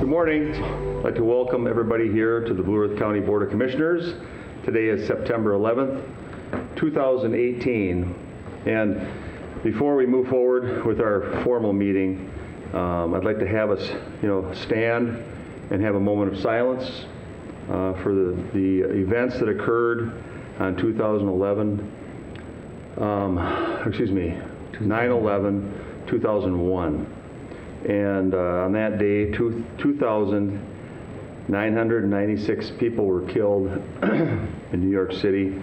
Good morning. I'd like to welcome everybody here to the Blue Earth County Board of Commissioners. Today is September 11th, 2018. And before we move forward with our formal meeting, I'd like to have us, stand and have a moment of silence for the events that occurred on 9/11/2001. And on that day, 2,996 people were killed in New York City,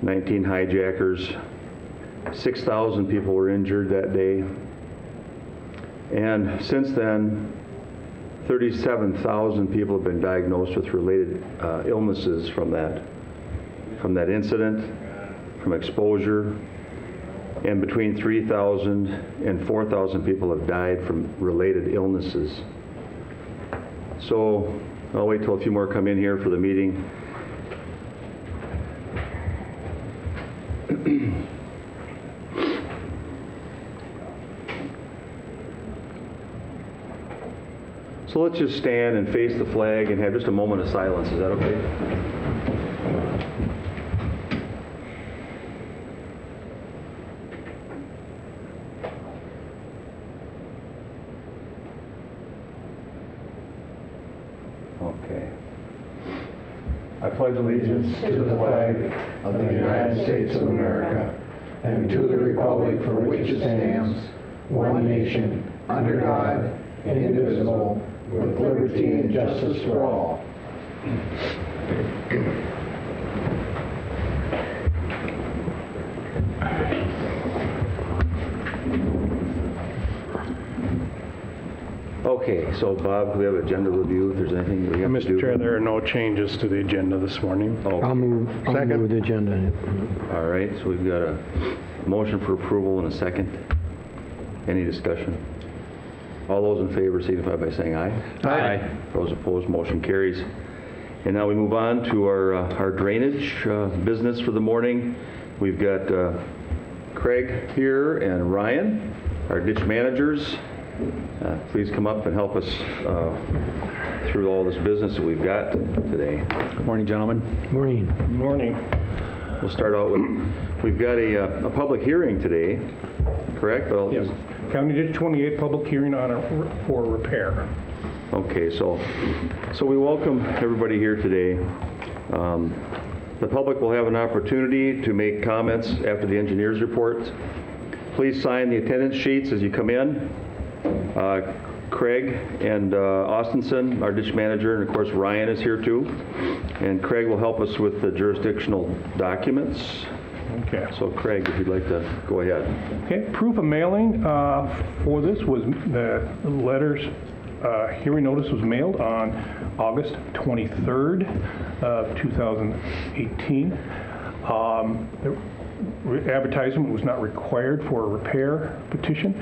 19 hijackers, 6,000 people were injured that day. And since then, 37,000 people have been diagnosed with related illnesses from that incident, from exposure. And between 3,000 and 4,000 people have died from related illnesses. So I'll wait till a few more come in here for the meeting. So let's just stand and face the flag and have just a moment of silence. Is that okay? Okay. I pledge allegiance to the flag of the United States of America and to the republic for which it stands, one nation, under God, indivisible, with liberty and justice for all. Okay, so Bob, we have agenda review. If there's anything we have to do. Mr. Chair, there are no changes to the agenda this morning. Oh, I'll move the agenda. all right, so we've got a motion for approval and a second. Any discussion? All those in favor signify by saying aye. Aye. Those opposed, motion carries. And now we move on to our drainage business for the morning. We've got Craig here and Ryan, our ditch managers. Please come up and help us through all this business that we've got today. Good morning, gentlemen. Morning. Good morning. We'll start out with, we've got a public hearing today, correct? Well, Yes. County Ditch 28 public hearing for repair. okay, so we welcome everybody here today. The public will have an opportunity to make comments after the engineer's report. Please sign the attendance sheets as you come in. Craig and Austenson, our ditch manager, and of course Ryan is here too. And Craig will help us with the jurisdictional documents. Okay. So Craig, if you'd like to go ahead. Okay. Proof of mailing for this was the letters. Hearing notice was mailed on August 23rd of 2018. The advertisement was not required for a repair petition.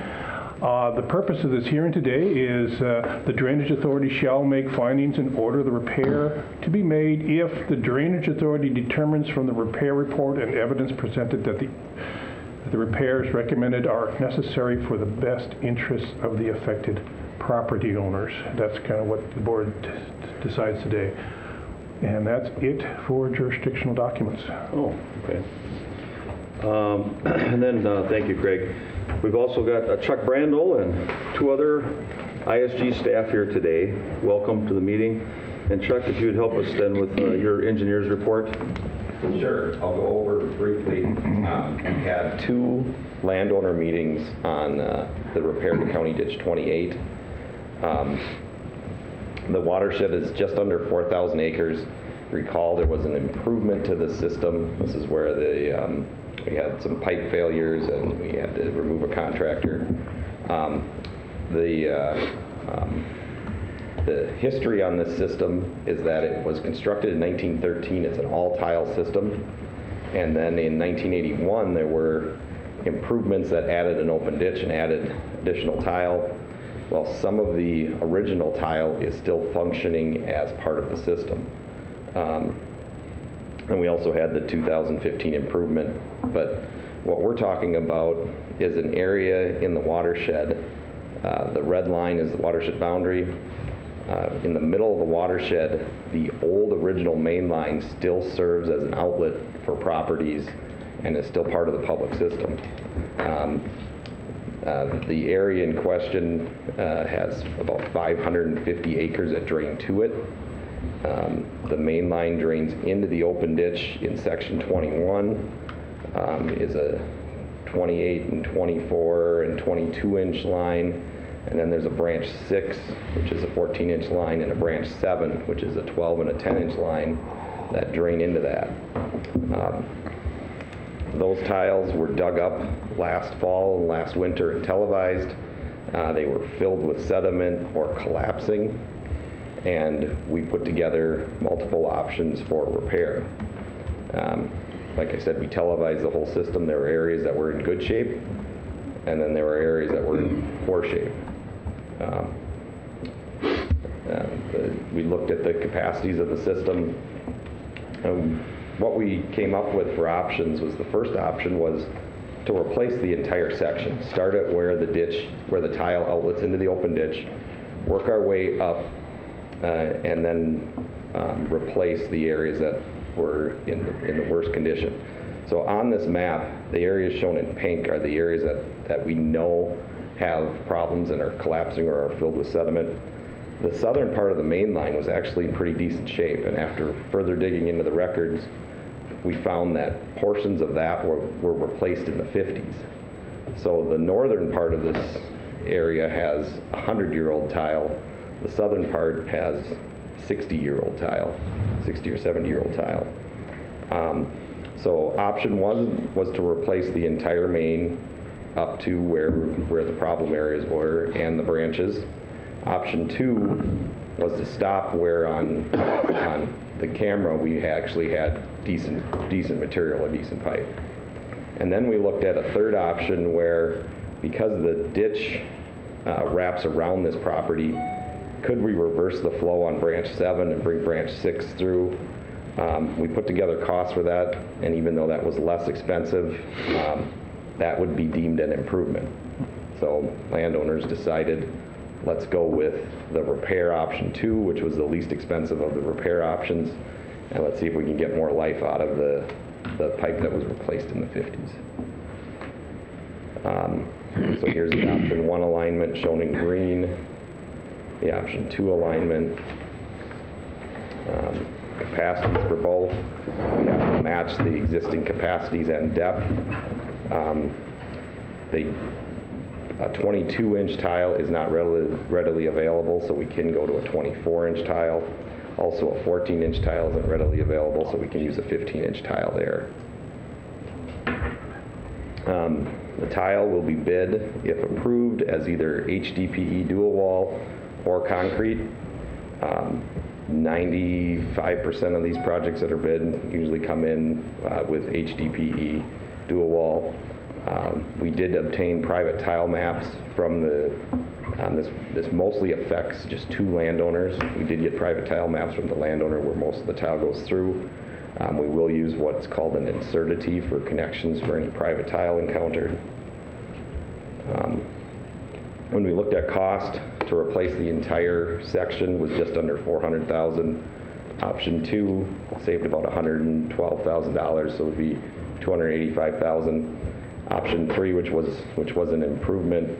The purpose of this hearing today is the Drainage Authority shall make findings and order the repair to be made if the Drainage Authority determines from the repair report and evidence presented that the repairs recommended are necessary for the best interests of the affected property owners. That's kind of what the board decides today. And that's it for jurisdictional documents. Oh, okay. And then, thank you, Craig. We've also got Chuck Brandel and two other ISG staff here today. Welcome to the meeting. And Chuck, if you would help us then with your engineer's report. Sure, I'll go over briefly. We had two landowner meetings on the repair to County Ditch 28. The watershed is just under 4,000 acres. Recall there was an improvement to the system. This is where we had some pipe failures and we had to remove a contractor. The history on this system is that it was constructed in 1913. It's an all-tile system. And then in 1981, there were improvements that added an open ditch and added additional tile. Well, some of the original tile is still functioning as part of the system. And we also had the 2015 improvement. But what we're talking about is an area in the watershed. The red line is the watershed boundary. In the middle of the watershed, the old original main line still serves as an outlet for properties and is still part of the public system. The area in question has about 550 acres that drain to it. The main line drains into the open ditch in section 21, is a 28 and 24 and 22-inch line, and then there's a branch 6, which is a 14-inch line, and a branch 7, which is a 12 and a 10-inch line that drain into that. Those tiles were dug up last fall and last winter and televised. They were filled with sediment or collapsing, and we put together multiple options for repair. Like I said, we televised the whole system. There were areas that were in good shape, and then there were areas that were in poor shape. We looked at the capacities of the system. What we came up with for options was, the first option was to replace the entire section. Start at where the tile outlets into the open ditch, work our way up, and then replace the areas that were in the worst condition. So on this map, the areas shown in pink are the areas that we know have problems and are collapsing or are filled with sediment. The southern part of the main line was actually in pretty decent shape, and after further digging into the records, we found that portions of that were replaced in the 50s. So the northern part of this area has a 100-year-old tile. The southern part has 60-year-old tile, 60 or 70-year-old tile. So option 1 was to replace the entire main up to where the problem areas were and the branches. Option 2 was to stop where on the camera we actually had decent material, a decent pipe. And then we looked at a third option where, because the ditch wraps around this property, could we reverse the flow on branch 7 and bring branch 6 through? We put together costs for that, and even though that was less expensive, that would be deemed an improvement. So landowners decided, let's go with the repair option 2, which was the least expensive of the repair options, and let's see if we can get more life out of the pipe that was replaced in the 50s. So here's the option 1 alignment shown in green, the option 2 alignment, capacities for both. We have to match the existing capacities and depth. A 22-inch tile is not readily available, so we can go to a 24-inch tile. Also, a 14-inch tile isn't readily available, so we can use a 15-inch tile there. The tile will be bid, if approved, as either HDPE dual wall or concrete. 95% of these projects that are bid usually come in with HDPE dual wall. We did obtain private tile maps from this mostly affects just 2 landowners. We did get private tile maps from the landowner where most of the tile goes through. We will use what's called an incertity for connections for any private tile encountered. When we looked at cost to replace the entire section was just under $400,000. Option 2 saved about $112,000, so it would be $285,000. Option 3, which was an improvement,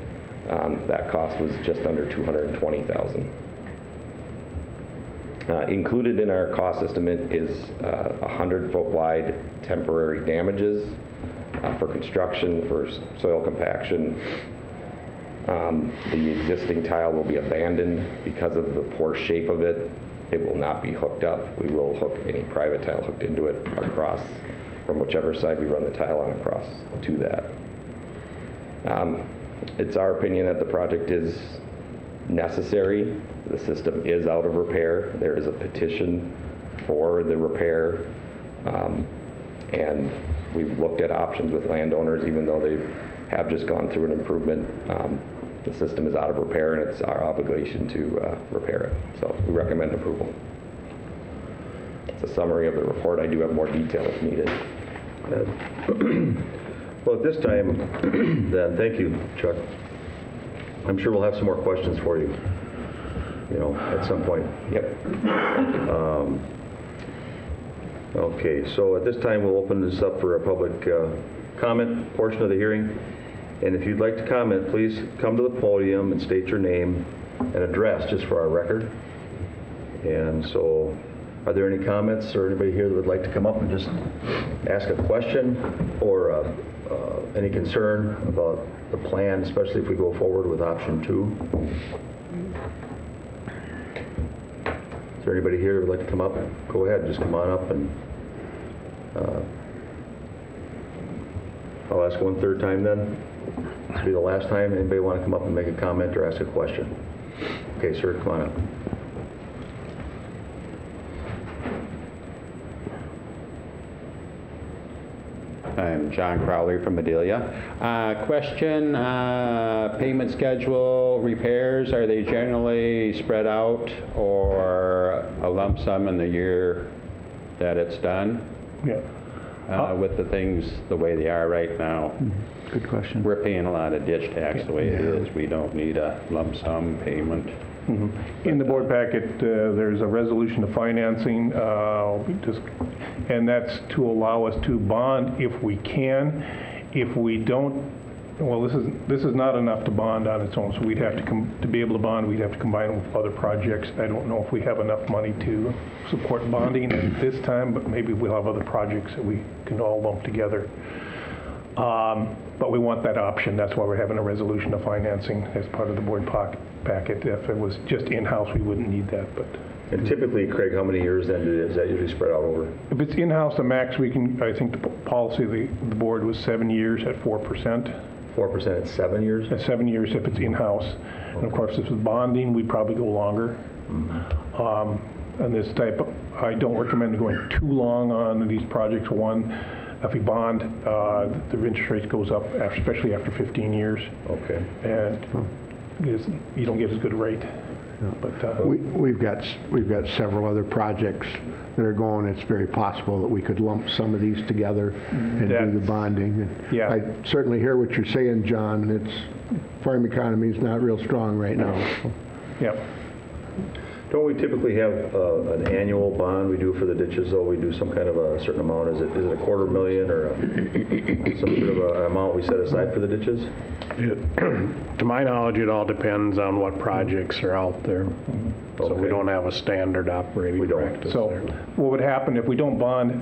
that cost was just under $220,000. Included in our cost estimate is 100-foot wide temporary damages for construction, for soil compaction. The existing tile will be abandoned because of the poor shape of it. It will not be hooked up. We will hook any private tile hooked into it across from whichever side we run the tile on across to that. It's our opinion that the project is necessary. The system is out of repair. There is a petition for the repair, and we've looked at options with landowners. Even though they have just gone through an improvement, the system is out of repair, and it's our obligation to repair it. So we recommend approval. It's a summary of the report. I do have more detail if needed. Well, at this time, then, thank you, Chuck. I'm sure we'll have some more questions for you. at some point. Yep. Okay, so at this time, we'll open this up for a public comment portion of the hearing. And if you'd like to comment, please come to the podium and state your name and address, just for our record. And so, are there any comments or anybody here that would like to come up and just ask a question or any concern about the plan, especially if we go forward with option 2? Is there anybody here that would like to come up? Go ahead, just come on up, and I'll ask one third time then. This will be the last time. Anybody want to come up and make a comment or ask a question? Okay, sir, come on up. I'm John Crowley from Adelia. Question, payment schedule, repairs, are they generally spread out or a lump sum in the year that it's done? Yeah. With the things the way they are right now? Good question. We're paying a lot of ditch tax the way it is. We don't need a lump sum payment. In the board packet, there's a resolution of financing, and that's to allow us to bond if we can. If we don't, well, this is not enough to bond on its own, so we'd have to be able to bond, we'd have to combine it with other projects. I don't know if we have enough money to support bonding at this time, but maybe we'll have other projects that we can all lump together. But we want that option. That's why we're having a resolution of financing as part of the board packet. If it was just in-house, we wouldn't need that. But And typically, Craig, how many years then is that usually spread out over? if it's in-house, the max we can, I think the policy of the board was 7 years at 4%. 4% at 7 years? At 7 years if it's in-house. And of course, if it's bonding, we'd probably go longer. And this type, I don't recommend going too long on these projects. One, if we bond, the interest rate goes up, especially after 15 years. Okay. And you don't get as good a rate. But We've got several other projects that are going. It's very possible that we could lump some of these together and do the bonding. And Yeah. I certainly hear what you're saying, John. Farm economy is not real strong right now. yeah. Don't we typically have an annual bond we do for the ditches, though? We do some kind of a certain amount. Is it $250,000 or some sort of an amount we set aside for the ditches? To my knowledge, it all depends on what projects are out there. So Okay. we don't have a standard operating We don't. practice So there. what would happen if we don't bond,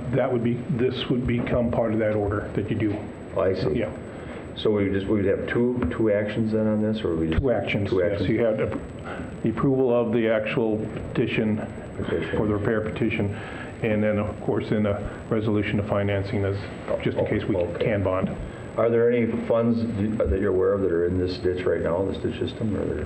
this would become part of that order that you do. Oh, I see. Yeah. So we'd have two actions then on this, or would we just? Two actions. Two Yes, actions. you have the approval of the actual petition Petition. for the repair petition, and then, of course, in a resolution of financing as, just in case we Okay. can bond. Are there any funds that you're aware of that are in this ditch right now, this ditch system, or there?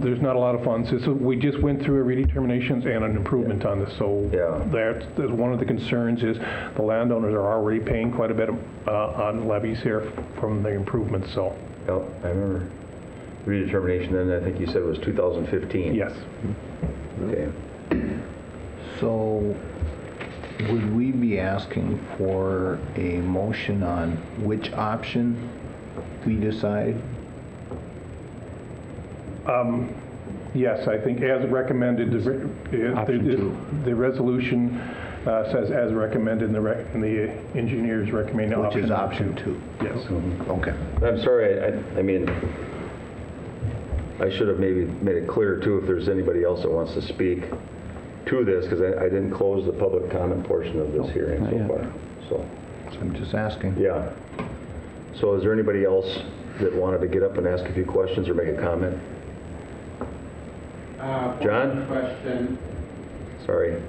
There's not a lot of funds. We just went through a redeterminations and an improvement on this, so Yeah. that's one of the concerns is the landowners are already paying quite a bit on levies here from the improvements, so, Yep, I remember. Redetermination then, I think you said was 2015. yes. Okay. So would we be asking for a motion on which option we decide? Yes, I think as recommended, the resolution says as recommended, and the engineers recommend Which option. is option 2? Yes. Okay. I'm sorry, I mean, I should have maybe made it clear too if there's anybody else that wants to speak to this, because I didn't close the public comment portion of this hearing not so yet. far. So, I'm just asking. yeah. So is there anybody else that wanted to get up and ask a few questions or make a comment? John? Question. Sorry.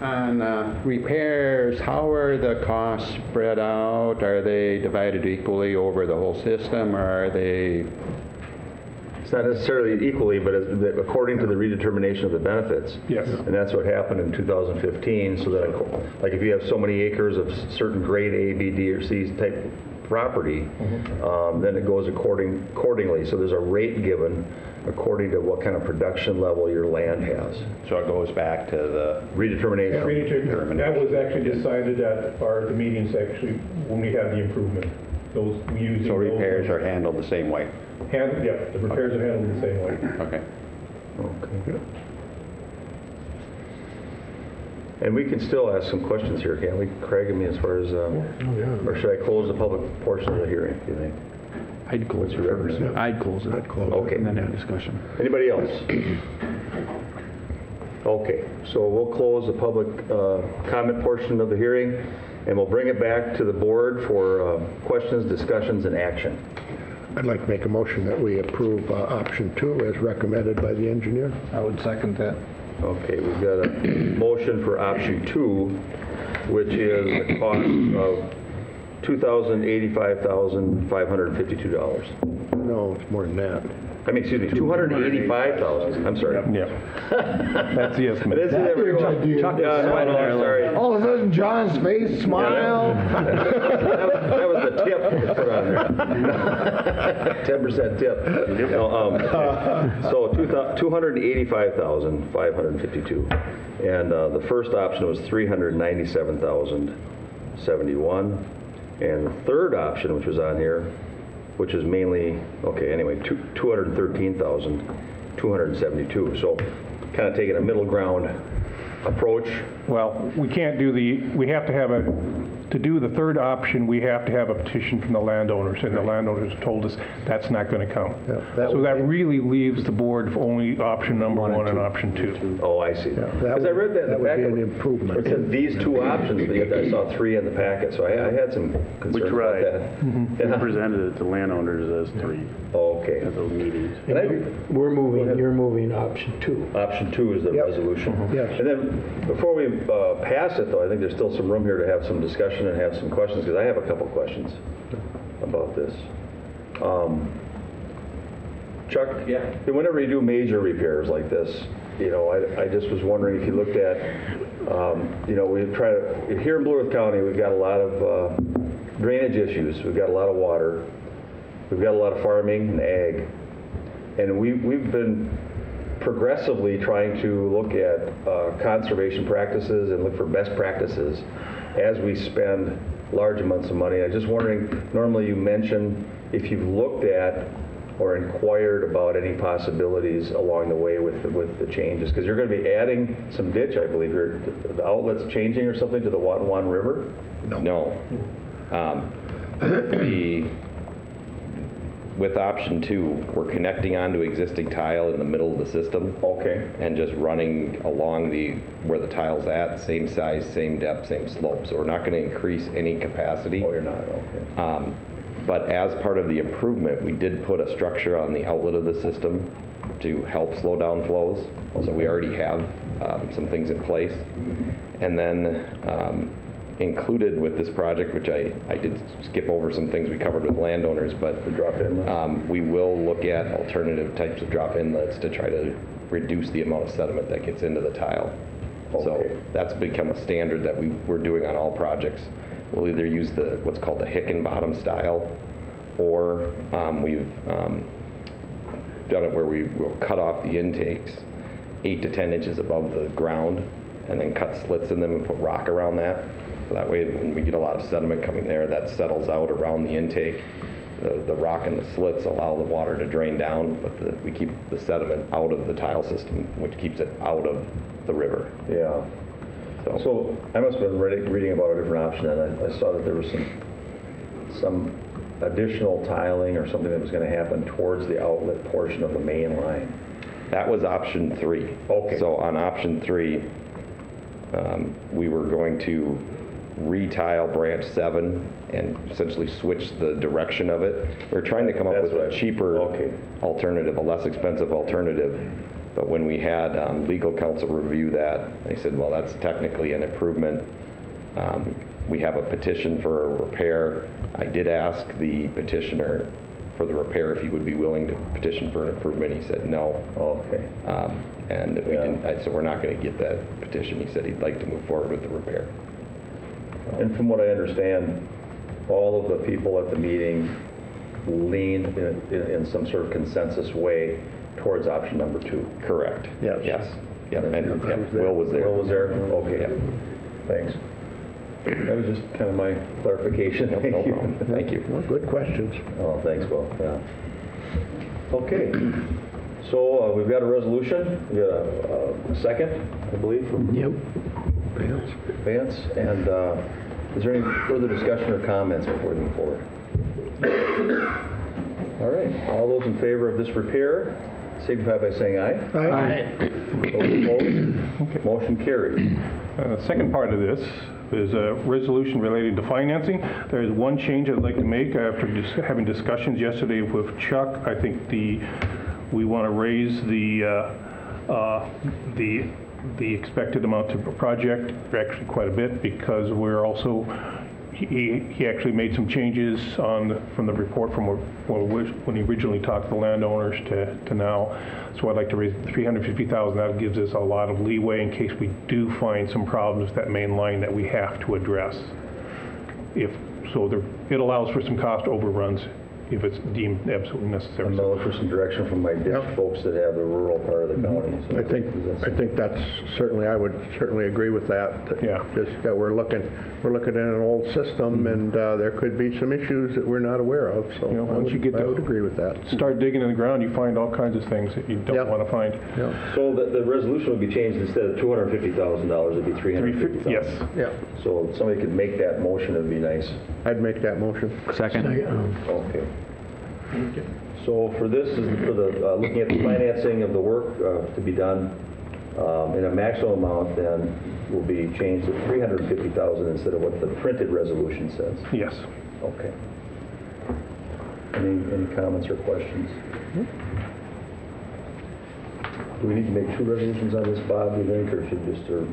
On repairs, how are the costs spread out? Are they divided equally over the whole system, or are they? It's not necessarily equally, but according to the redetermination of the benefits. Yes. And that's what happened in 2015, so that, like, if you have so many acres of certain grade A, B, D, or C type property, then it goes accordingly. So there's a rate given according to what kind of production level your land has. So it goes back to the Redetermination. That was actually decided at the meetings, actually, when we had the improvement. those using. So repairs are handled the same way? Yeah, the repairs are handled the same way. Okay. Okay. And we can still ask some questions here, can't we, Craig? I mean, as far as, or should I close the public portion of the hearing, do you think? I'd close it first. I'd close it. Okay. And then have discussion. Anybody else? Okay, so we'll close the public comment portion of the hearing, and we'll bring it back to the board for questions, discussions, and action. I'd like to make a motion that we approve option 2 as recommended by the engineer. I would second that. Okay, we've got a motion for option 2, which is the cost of $2,085,552. No, it's more than that. I mean, excuse me, $285,000. I'm sorry. Yeah. That's the estimate. It isn't every one. Chuck is Yeah, no, sweating there a little. sorry. All of a sudden, John's face smiled. That was the tip you put on there. 10% tip. No, so $285,552. And the first option was $397,071. And the third option, which was on here, which is mainly, okay, anyway, $213,272. So kind of taking a middle ground approach. Well, we can't do we have to have to do the third option, we have to have a petition from the landowners, and the landowners told us that's not going to count. So that really leaves the board for only option number 1 and option 2. Oh, I see. Because I read that in the would be packet. an improvement. It said these 2 options, but yet I saw 3 in the packet, so I had some concerns about that. We presented it to landowners as 3 Okay. at those meetings. And You're moving option 2. option 2 is the resolution. Yes. And then, before we pass it, though, I think there's still some room here to have some discussion and have some questions, because I have a couple questions about this. Chuck? Yeah. Whenever you do major repairs like this, you know, I just was wondering if you looked at, you know, here in Blue Earth County, we've got a lot of drainage issues. We've got a lot of water. We've got a lot of farming and ag. And we've been progressively trying to look at conservation practices and look for best practices as we spend large amounts of money. I'm just wondering, normally you mention if you've looked at or inquired about any possibilities along the way with the changes, because you're going to be adding some ditch, I believe. The outlet's changing or something to the Watonwan River? No. With option 2, we're connecting onto existing tile in the middle of the system. Okay. And just running along where the tile's at, same size, same depth, same slope. So we're not going to increase any capacity. Oh, you're not? Okay. But as part of the improvement, we did put a structure on the outlet of the system to help slow down flows. So we already have some things in place. And then included with this project, which I did skip over some things we covered with landowners, but The drop inlet? we will look at alternative types of drop inlets to try to reduce the amount of sediment that gets into the tile. So Okay. that's become a standard that we're doing on all projects. We'll either use what's called the Hickenbottom style, or we've done it where we will cut off the intakes 8 to 10 inches above the ground, and then cut slits in them and put rock around that. So that way, when we get a lot of sediment coming there, that settles out around the intake. The rock and the slits allow the water to drain down, but we keep the sediment out of the tile system, which keeps it out of the river. Yeah. So I must have been reading about a different option, and I saw that there was some additional tiling or something that was going to happen towards the outlet portion of the main line. That was option 3. Okay. So on option 3, we were going to retile branch 7 and essentially switch the direction of it. We're trying to come up with a cheaper alternative, a less expensive alternative. But when we had legal counsel review that, they said, well, that's technically an improvement. We have a petition for a repair. I did ask the petitioner for the repair if he would be willing to petition for an improvement. He said no. Okay. And we didn't, so we're not going to get that petition. He said he'd like to move forward with the repair. And from what I understand, all of the people at the meeting leaned in some sort of consensus way towards option number 2. Correct. Yes. Yes. Yeah. And Will was there. Will was there? Okay. Yeah. Thanks. That was just kind of my clarification. Thank you. Thank you. Well, good questions. Oh, thanks, Will, yeah. Okay, so we've got a resolution, we got a second, I believe, from Yep. Vance, and is there any further discussion or comments before we move forward? All right, all those in favor of this repair, signify by saying aye. Aye. Those opposed? Motion carried. The second part of this is a resolution related to financing. There is one change I'd like to make after having discussions yesterday with Chuck. I think we want to raise the expected amount to a project actually quite a bit, because we're also, he actually made some changes from the report from when he originally talked to the landowners to now. So I'd like to raise $350,000. That gives us a lot of leeway in case we do find some problems with that main line that we have to address. It allows for some cost overruns if it's deemed absolutely necessary. I'm looking for some direction from my ditch folks that have the rural part of the county. So I think that's certainly, I would certainly agree with that. Yeah. Just that we're looking at an old system, and there could be some issues that we're not aware of, so You know, once you get I would agree with that. Start digging in the ground, you find all kinds of things that you don't Yep. want to find. Yeah. So the resolution would be changed, instead of $250,000, it'd be $350,000. Yes. Yeah, So if somebody could make that motion, it'd be nice. I'd make that motion. Second. Okay. So for this, is for the, looking at the financing of the work to be done, in a maximum amount then will be changed to $350,000 instead of what the printed resolution says. Yes. Okay. Any comments or questions? Do we need to make two resolutions on this, Bob, do you think, or should just the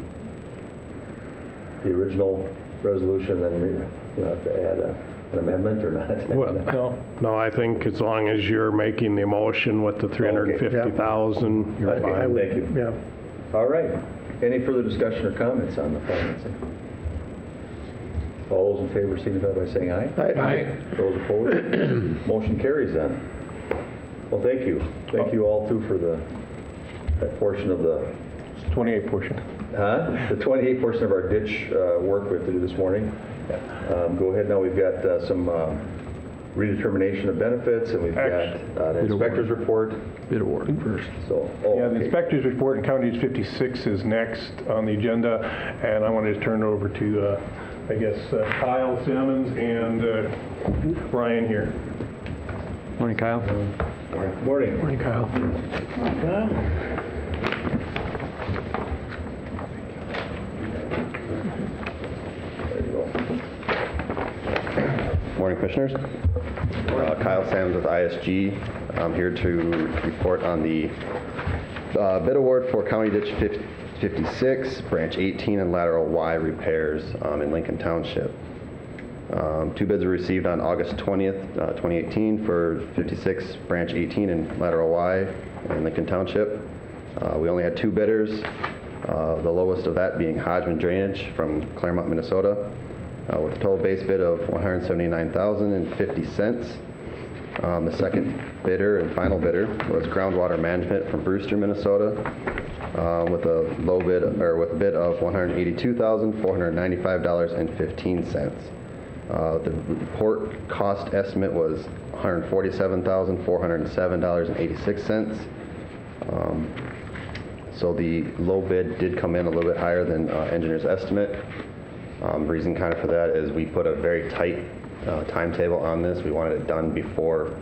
original resolution, then you have to add an amendment or not? Well, No, I think as long as you're making the motion with the 350,000, you're Okay, fine. thank you. Yeah. All right. Any further discussion or comments on the financing? All those in favor signify by saying aye. Aye. Those opposed? Motion carries then. Well, thank you. Thank you all too for that portion of the, 28 portion. the 28 portion of our ditch work we have to do this morning. Go ahead now. We've got some redetermination of benefits, and we've got the inspector's report. Bid award first. So, Yeah, the okay. inspector's report in County Ditch 56 is next on the agenda, and I wanted to turn it over to, I guess, Kyle Simmons and Ryan here. Morning, Kyle. Morning. Morning, Kyle. There you go. Morning, Commissioners. Kyle Sams with ISG. I'm here to report on the bid award for County Ditch 56, Branch 18 and Lateral Y repairs in Lincoln Township. Two bids were received on August 20th, 2018 for 56, Branch 18 and Lateral Y in Lincoln Township. We only had two bidders, the lowest of that being Hodgman Drainage from Claremont, Minnesota, with a total base bid of $179,050. The second bidder and final bidder was Groundwater Management from Brewster, Minnesota, with a low bid, or with a bid of $182,495.15. The report cost estimate was $147,407.86. So the low bid did come in a little bit higher than engineer's estimate. Reason kind of for that is we put a very tight timetable on this. We wanted it done before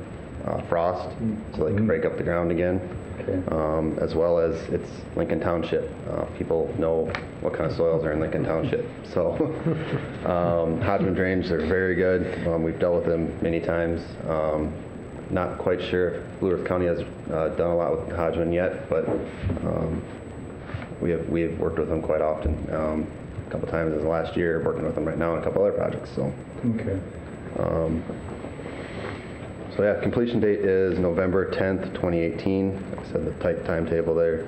frost, so they could break up the ground again. Okay. As well as it's Lincoln Township. People know what kind of soils are in Lincoln Township. So Hodgman Drainage, they're very good. We've dealt with them many times. Not quite sure if Blue Earth County has done a lot with Hodgman yet, but we have worked with them quite often. A couple times in the last year, working with them right now on a couple other projects. So. Okay. So yeah, completion date is November 10th, 2018. Like I said, the tight timetable there.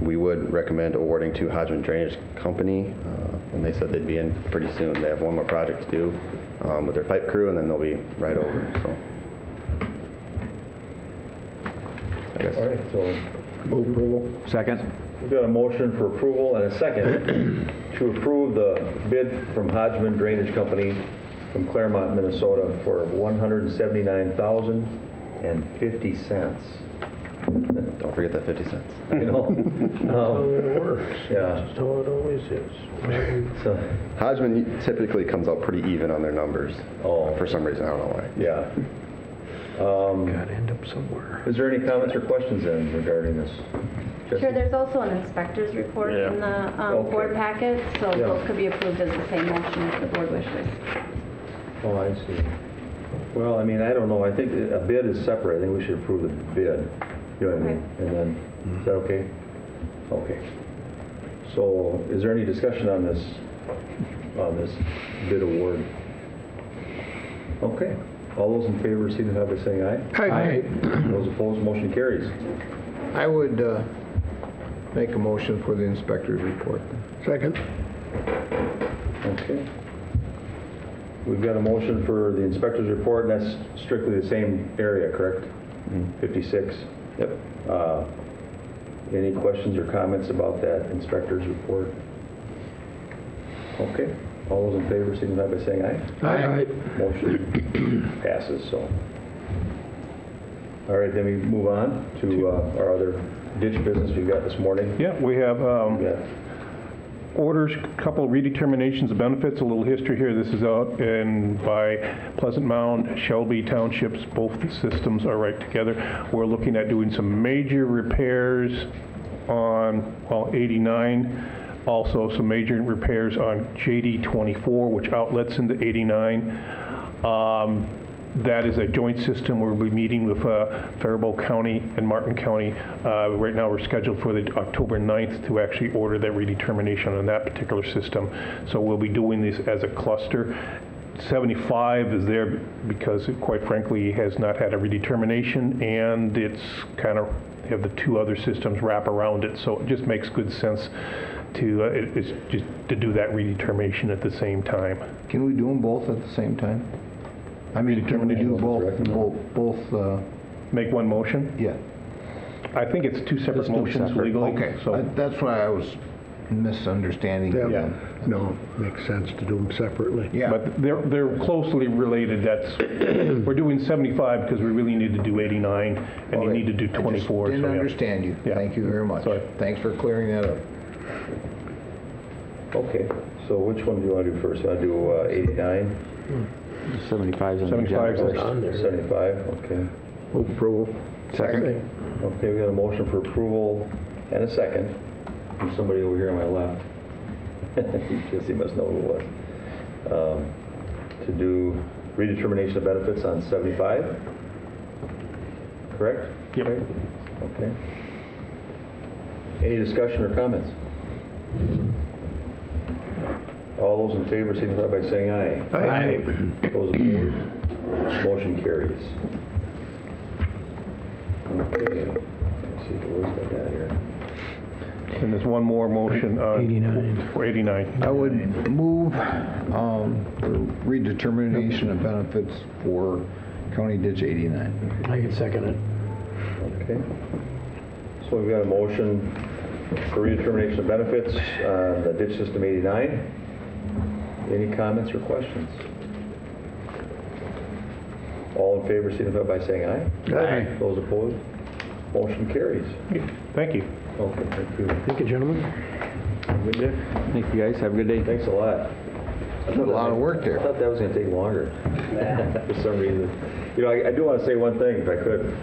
We would recommend awarding to Hodgman Drainage Company, and they said they'd be in pretty soon. They have one more project to do with their pipe crew, and then they'll be right over. So, I guess. All right, so Move approval. Second. We've got a motion for approval and a second to approve the bid from Hodgman Drainage Company from Claremont, Minnesota for $179,050. Don't forget that 50 cents. I know. It works. Yeah. That's how it always is. So, Hodgman typically comes out pretty even on their numbers. Oh. For some reason, I don't know why. yeah. Gotta end up somewhere. Is there any comments or questions then regarding this? Jesse? Sure, there's also an inspector's report in the Okay. board packet, so Yeah. those could be approved as the same motion if the board wishes. Oh, I see. Well, I mean, I don't know. I think a bid is separate. I think we should approve the bid. You know what I mean? And then, is that okay? Okay. So, is there any discussion on this bid award? Okay. All those in favor signify by saying aye. Aye. Those opposed, motion carries. I would make a motion for the inspector's report. Second. Okay. We've got a motion for the inspector's report, and that's strictly the same area, correct? 56? Yep. Any questions or comments about that inspector's report? Okay. All those in favor signify by saying aye. Aye. Motion passes, so. All right, then we move on to our other ditch business we've got this morning. Yeah, we have Yeah. orders, couple redeterminations of benefits, a little history here. This is out by Pleasant Mound, Shelby Townships. Both the systems are right together. We're looking at doing some major repairs on, 89. Also some major repairs on JD 24, which outlets into 89. That is a joint system. We'll be meeting with Faribault County and Martin County. Right now we're scheduled for the October 9th to actually order that redetermination on that particular system. So we'll be doing this as a cluster. 75 is there because it, quite frankly, has not had a redetermination, and it's kind of have the two other systems wrap around it. So it just makes good sense to it's just to do that redetermination at the same time. Can we do them both at the same time? I mean, can we do both, Make one motion? yeah. I think it's two separate motions legally. Okay, So that's why I was misunderstanding. Yeah. No, makes sense to do them separately. Yeah. But they're closely related. That's we're doing 75 because we really need to do 89, and you Okay. need to do I just 24. didn't so, yeah. understand you. Yeah. Thank you very much. Sorry. Thanks for clearing that up. Okay, so which one do you want to do first? You want to do 89? 75 on the 75 agenda. first. 75, okay. Move approval. Second. Okay, we got a motion for approval and a second from somebody over here on my left. Jesse must know who it was. To do redetermination of benefits on 75? Correct? Yep. Okay. Any discussion or comments? All those in favor signify by saying aye. Aye. Those opposed, motion carries. Okay, let's see what else I got here. And there's one more motion 89. for 89. I would move for redetermination of benefits for County Ditch 89. I can second it. Okay. So we've got a motion for redetermination of benefits, the ditch system 89. Any comments or questions? All in favor signify by saying aye. Aye. Those opposed, motion carries. Thank you. Okay, thank you. Thank you, gentlemen. Good, Dick. Thank you, guys. Have a good day. Thanks a lot. Did a lot of work there. I thought that was going to take longer for some reason. You know, I do want to say one thing, if I could.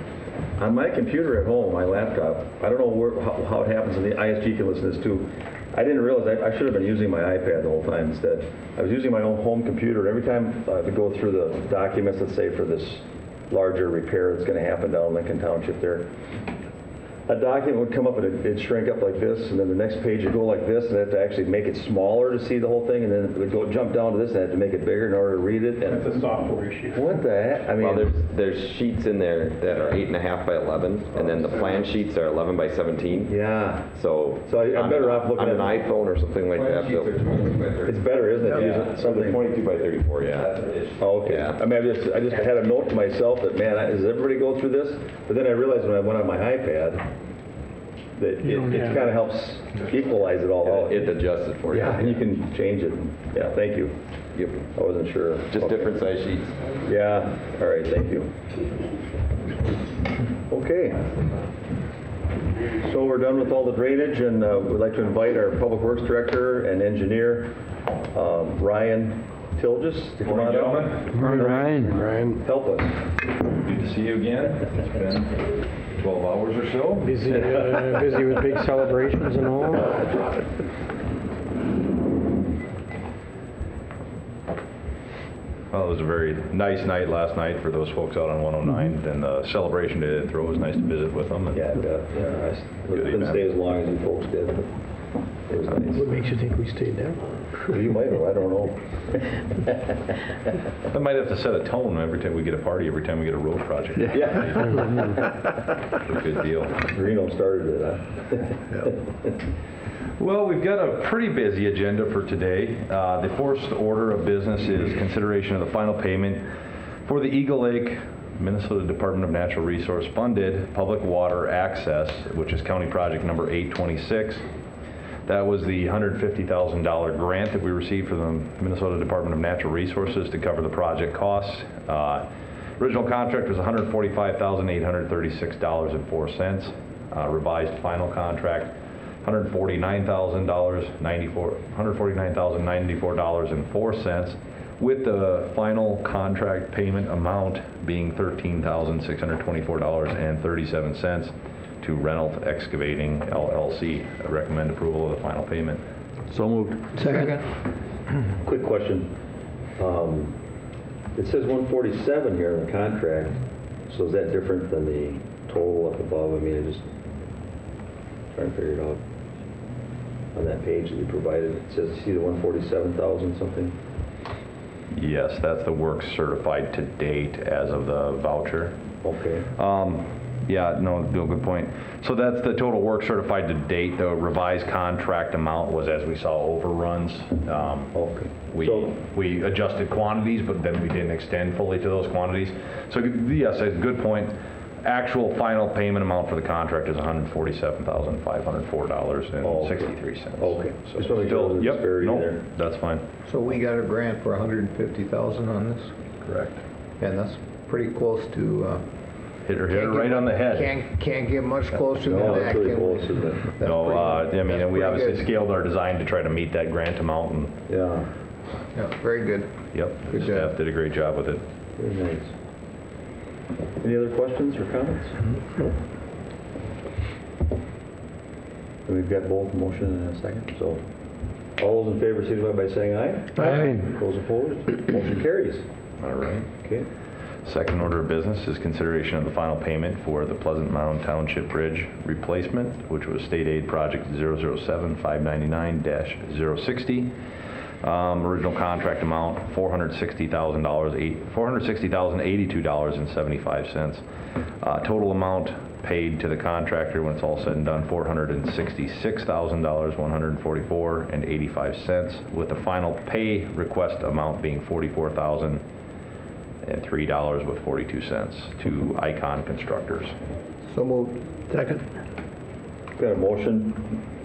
On my computer at home, my laptop, I don't know how it happens, and the ISG can listen to this too. I didn't realize I should have been using my iPad the whole time instead. I was using my own home computer, and every time I would go through the documents, let's say for this larger repair that's going to happen down in Lincoln Township there, a document would come up and it'd shrink up like this, and then the next page would go like this, and I have to actually make it smaller to see the whole thing, and then it would go jump down to this, and I have to make it bigger in order to read it. And That's a software issue. what the heck? I mean, Well, there's sheets in there that are 8.5 by 11, and then the plan sheets are 11 by 17. yeah. So I'm better off looking on at an iPhone or something like that. It's better, isn't it? to use it- Something 22 by 34, yeah. Oh, okay. Yeah. I mean, I just had a note to myself that, man, does everybody go through this? But then I realized when I went on my iPad, it kind of helps equalize it all out. It adjusts it for you. Yeah, and you can change it. Yeah, thank you. Yep. I wasn't sure. Just Okay. different size sheets. Yeah, all right, thank you. Okay. So we're done with all the drainage, and we'd like to invite our Public Works Director and Engineer, Ryan Tilges, to come on up. Morning, Ryan. Ryan? Help us. Good to see you again. It's been 12 hours or so. Busy with big celebrations and all? Well, it was a very nice night last night for those folks out on 109, and the celebration they did throw. It was nice to visit with them. And Yeah, I couldn't event. stay as long as you folks did, but it was nice. What makes you think we stayed there? You might have, I don't know. I might have to set a tone every time we get a party, every time we get a road project. Yeah. It's a good deal. Reno started it, huh? Well, we've got a pretty busy agenda for today. The first order of business is consideration of the final payment for the Eagle Lake, Minnesota Department of Natural Resource funded public water access, which is county project number 826. That was the $150,000 grant that we received from the Minnesota Department of Natural Resources to cover the project costs. Original contract was $145,836.04. Revised final contract, $149,094.04, with the final contract payment amount being $13,624.37 to Reynolds Excavating LLC. I recommend approval of the final payment. So moved. Second. Quick question. It says 147 here in the contract, so is that different than the total up above? I mean, I just trying to figure it out. On that page that you provided, it says, see the 147,000 something? Yes, that's the work certified to date as of the voucher. Okay. Yeah, no, good point. So that's the total work certified to date. The revised contract amount was, as we saw, overruns. Okay. We adjusted quantities, but then we didn't extend fully to those quantities. So yes, a good point. Actual final payment amount for the contract is $147,504.63. Okay. So Just wanna make sure there's a yep, disparity no, there. that's fine. So we got a grant for $150,000 on this, Correct. and that's pretty close to. Hit her right on the head. Can't get much closer than No, that. that's really can we? close, isn't it? That's No, pretty- I mean, that's and we pretty obviously good. scaled our design to try to meet that grant amount, and Yeah, Yeah, very good. yep, Good the staff job. did a great job with it. very nice. Any other questions or comments? No. And we've got both motion and a second, so all those in favor signify by saying aye. Aye. Those opposed, motion carries. All right. Okay. Second order of business is consideration of the final payment for the Pleasant Mound Township Bridge replacement, which was State Aid Project 007-599-060. Original contract amount $460,082.75. Total amount paid to the contractor when it's all said and done $466,144.85, with the final pay request amount being $44,003.42 to Icon Constructors. So moved. Second. We've got a motion,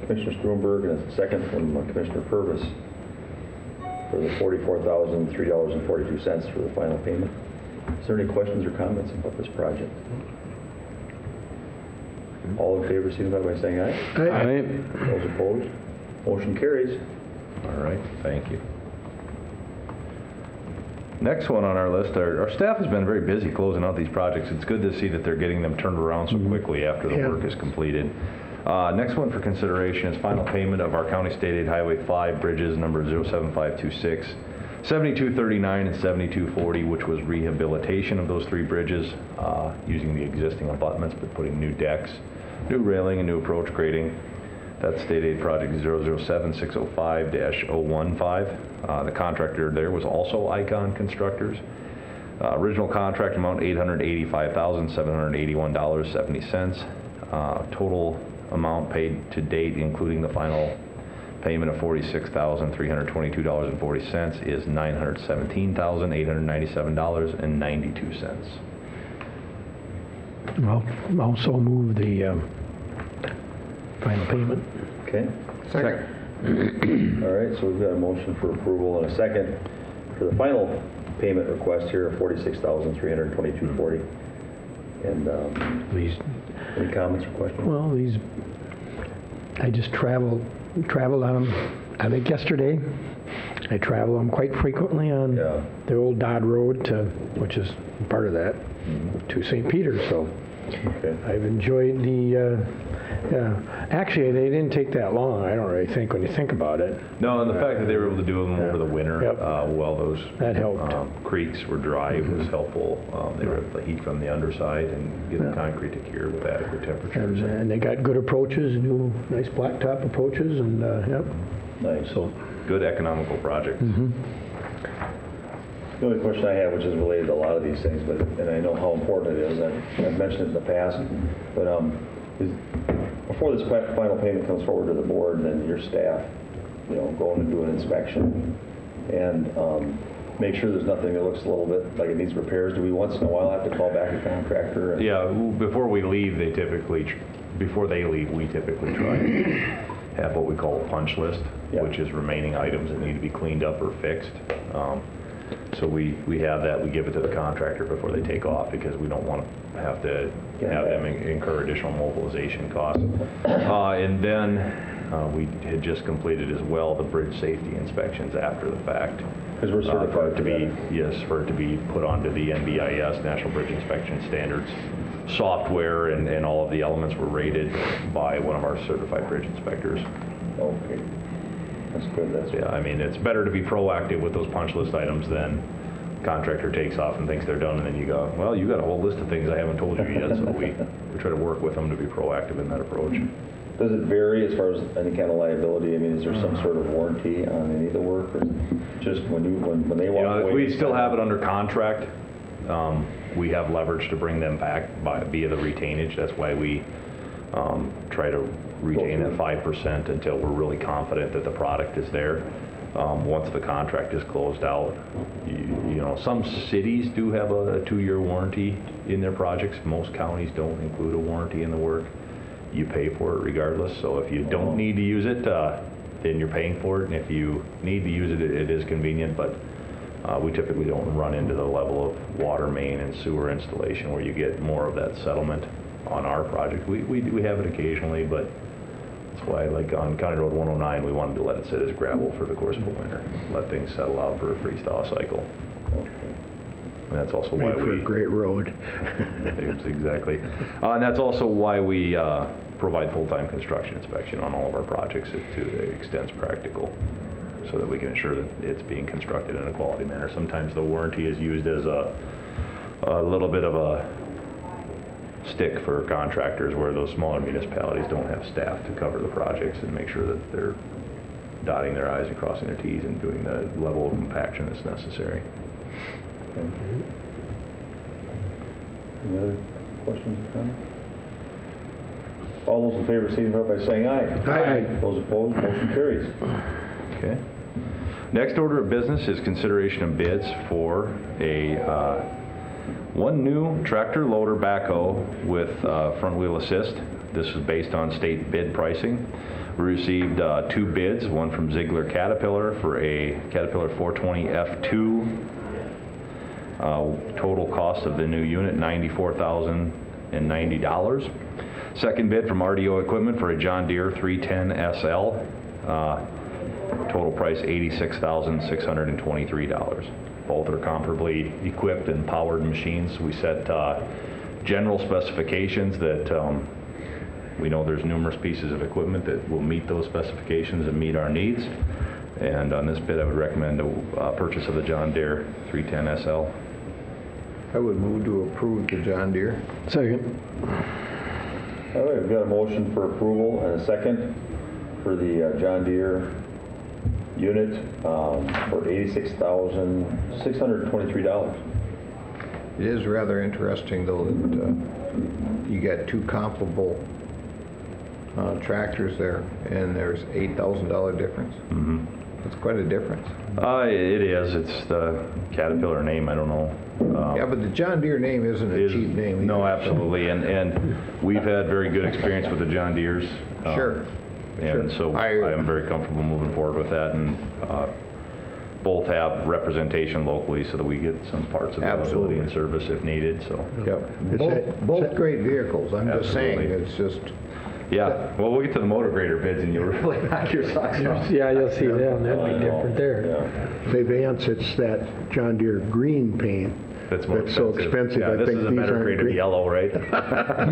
Commissioner Struenberg, and a second from Commissioner Purvis for the $44,003.42 for the final payment. Is there any questions or comments about this project? All in favor, signify by saying aye. Aye. Those opposed, motion carries. All right, thank you. Next one on our list, our staff has been very busy closing out these projects. It's good to see that they're getting them turned around so quickly after the work is completed. Next one for consideration is final payment of our County State Aid Highway 5 bridges number 07526, 7239 and 7240, which was rehabilitation of those three bridges using the existing abutments but putting new decks, new railing, and new approach grading. That's State Aid Project 007-605-015. The contractor there was also Icon Constructors. Original contract amount $885,781.70. Total amount paid to date, including the final payment of $46,322.40, is $917,897.92. Well, also move the final payment. Okay. Second. All right, so we've got a motion for approval and a second for the final payment request here of $46,322.40. And any comments or questions? Well, I just traveled on them, I think yesterday. I travel them quite frequently on the old Dodd Road which is part of that, to St. Peter's, so I've enjoyed actually, they didn't take that long, I don't really think, when you think about it. No, and the fact that they were able to do them over the winter while those that helped. Creeks were dry was helpful. They were able to heat from the underside and get the concrete to cure with adequate temperatures. And they got good approaches, new nice blacktop approaches, and Nice. so. Good economical projects. The only question I have, which is related to a lot of these things, and I know how important it is, I've mentioned it in the past, but before this final payment comes forward to the board, and then your staff, go in and do an inspection and make sure there's nothing that looks a little bit like it needs repairs. Do we once in a while have to call back a contractor? Yeah, before we leave, we typically try and have what we call a punch list, which is remaining items that need to be cleaned up or fixed. So we have that. We give it to the contractor before they take off because we don't want to have to have them incur additional mobilization costs. And then we had just completed as well the bridge safety inspections after the fact. Because we're certified to be for it to be put onto the NBIS National Bridge Inspection Standards software, and all of the elements were rated by one of our certified bridge inspectors. Okay. That's good. I mean, it's better to be proactive with those punch list items than contractor takes off and thinks they're done, and then you go, well, you got a whole list of things I haven't told you yet. So we try to work with them to be proactive in that approach. Does it vary as far as any kind of liability? I mean, is there some sort of warranty on any of the work, or just when they walk away? We still have it under contract. We have leverage to bring them back via the retainage. That's why we try to retain that 5% until we're really confident that the product is there. Once the contract is closed out, some cities do have a 2-year warranty in their projects. Most counties don't include a warranty in the work. You pay for it regardless. So if you don't need to use it, then you're paying for it. And if you need to use it, it is convenient. But we typically don't run into the level of water main and sewer installation where you get more of that settlement on our project. We have it occasionally, but that's why, like on County Road 109, we wanted to let it sit as gravel for the course of the winter, let things settle out for a freeze-thaw cycle. And that's also why for a great road. Exactly. And that's also why we provide full-time construction inspection on all of our projects to the extent practical, so that we can ensure that it's being constructed in a quality manner. Sometimes the warranty is used as a little bit of a stick for contractors, where those smaller municipalities don't have staff to cover the projects and make sure that they're dotting their I's and crossing their T's and doing the level of compaction that's necessary. Any other questions or comments? All those in favor signify by saying aye. Aye. Those opposed, motion carries. Okay. Next order of business is consideration of bids for one new tractor loader backhoe with front wheel assist. This is based on state bid pricing. We received 2 bids, one from Ziegler Caterpillar for a Caterpillar 420 F2. Total cost of the new unit, $94,090. Second bid from RDO Equipment for a John Deere 310 SL. Total price $86,623. Both are comparably equipped and powered machines. We set general specifications that we know there's numerous pieces of equipment that will meet those specifications and meet our needs. And on this bid, I would recommend a purchase of the John Deere 310 SL. I would move to approve the John Deere. Second. All right, we've got a motion for approval and a second for the John Deere unit for $86,623. It is rather interesting, though, that you got 2 comparable tractors there, and there's $8,000 difference. Mm-hmm. That's quite a difference. It is. It's the Caterpillar name. I don't know. Yeah, but the John Deere name isn't a cheap name. No, either, so- absolutely. And we've had very good experience with the John Deeres. Sure. And so I am very comfortable moving forward with that. And both have representation locally so that we get some parts availability and service if needed. So. Yep. Both great vehicles. I'm just saying, it's just. Yeah, well, we'll get to the motor grader bids and you'll really knock your socks off. Yeah, you'll see them, that'd be different there. The Vance, it's that John Deere green paint. That's more That's so expensive, Yeah, I this think is a these better aren't grade of green. yellow, right?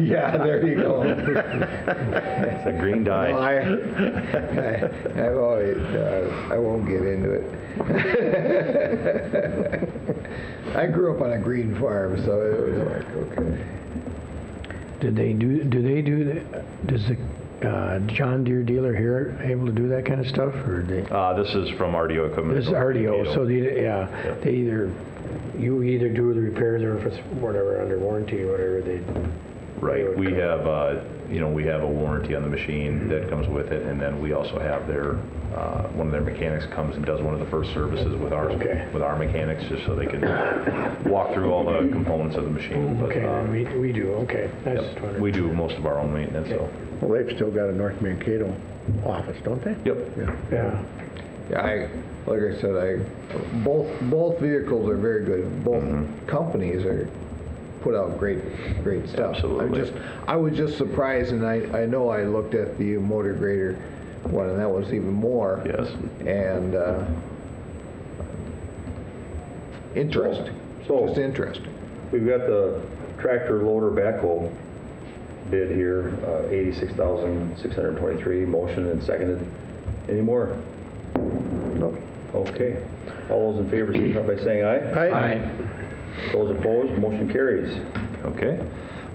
Yeah, there you go. It's a green dye. I've always, I won't get into it. I grew up on a green farm, so it was like, okay. Do they do does the John Deere dealer here able to do that kind of stuff, or they? This is from RDO Equipment. This is RDO, so they you either do the repairs or if it's whatever, under warranty or whatever, they. Right, we have, we have a warranty on the machine that comes with it, and then we also have their, one of their mechanics comes and does one of the first services with our mechanics, just so they can walk through all the components of the machine. But, Okay, then we do, okay. I was just yep, wondering. we do most of our own maintenance, so. Well, they've still got a North Mankato office, don't they? Yep. Yeah. Yeah, like I said, both vehicles are very good. Both companies put out great stuff. Absolutely. I was just surprised, and I know I looked at the motor grader one, and that was even more. Yes. And interesting. Just interesting. We've got the tractor loader backhoe bid here, $86,623, motion and seconded. Any more? No. Okay. All those in favor, signify by saying aye. Aye. Those opposed, motion carries. Okay.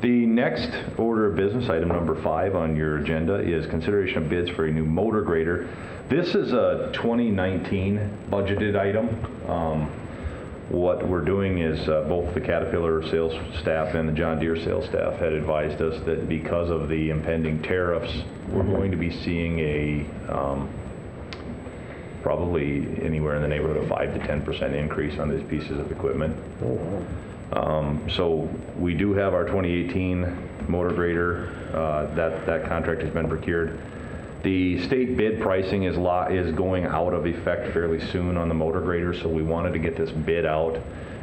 The next order of business, item number 5 on your agenda, is consideration of bids for a new motor grader. This is a 2019 budgeted item. What we're doing is both the Caterpillar sales staff and the John Deere sales staff had advised us that because of the impending tariffs, we're going to be seeing a probably anywhere in the neighborhood of 5 to 10% increase on these pieces of equipment. So we do have our 2018 motor grader. That contract has been procured. The state bid pricing is going out of effect fairly soon on the motor grader, so we wanted to get this bid out,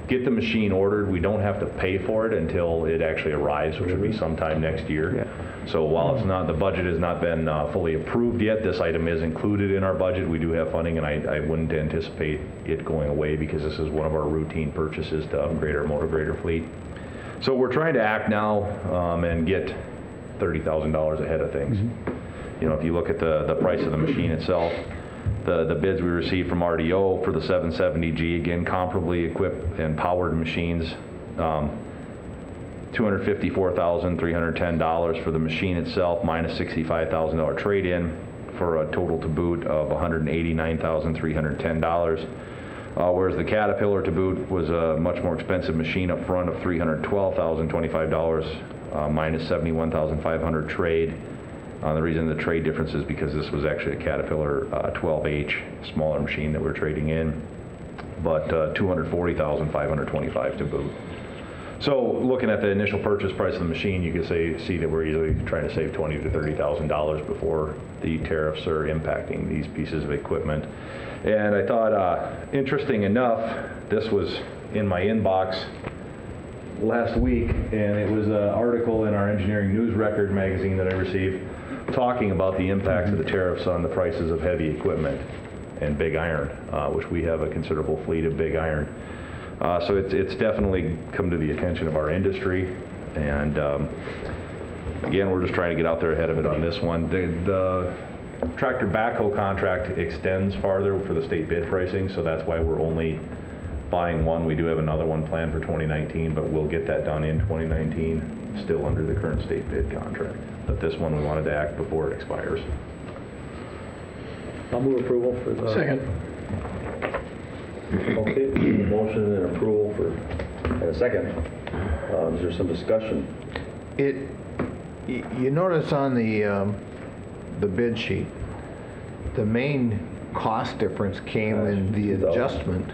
get the machine ordered. We don't have to pay for it until it actually arrives, which will be sometime next year. Yeah. So while the budget has not been fully approved yet, this item is included in our budget. We do have funding, and I wouldn't anticipate it going away because this is one of our routine purchases to upgrade our motor grader fleet. So we're trying to act now and get $30,000 ahead of things. You know, if you look at the price of the machine itself, the bids we received from RDO for the 770G, again, comparably equipped and powered machines, $254,310 for the machine itself, minus $65,000 trade-in, for a total to boot of $189,310. Whereas the Caterpillar to boot was a much more expensive machine up front of $312,025, minus $71,500 trade. The reason the trade difference is because this was actually a Caterpillar 12H, smaller machine that we're trading in, but $240,525 to boot. So looking at the initial purchase price of the machine, you can see that we're easily trying to save $20,000 to $30,000 before the tariffs are impacting these pieces of equipment. And I thought, interesting enough, this was in my inbox last week, and it was an article in our Engineering News Record magazine that I received talking about the impacts of the tariffs on the prices of heavy equipment and big iron, which we have a considerable fleet of big iron. So it's definitely come to the attention of our industry, and again, we're just trying to get out there ahead of it on this one. The tractor backhoe contract extends farther for the state bid pricing, so that's why we're only buying one. We do have another one planned for 2019, but we'll get that done in 2019, still under the current state bid contract. But this one we wanted to act before it expires. I'll move approval for the... Second. Okay, motion and approval and a second. Is there some discussion? You notice on the bid sheet, the main cost difference came in the adjustment.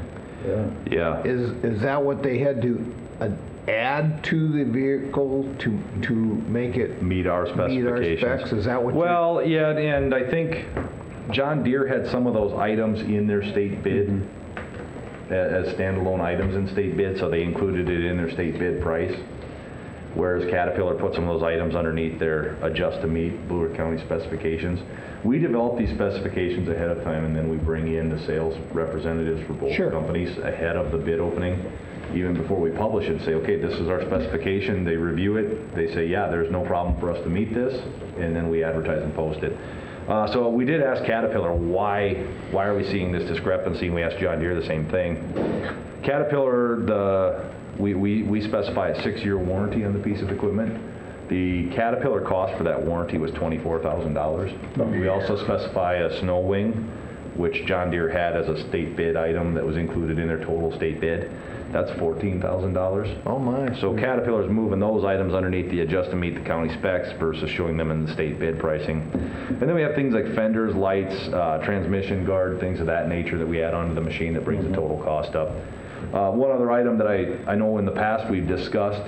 Yeah. Is that what they had to add to the vehicle to make it Meet our specifications. specs? Is that what Well, yeah, and I think John Deere had some of those items in their state bid as standalone items in state bid, so they included it in their state bid price. Whereas Caterpillar put some of those items underneath their adjust to meet Blue Earth County specifications. We develop these specifications ahead of time, and then we bring in the sales representatives for both Sure. companies ahead of the bid opening, even before we publish it, say, okay, this is our specification. They review it. They say, yeah, there's no problem for us to meet this, and then we advertise and post it. So we did ask Caterpillar, why are we seeing this discrepancy? And we asked John Deere the same thing. Caterpillar, we specify a 6-year warranty on the piece of equipment. The Caterpillar cost for that warranty was $24,000. We also specify a snow wing, which John Deere had as a state bid item that was included in their total state bid. That's $14,000. Oh my. So Caterpillar's moving those items underneath the adjust to meet the county specs versus showing them in the state bid pricing. And then we have things like fenders, lights, transmission guard, things of that nature that we add onto the machine that brings the total cost up. One other item that I know in the past we've discussed,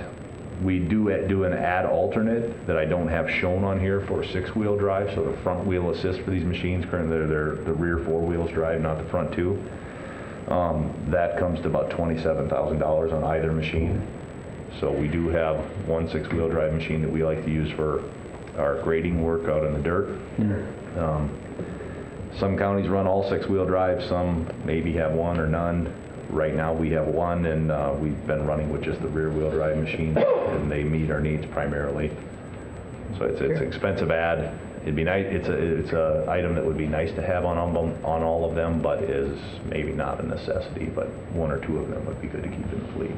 we do an add alternate that I don't have shown on here for 6-wheel drive, so the front wheel assist for these machines, currently they're the rear 4 wheels drive, not the front 2. That comes to about $27,000 on either machine. So we do have one 6-wheel drive machine that we like to use for our grading work out in the dirt. Some counties run all 6-wheel drive, some maybe have one or none. Right now we have one, and we've been running with just the rear wheel drive machine, and they meet our needs primarily. So it's an expensive ad. It'd be nice. It's a item that would be nice to have on all of them, but is maybe not a necessity. But 1 or 2 of them would be good to keep in the fleet.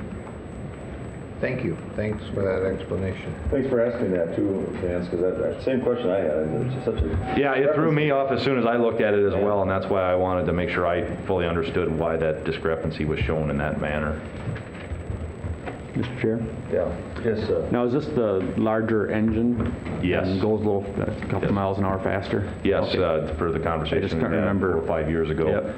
Thank you. Thanks for that explanation. Thanks for asking that too, Vance, because that same question I had. There's such a Yeah, it threw me off as soon as I looked at it as well, and that's why I wanted to make sure I fully understood why that discrepancy was shown in that manner. Mr. Chair? Yeah. Yes. Now, is this the larger engine? Yes. And goes a couple miles an hour faster? Yes, Okay. for the conversation I just can't we had remember. 4 or 5 years ago. Yep.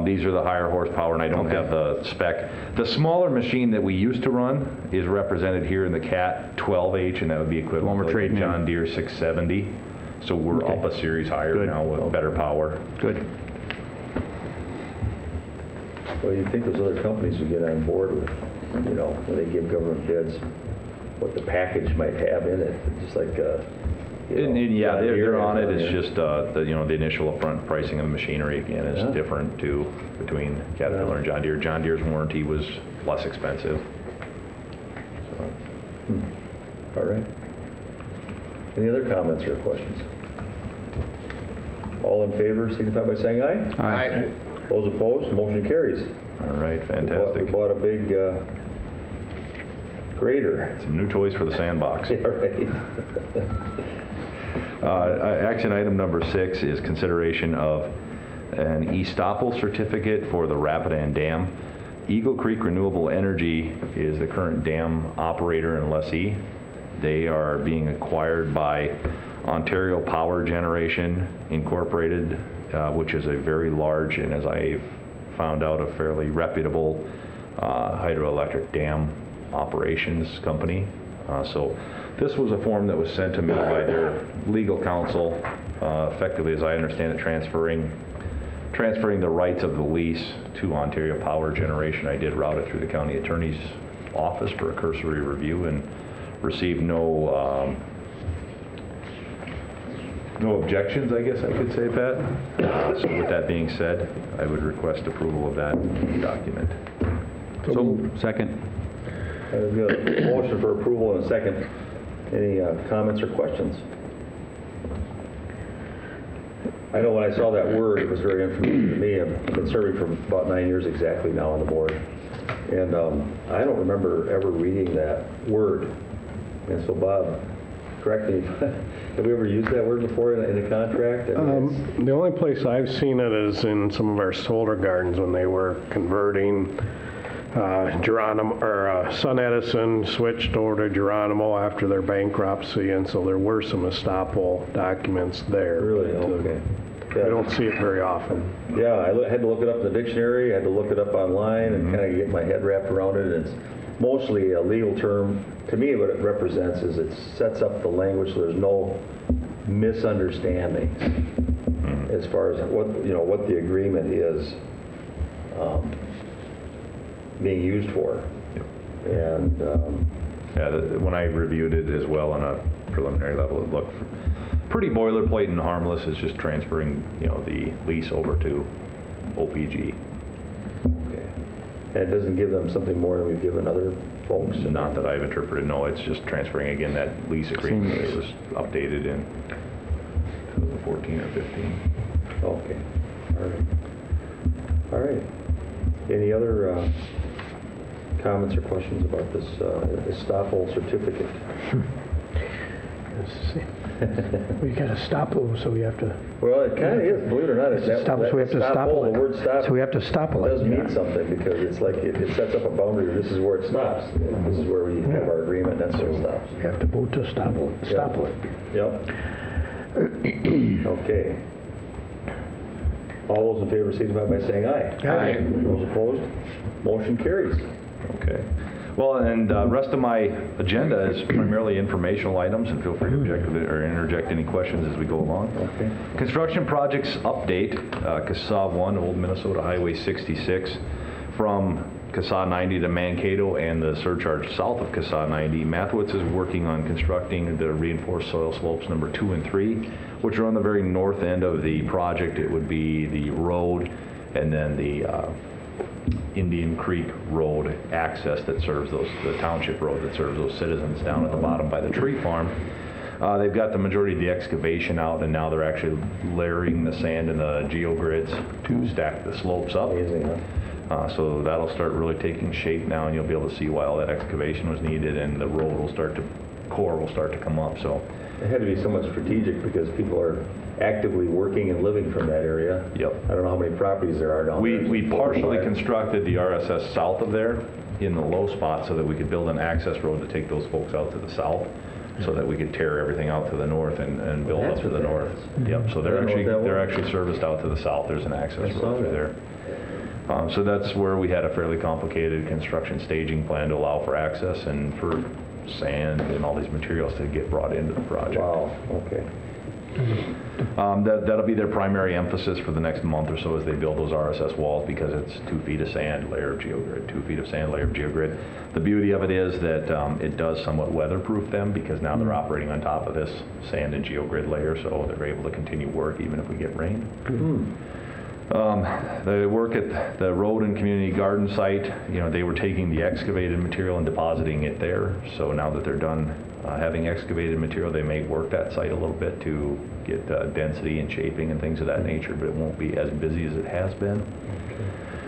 These are the higher horsepower, and I don't have the spec. The smaller machine that we used to run is represented here in the CAT 12H, and that would be equivalent One we're to like trading the in. John Deere 670. So we're Okay. up a series higher Good. now with better power. Good. Well, you'd think those other companies would get on board with, when they give government bids, what the package might have in it, just like, Yeah, John they're Deere on it. has It's just the initial upfront pricing of the machinery again is different too between Caterpillar and John Deere. John Deere's warranty was less expensive. All right. Any other comments or questions? All in favor, signify by saying aye. Aye. Those opposed, motion carries. All right, We fantastic. bought a big grader. Some new toys for the sandbox. Yeah, right. Action item number 6 is consideration of an estoppel certificate for the Rapidan Dam. Eagle Creek Renewable Energy is the current dam operator and lessee. They are being acquired by Ontario Power Generation Incorporated, which is a very large and, as I found out, a fairly reputable hydroelectric dam operations company. So this was a form that was sent to me by their legal counsel, effectively, as I understand it, transferring the rights of the lease to Ontario Power Generation. I did route it through the county attorney's office for a cursory review and received no objections, I guess I could say, Pat. So with that being said, I would request approval of that document. So, second. We've got a motion for approval and a second. Any comments or questions? I know when I saw that word, it was very unfamiliar to me. I've been serving for about 9 years exactly now on the board. And I don't remember ever reading that word. And so, Bob, correct me. Have we ever used that word before in a contract? The only place I've seen it is in some of our solar gardens when they were converting Geronimo, or Sun Edison switched over to Geronimo after their bankruptcy, and so there were some estoppel documents there. Really? Oh, okay. I don't see it very often. Yeah, had to look it up in the dictionary, had to look it up online and kind of get my head wrapped around it. And it's mostly a legal term. To me, what it represents is it sets up the language so there's no misunderstandings as far as what the agreement is being used for. And when I reviewed it as well on a preliminary level, it looked pretty boilerplate and harmless. It's just transferring, the lease over to OPG. Okay. And it doesn't give them something more than we've given other folks? Not that I've interpreted, no. It's just transferring, again, that lease agreement that was updated in 2014 or 15. Okay. All right. Any other comments or questions about this estoppel certificate? We got to stop them, so we have to. Well, it kind of is, believe it or not. It's Stop, so we have to stop the word stop. So we have to stop it. Does mean something because it's like it sets up a boundary. This is where it stops. This is where we have our agreement. That's where it stops. We have to vote to stop it. Stop it. Yep. Okay. All those in favor signify by saying aye. Aye. Those opposed? Motion carries. Okay. Well, and the rest of my agenda is primarily informational items, and feel free to interject any questions as we go along. Okay. Construction projects update, CASA 1, Old Minnesota Highway 66, from CASA 90 to Mankato and the surcharge south of CASA 90. Mathewitz is working on constructing the reinforced soil slopes number 2 and 3, which are on the very north end of the project. It would be the road and then the Indian Creek Road access that serves the township road that serves those citizens down at the bottom by the tree farm. They've got the majority of the excavation out, and now they're actually layering the sand and the geogrids to stack the slopes up. Amazing, huh? So that'll start really taking shape now, and you'll be able to see why all that excavation was needed, and the road core will start to come up. So it had to be somewhat strategic because people are actively working and living from that area. Yep. I don't know how many properties there are down there. We partially constructed the RSS south of there in the low spot so that we could build an access road to take those folks out to the south, so that we could tear everything out to the north and build up to the north. Yep. So they're actually serviced out to the south. There's an access road through there. So that's where we had a fairly complicated construction staging plan to allow for access and for sand and all these materials to get brought into the project. Wow. Okay. That'll be their primary emphasis for the next month or so as they build those RSS walls, because it's 2 feet of sand, layer of geogrid, 2 feet of sand, layer of geogrid. The beauty of it is that it does somewhat weatherproof them, because now they're operating on top of this sand and geogrid layer, so they're able to continue work even if we get rain. They work at the road and community garden site. They were taking the excavated material and depositing it there. So now that they're done having excavated material, they may work that site a little bit to get density and shaping and things of that nature, but it won't be as busy as it has been.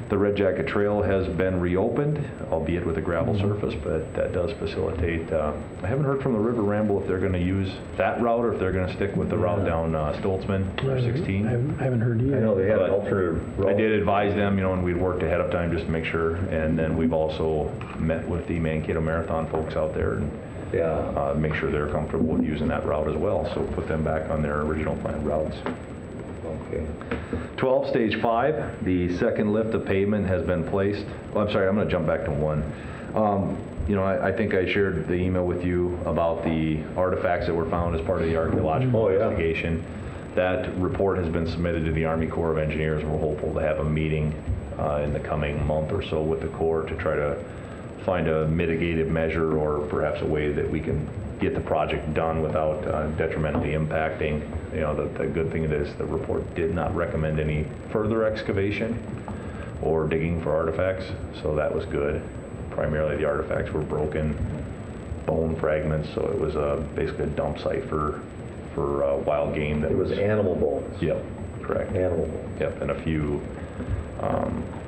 The Red Jacket Trail has been reopened, albeit with a gravel surface, but that does facilitate. I haven't heard from the River Ramble if they're going to use that route or if they're going to stick with the route down Stoltzman, 16. I haven't heard either. I know they had an alternative route. I did advise them, and we'd worked ahead of time just to make sure. And then we've also met with the Mankato Marathon folks out there and make sure they're comfortable with using that route as well. So put them back on their original planned routes. Okay. 12, stage 5, the second lift of pavement has been placed. I'm sorry, I'm going to jump back to 1. I think I shared the email with you about the artifacts that were found as part of the archaeological investigation. That report has been submitted to the Army Corps of Engineers, and we're hopeful to have a meeting in the coming month or so with the Corps to try to find a mitigated measure or perhaps a way that we can get the project done without detrimentally impacting. The good thing is the report did not recommend any further excavation or digging for artifacts, so that was good. Primarily the artifacts were broken bone fragments, so it was basically a dump site for wild game. That it was animal bones. Yep, correct. Animal bones. Yep, and a few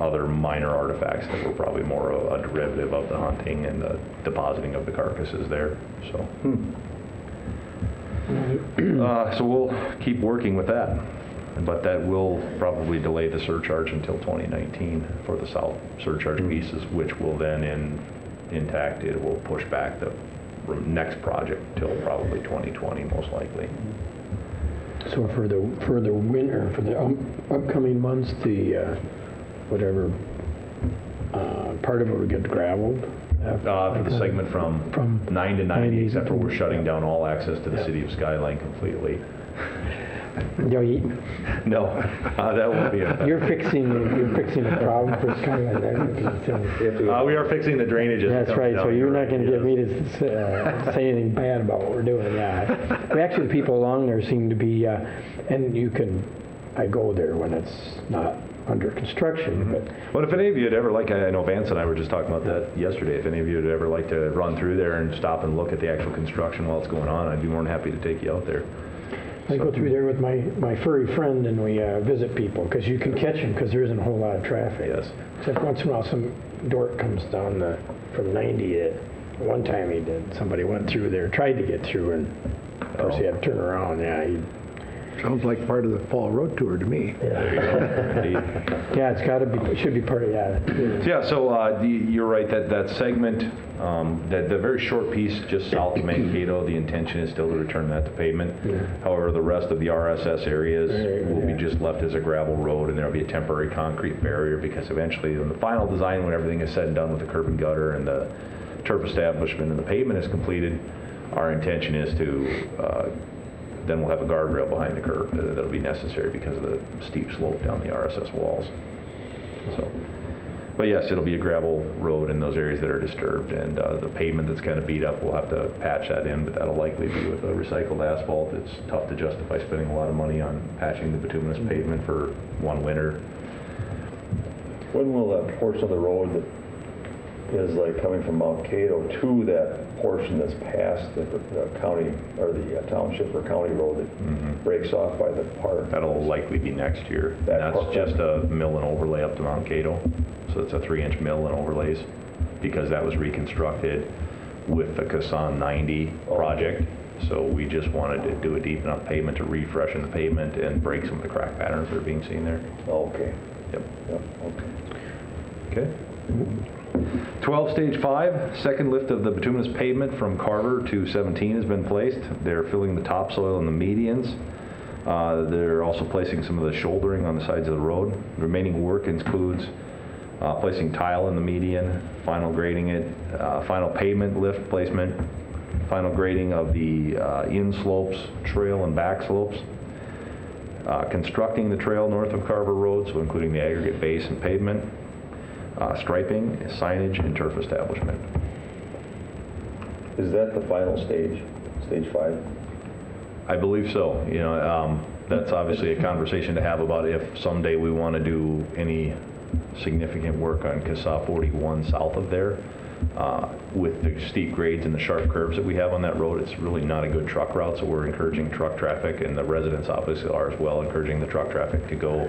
other minor artifacts that were probably more a derivative of the hunting and the depositing of the carcasses there. So, so we'll keep working with that, but that will probably delay the surcharge until 2019 for the south surcharge pieces, which will then, intact, it will push back the next project till probably 2020 most likely. So for the winter, for the upcoming months, the whatever part of it would get gravelled. For the segment from 9 to 90, except for we're shutting down all access to the city of Skyline completely. No, No, that won't be a. you're fixing a problem for Skyline. We are fixing the drainages. That's right. So you're not going to get me to say anything bad about what we're doing. Yeah. But actually, the people along there seem to be, and I go there when it's not under construction. But Well, if any of you would ever like, I know Vance and I were just talking about that yesterday, if any of you would ever like to run through there and stop and look at the actual construction while it's going on, I'd be more than happy to take you out there. I go through there with my furry friend, and we visit people, because you can catch them because there isn't a whole lot of traffic. Yes. Except once in a while, some dork comes down from 90. One time he did. Somebody went through there, tried to get through, and of course he had to turn around. Yeah. Sounds like part of the fall road tour to me. There you go. Indeed. Yeah, it's got to be. It should be part of So you're right, that segment, the very short piece just south of Mankato, the intention is still to return that to pavement. However, the rest of the RSS areas will be just left as a gravel road, and there'll be a temporary concrete barrier, because eventually in the final design, when everything is said and done with the curb and gutter and the turf establishment and the pavement is completed, our intention is to then we'll have a guardrail behind the curb that'll be necessary because of the steep slope down the RSS walls. So, but yes, it'll be a gravel road in those areas that are disturbed, and the pavement that's kind of beat up, we'll have to patch that in, but that'll likely be with a recycled asphalt. It's tough to justify spending a lot of money on patching the bituminous pavement for one winter. When will that portion of the road that is like coming from Mount Cato to that portion that's past the county, or the township or county road that breaks off by the park? That'll likely be next year. That's just a mill and overlay up to Mount Cato. So it's a 3-inch mill and overlays, because that was reconstructed with the Kassan 90 project. So we just wanted to do a deep enough pavement to refreshen the pavement and break some of the crack patterns that are being seen there. Okay. Yep. Okay. Okay. 12, stage 5, second lift of the bituminous pavement from Carver to 17 has been placed. They're filling the topsoil in the medians. They're also placing some of the shouldering on the sides of the road. The remaining work includes placing tile in the median, final grading it, final pavement lift placement, final grading of the in-slopes, trail and back slopes, constructing the trail north of Carver Road, so including the aggregate base and pavement, striping, signage, and turf establishment. Is that the final stage, stage 5? I believe so. You know, that's obviously a conversation to have about if someday we want to do any significant work on CSAH 41 south of there. With the steep grades and the sharp curves that we have on that road, it's really not a good truck route, so we're encouraging truck traffic, and the residents obviously are as well, encouraging the truck traffic to go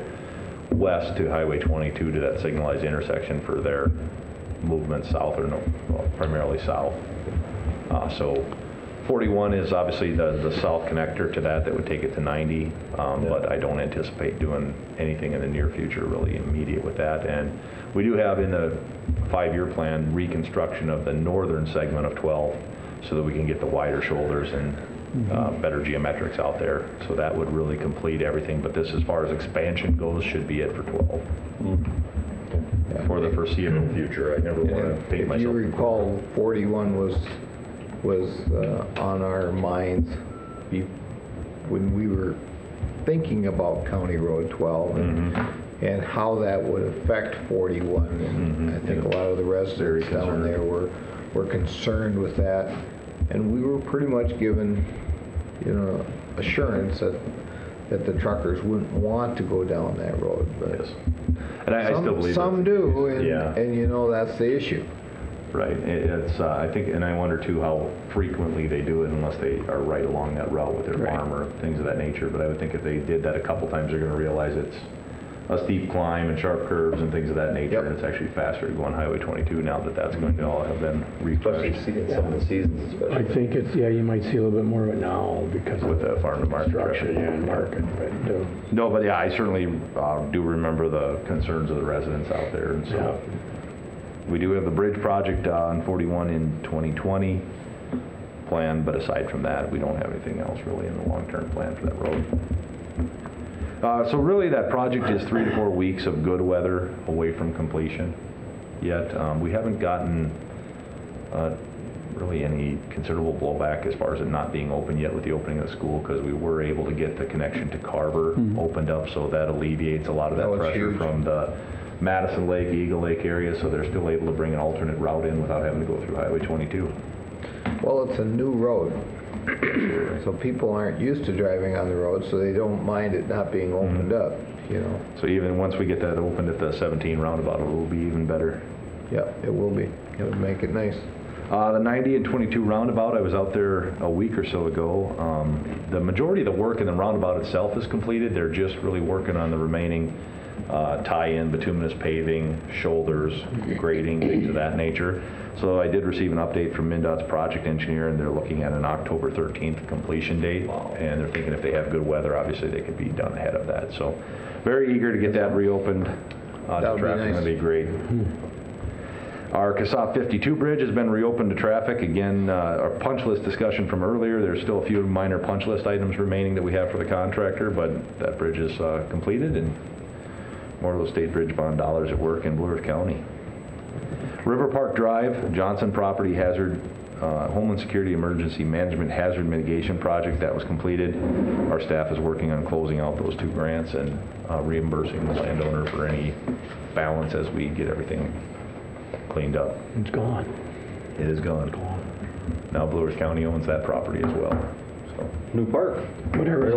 west to Highway 22 to that signalized intersection for their movement south, or primarily south. So 41 is obviously the south connector to that would take it to 90, but I don't anticipate doing anything in the near future really immediate with that. And we do have in the 5-year plan reconstruction of the northern segment of 12 so that we can get the wider shoulders and better geometrics out there. So that would really complete everything, but this, as far as expansion goes, should be it for 12. For the foreseeable future. I never want to paint myself. If you recall, 41 was on our minds when we were thinking about County Road 12 and how that would affect 41. And I think a lot of the residents down there were concerned with that. And we were pretty much given, assurance that the truckers wouldn't want to go down that road. But yes. And I still believe some do, and that's the issue. Right. It's I think, and I wonder too how frequently they do it, unless they are right along that route with their farm or things of that nature. But I would think if they did that a couple times, they're going to realize it's a steep climb and sharp curves and things of that nature, and it's actually faster to go on Highway 22 now that that's going to all have been refreshed. Especially in some of the seasons, especially. I think it's, you might see a little bit more of it now because with the farm to market structure, and market. But, no, but I certainly do remember the concerns of the residents out there, and so we do have the bridge project on 41 in 2020. plan, but aside from that, we don't have anything else really in the long-term plan for that road. So really, that project is 3 to 4 weeks of good weather away from completion yet. We haven't gotten really any considerable blowback as far as it not being open yet with the opening of the school, because we were able to get the connection to Carver opened up, so that alleviates a lot of that was pressure huge. from the Madison Lake, Eagle Lake area, so they're still able to bring an alternate route in without having to go through Highway 22. Well, it's a new road, so people aren't used to driving on the road, so they don't mind it not being opened up, you know. So even once we get that opened at the 17 roundabout, it will be even better. Yep, it will be. It'll make it nice. The 90 and 22 roundabout, I was out there a week or so ago. The majority of the work in the roundabout itself is completed. They're just really working on the remaining tie-in, bituminous paving, shoulders, grading, things of that nature. So I did receive an update from MnDOT's project engineer, and they're looking at an October 13th completion date. And they're thinking if they have good weather, obviously they could be done ahead of that. So very eager to get that reopened. That would be nice. That'd be great. Our Cassav 52 bridge has been reopened to traffic. Again, our punch list discussion from earlier, there's still a few minor punch list items remaining that we have for the contractor, but that bridge is completed, and more of those state bridge bond dollars at work in Blue Earth County. River Park Drive, Johnson Property Hazard, Homeland Security Emergency Management Hazard Mitigation Project, that was completed. Our staff is working on closing out those 2 grants and reimbursing the landowner for any balance as we get everything cleaned up. It's gone. It is gone. Now Blue Earth County owns that property as well. So New park. Whatever's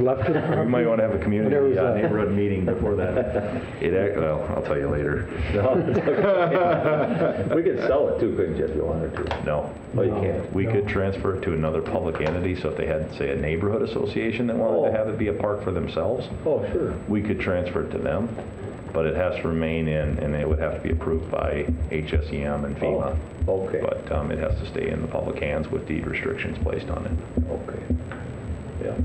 left of the we property. might want to have a community Whatever's left. neighborhood meeting before that. Well, I'll tell you later. No, it's okay. We could sell it too, couldn't you, if you wanted to? No. Oh, you can't? We could transfer it to another public entity, so if they had, say, a neighborhood association that wanted to have it be a park for themselves, Oh, sure. we could transfer it to them, but it has to remain in, and it would have to be approved by HSEM and FEMA. Oh, okay. But it has to stay in the public hands with deed restrictions placed on it. Okay. Yeah.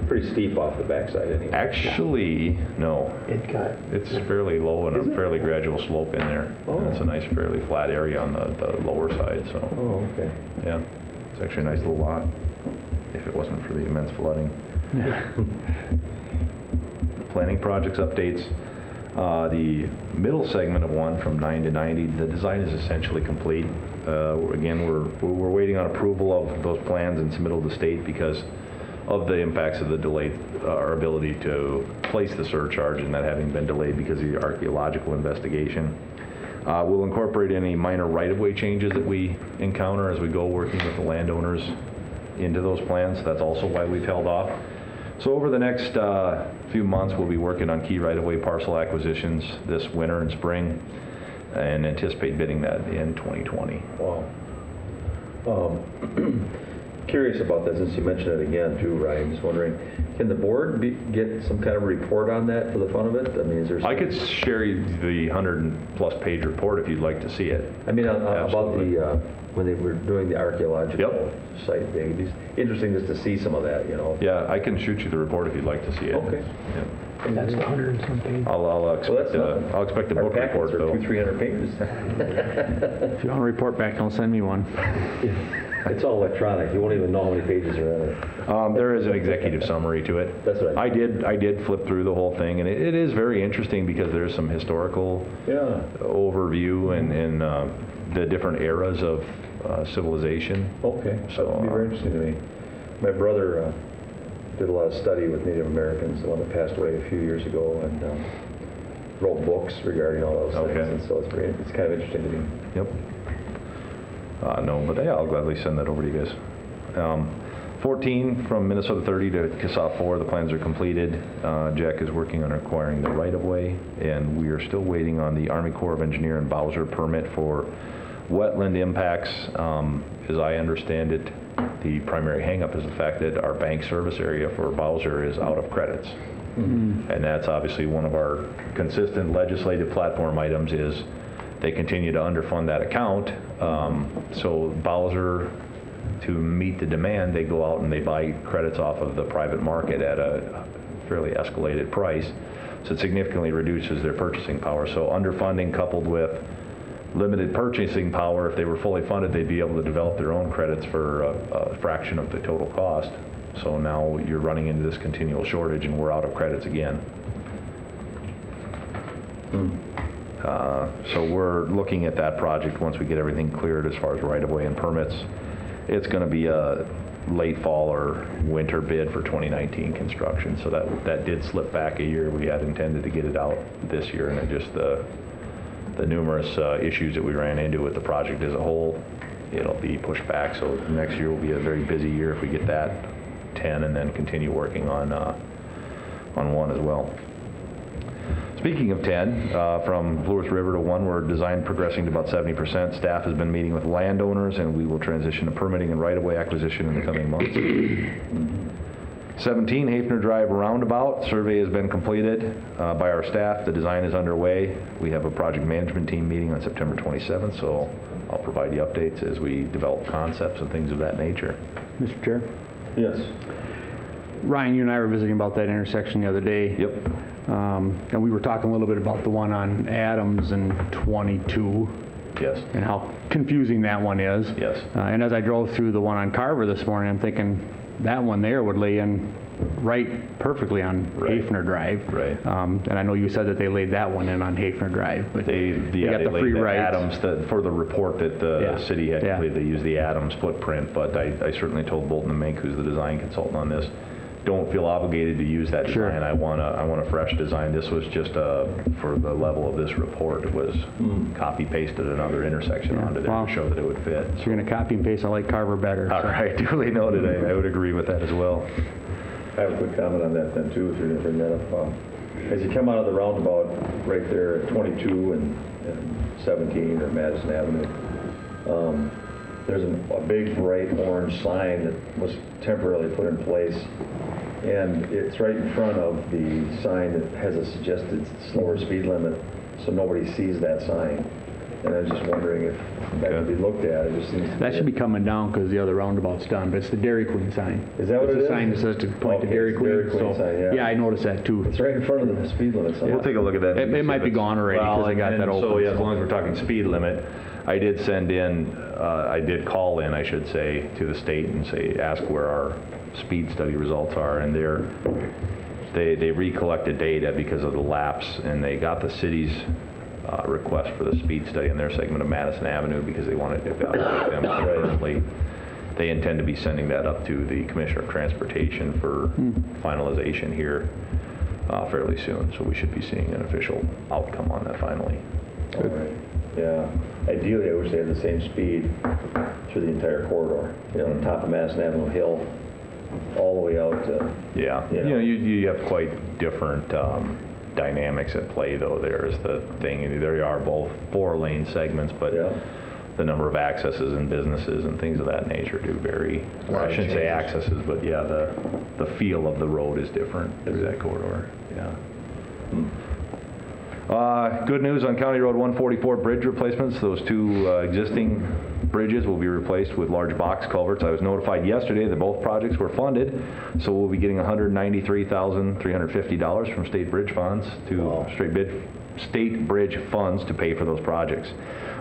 Pretty steep off the backside anyway. Actually, no. It's fairly low and a fairly gradual slope in there. Oh. And it's a nice, fairly flat area on the lower side, so. Oh, okay. Yeah, it's actually a nice little lot, if it wasn't for the immense flooding. Planning projects updates. The middle segment of one from 9 to 90, the design is essentially complete. Again, we're waiting on approval of those plans and submittal to the state because of the impacts of the delayed, our ability to place the surcharge and that having been delayed because of the archaeological investigation. We'll incorporate any minor right-of-way changes that we encounter as we go working with the landowners into those plans. That's also why we've held off. So over the next few months, we'll be working on key right-of-way parcel acquisitions this winter and spring, and anticipate bidding that in 2020. Wow. Curious about that, since you mentioned it again too, Ryan. Just wondering, can the board get some kind of report on that for the fun of it? I mean, is there? I could share you the 100+ page report if you'd like to see it. I mean, about Absolutely. the when they were doing the archaeological Yep. site thing. It's interesting just to see some of that, you know. Yeah, I can shoot you the report if you'd like to see it. Okay. Yeah. And that's the 100 and some pages. I'll expect I'll expect a Our book report, packets are though. 200-300 pages. If you want to report back, don't send me one. It's all electronic. You won't even know how many pages are in it. There is an executive summary to it. That's right. I did flip through the whole thing, and it is very interesting because there's some historical Yeah. overview and the different eras of civilization. Okay. So, That would be very interesting to me. My brother did a lot of study with Native Americans, the one that passed away a few years ago, and wrote books regarding all those things. Okay. And so it's kind of interesting to me. Yep. No, but yeah, I'll gladly send that over to you guys. 14 from Minnesota 30 to Cassav 4, the plans are completed. Jack is working on acquiring the right-of-way, and we are still waiting on the Army Corps of Engineer and Bowser permit for wetland impacts. As I understand it, the primary hangup is the fact that our bank service area for Bowser is out of credits. Mm-hmm. And that's obviously one of our consistent legislative platform items is they continue to underfund that account. So Bowser, to meet the demand, they go out and they buy credits off of the private market at a fairly escalated price. So it significantly reduces their purchasing power. So underfunding coupled with limited purchasing power. If they were fully funded, they'd be able to develop their own credits for a fraction of the total cost. So now you're running into this continual shortage, and we're out of credits again. So we're looking at that project once we get everything cleared as far as right-of-way and permits. It's going to be a late fall or winter bid for 2019 construction. So that did slip back a year. We had intended to get it out this year, and it just the numerous issues that we ran into with the project as a whole, it'll be pushed back. So next year will be a very busy year if we get that 10 and then continue working on 1 as well. Speaking of 10, from Blue Earth River to 1, we're design progressing to about 70%. Staff has been meeting with landowners, and we will transition to permitting and right-of-way acquisition in the coming months. 17, Hafner Drive Roundabout. Survey has been completed by our staff. The design is underway. We have a project management team meeting on September 27th, so I'll provide you updates as we develop concepts and things of that nature. Mr. Chair? Yes. Ryan, you and I were visiting about that intersection the other day. Yep. And we were talking a little bit about the one on Adams and 22. Yes. And how confusing that one is. Yes. And as I drove through the one on Carver this morning, I'm thinking that one there would lay in right perfectly on Hafner Drive. Right. And I know you said that they laid that one in on Hafner Drive, but They got the laid free the rights. Adams for the report that the city had Yeah. completed. They used the Adams footprint, but I certainly told Bolton and Mink, who's the design consultant on this, don't feel obligated to use that Sure. design. I want a fresh design. This was just for the level of this report. It was copy pasted another intersection onto there to show that it would fit. So you're going to copy and paste. I like Carver better. All right, duly noted. I would agree with that as well. I have a quick comment on that then too, if you're going to bring that up. As you come out of the roundabout right there at 22 and 17 or Madison Avenue, there's a big bright orange sign that was temporarily put in place, and it's right in front of the sign that has a suggested slower speed limit, so nobody sees that sign. And I was just wondering if that could be looked at. It just seems to That should be coming down because the other roundabout's done, but it's the Dairy Queen sign. Is that what it It's is? a sign that says to point to Okay, Dairy it's Queen. Dairy Queen sign, yeah. I noticed that too. It's right in front of the speed limit sign. We'll take a look at that. It might be gone already because I got that open. So yeah, as long as we're talking speed limit, I did call in, I should say, to the state and ask where our speed study results are, and they recollected data because of the lapse, and they got the city's request for the speed study in their segment of Madison Avenue because they wanted to evaluate them currently. They intend to be sending that up to the Commissioner of Transportation for finalization here fairly soon, so we should be seeing an official outcome on that finally. All right. Yeah. Ideally, I wish they had the same speed through the entire corridor. On top of Madison Avenue Hill, all the way out to. Yeah. You have quite different dynamics at play, though. There's the thing. There are both 4-lane segments, but the number of accesses and businesses and things of that nature do vary. I shouldn't say accesses, but yeah, the feel of the road is different through that corridor. Yeah. Good news on County Road 144 bridge replacements. Those 2 existing bridges will be replaced with large box culverts. I was notified yesterday that both projects were funded, so we'll be getting $193,350 from state bridge funds state bridge funds to pay for those projects.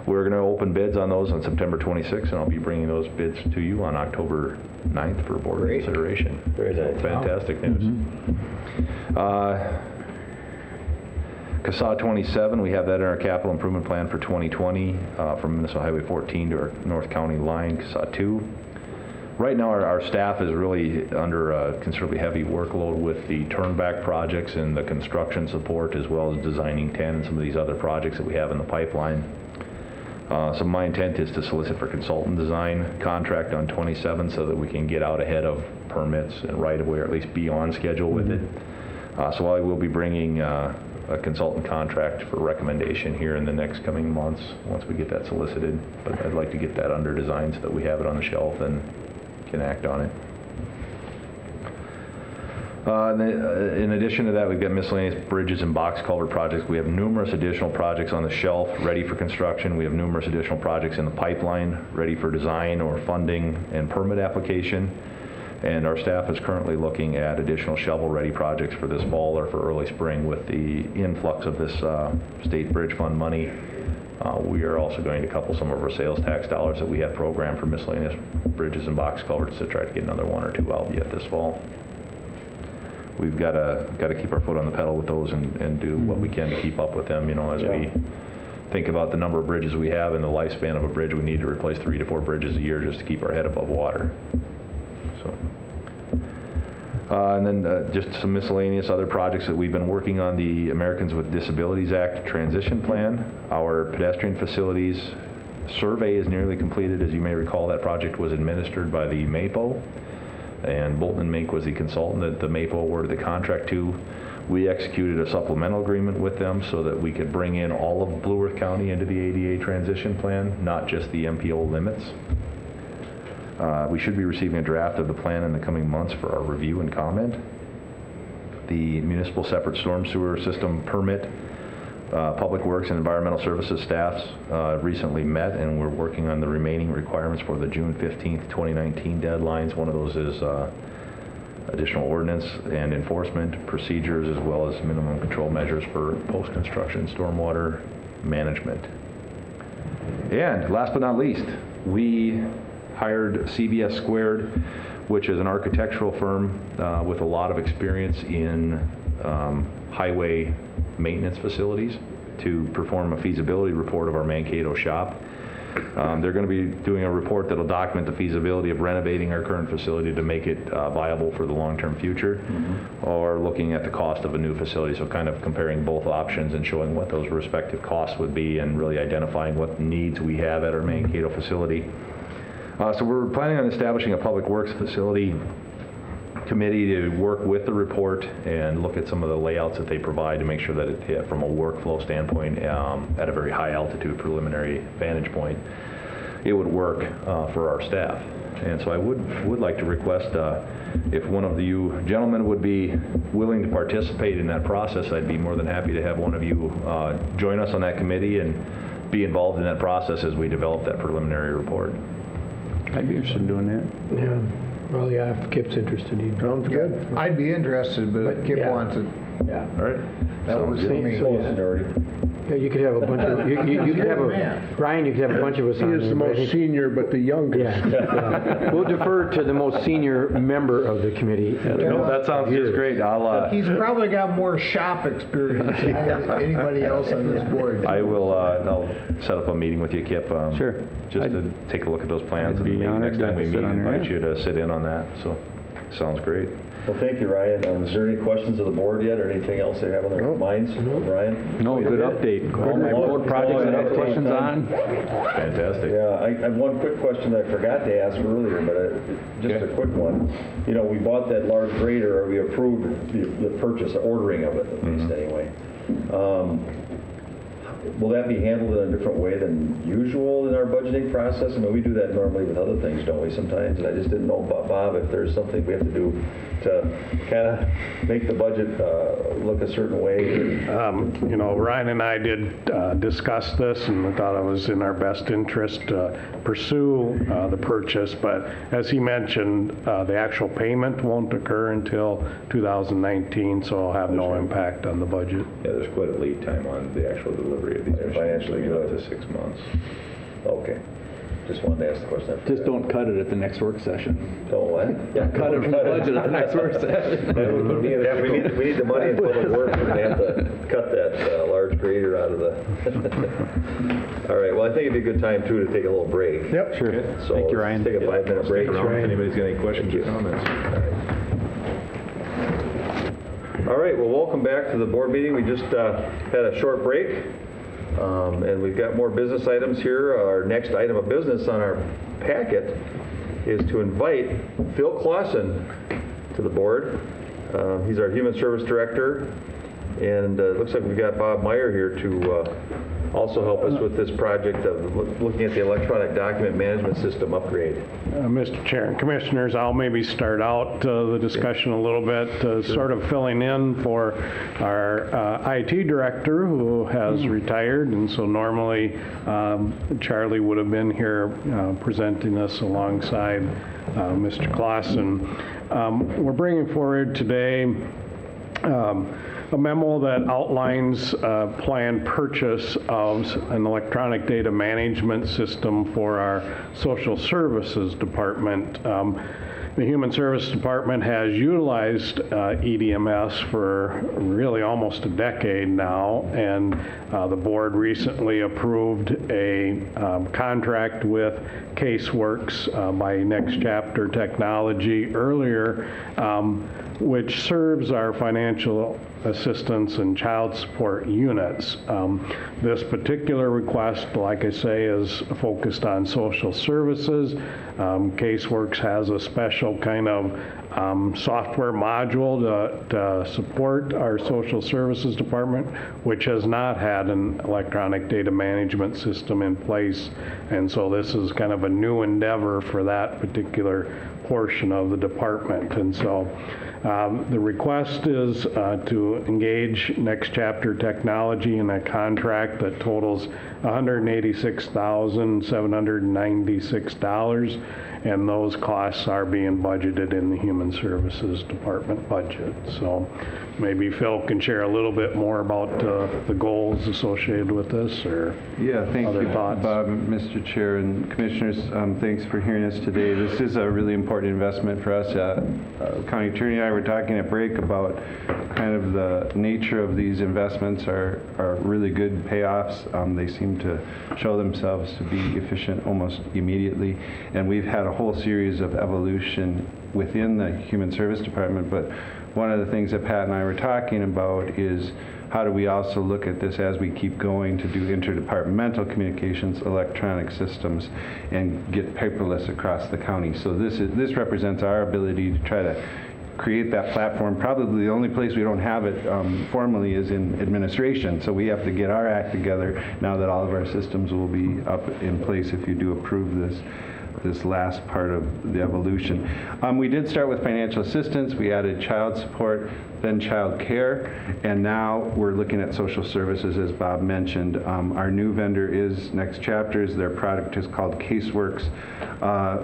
We're going to open bids on those on September 26th, and I'll be bringing those bids to you on October 9th for board consideration. Very nice. Fantastic news. CSA 27, we have that in our capital improvement plan for 2020 from Minnesota Highway 14 to our North County line, CSA 2. Right now, our staff is really under a considerably heavy workload with the turnback projects and the construction support, as well as designing 10 and some of these other projects that we have in the pipeline. So my intent is to solicit for consultant design contract on 27 so that we can get out ahead of permits and right-of-way, or at least be on schedule with it. So I will be bringing a consultant contract for recommendation here in the next coming months once we get that solicited. But I'd like to get that under design so that we have it on the shelf and can act on it. In addition to that, we've got miscellaneous bridges and box culvert projects. We have numerous additional projects on the shelf ready for construction. We have numerous additional projects in the pipeline ready for design or funding and permit application. And our staff is currently looking at additional shovel-ready projects for this fall or for early spring with the influx of this state bridge fund money. We are also going to couple some of our sales tax dollars that we had programmed for miscellaneous bridges and box culverts to try to get another 1 or 2 out yet this fall. We've got to keep our foot on the pedal with those and do what we can to keep up with them, as we think about the number of bridges we have and the lifespan of a bridge. We need to replace 3 to 4 bridges a year just to keep our head above water. So. And then just some miscellaneous other projects that we've been working on. The Americans with Disabilities Act transition plan. Our pedestrian facilities survey is nearly completed. As you may recall, that project was administered by the MAPO, and Bolton and Mink was the consultant that the MAPO awarded the contract to. We executed a supplemental agreement with them so that we could bring in all of Blue Earth County into the ADA transition plan, not just the MPO limits. We should be receiving a draft of the plan in the coming months for our review and comment. The municipal separate storm sewer system permit, Public Works and Environmental Services staffs recently met, and we're working on the remaining requirements for the June 15th, 2019 deadlines. One of those is additional ordinance and enforcement procedures, as well as minimum control measures for post-construction stormwater management. And last but not least, we hired CBS Squared, which is an architectural firm with a lot of experience in highway maintenance facilities, to perform a feasibility report of our Mankato shop. They're going to be doing a report that will document the feasibility of renovating our current facility to make it viable for the long-term future, or looking at the cost of a new facility, so kind of comparing both options and showing what those respective costs would be, and really identifying what needs we have at our Mankato facility. So we're planning on establishing a public works facility committee to work with the report and look at some of the layouts that they provide to make sure that it, from a workflow standpoint, at a very high altitude preliminary vantage point, it would work for our staff. And so I would like to request if one of you gentlemen would be willing to participate in that process. I'd be more than happy to have one of you join us on that committee and be involved in that process as we develop that preliminary report. I'd be interested in doing that. Yeah. Well, yeah, if Kip's interested, he sounds good. I'd be interested, but Kip yeah. wants it. Yeah. All right. That was me. Yeah, you could have a bunch of, you could have Ryan, you could have a bunch of us on. He is the most senior, but the youngest. Yeah. We'll defer to the most senior member of the committee. No, that sounds just great. I'll. He's probably got more shop experience than anybody else on this board. I will. I'll set up a meeting with you, Kip. Sure. Just to take a look at those plans, and maybe next time we meet, invite you to sit in on that. So, sounds great. Well, thank you, Ryan. Is there any questions of the board yet, or anything else they have on their minds? Ryan? No, good update. All my road projects that I have questions on. Fantastic. Yeah, I have one quick question that I forgot to ask earlier, but just a quick one. You know, we bought that large grader, or we approved the purchase, the ordering of it, at least anyway. Will that be handled in a different way than usual in our budgeting process? I mean, we do that normally with other things, don't we, sometimes? And I just didn't know, Bob, if there's something we have to do to kind of make the budget look a certain way. You know, Ryan and I did discuss this, and we thought it was in our best interest to pursue the purchase, but as he mentioned, the actual payment won't occur until 2019, so it'll have no impact on the budget. Yeah, there's quite a lead time on the actual delivery of these machines. Financially up to 6 months. Okay. Just wanted to ask the question. Just don't cut it at the next work session. Don't what? Yeah, Cut it from the budget at the next work session. Yeah, we need the money in public works, and they have to cut that large grader out of the... All right, well, I think it'd be a good time, too, to take a little break. Yep, sure. So Thank you, Ryan. Take a 5-minute break. If anybody's got any questions or comments. All right, well, welcome back to the board meeting. We just had a short break, and we've got more business items here. Our next item of business on our packet is to invite Phil Clausen to the board. He's our Human Service Director, and it looks like we've got Bob Meyer here to also help us with this project of looking at the electronic document management system upgrade. Mr. Chair and Commissioners, I'll maybe start out the discussion a little bit, sort of filling in for our IT director who has retired, and so normally Charlie would have been here presenting us alongside Mr. Clausen. We're bringing forward today a memo that outlines planned purchase of an electronic data management system for our social services department. The Human Service Department has utilized EDMS for really almost a decade now, and the board recently approved a contract with CaseWorks by Next Chapter Technology earlier, which serves our financial assistance and child support units. This particular request, like I say, is focused on social services. CaseWorks has a special kind of software module to support our social services department, which has not had an electronic data management system in place. And so this is kind of a new endeavor for that particular portion of the department. And so the request is to engage Next Chapter Technology in a contract that totals $186,796, and those costs are being budgeted in the Human Services Department budget. So maybe Phil can share a little bit more about the goals associated with this, or thank other you, thoughts. Bob, Mr. Chair, and Commissioners. Thanks for hearing us today. This is a really important investment for us. County Attorney and I were talking at break about kind of the nature of these investments are really good payoffs. They seem to show themselves to be efficient almost immediately, and we've had a whole series of evolution within the Human Service Department. But one of the things that Pat and I were talking about is how do we also look at this as we keep going to do interdepartmental communications, electronic systems, and get paperless across the county. So this represents our ability to try to create that platform. Probably the only place we don't have it formally is in administration. So we have to get our act together now that all of our systems will be up in place if you do approve this last part of the evolution. We did start with financial assistance. We added child support, then child care, and now we're looking at social services, as Bob mentioned. Our new vendor is Next Chapters. Their product is called CaseWorks.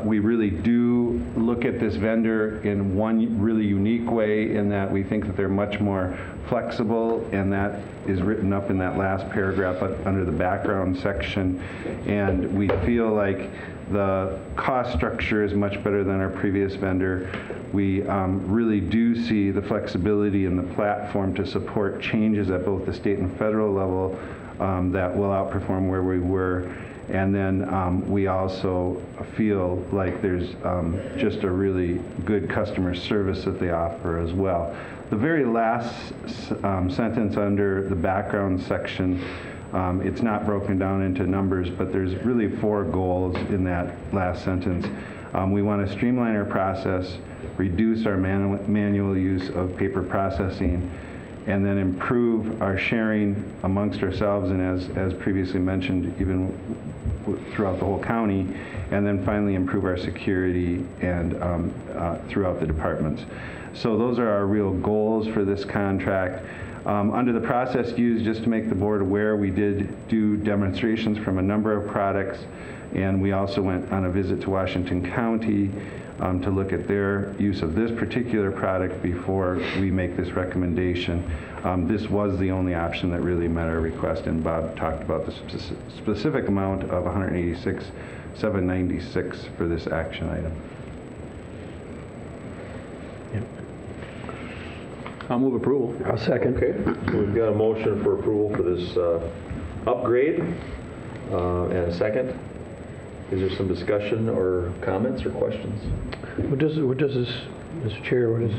We really do look at this vendor in one really unique way, in that we think that they're much more flexible, and that is written up in that last paragraph under the background section. And we feel like the cost structure is much better than our previous vendor. We really do see the flexibility in the platform to support changes at both the state and federal level that will outperform where we were. And then we also feel like there's just a really good customer service that they offer as well. The very last sentence under the background section, it's not broken down into numbers, but there's really 4 goals in that last sentence. We want to streamline our process, reduce our manual use of paper processing, and then improve our sharing amongst ourselves, and as previously mentioned, even throughout the whole county, and then finally improve our security and throughout the departments. So those are our real goals for this contract. Under the process used, just to make the board aware, we did do demonstrations from a number of products, and we also went on a visit to Washington County to look at their use of this particular product before we make this recommendation. This was the only option that really met our request, and Bob talked about the specific amount of $186,796 for this action item. I'll move approval. I'll second. Okay, so we've got a motion for approval for this upgrade, and a second. Is there some discussion or comments or questions? What does this, Mr. Chair, does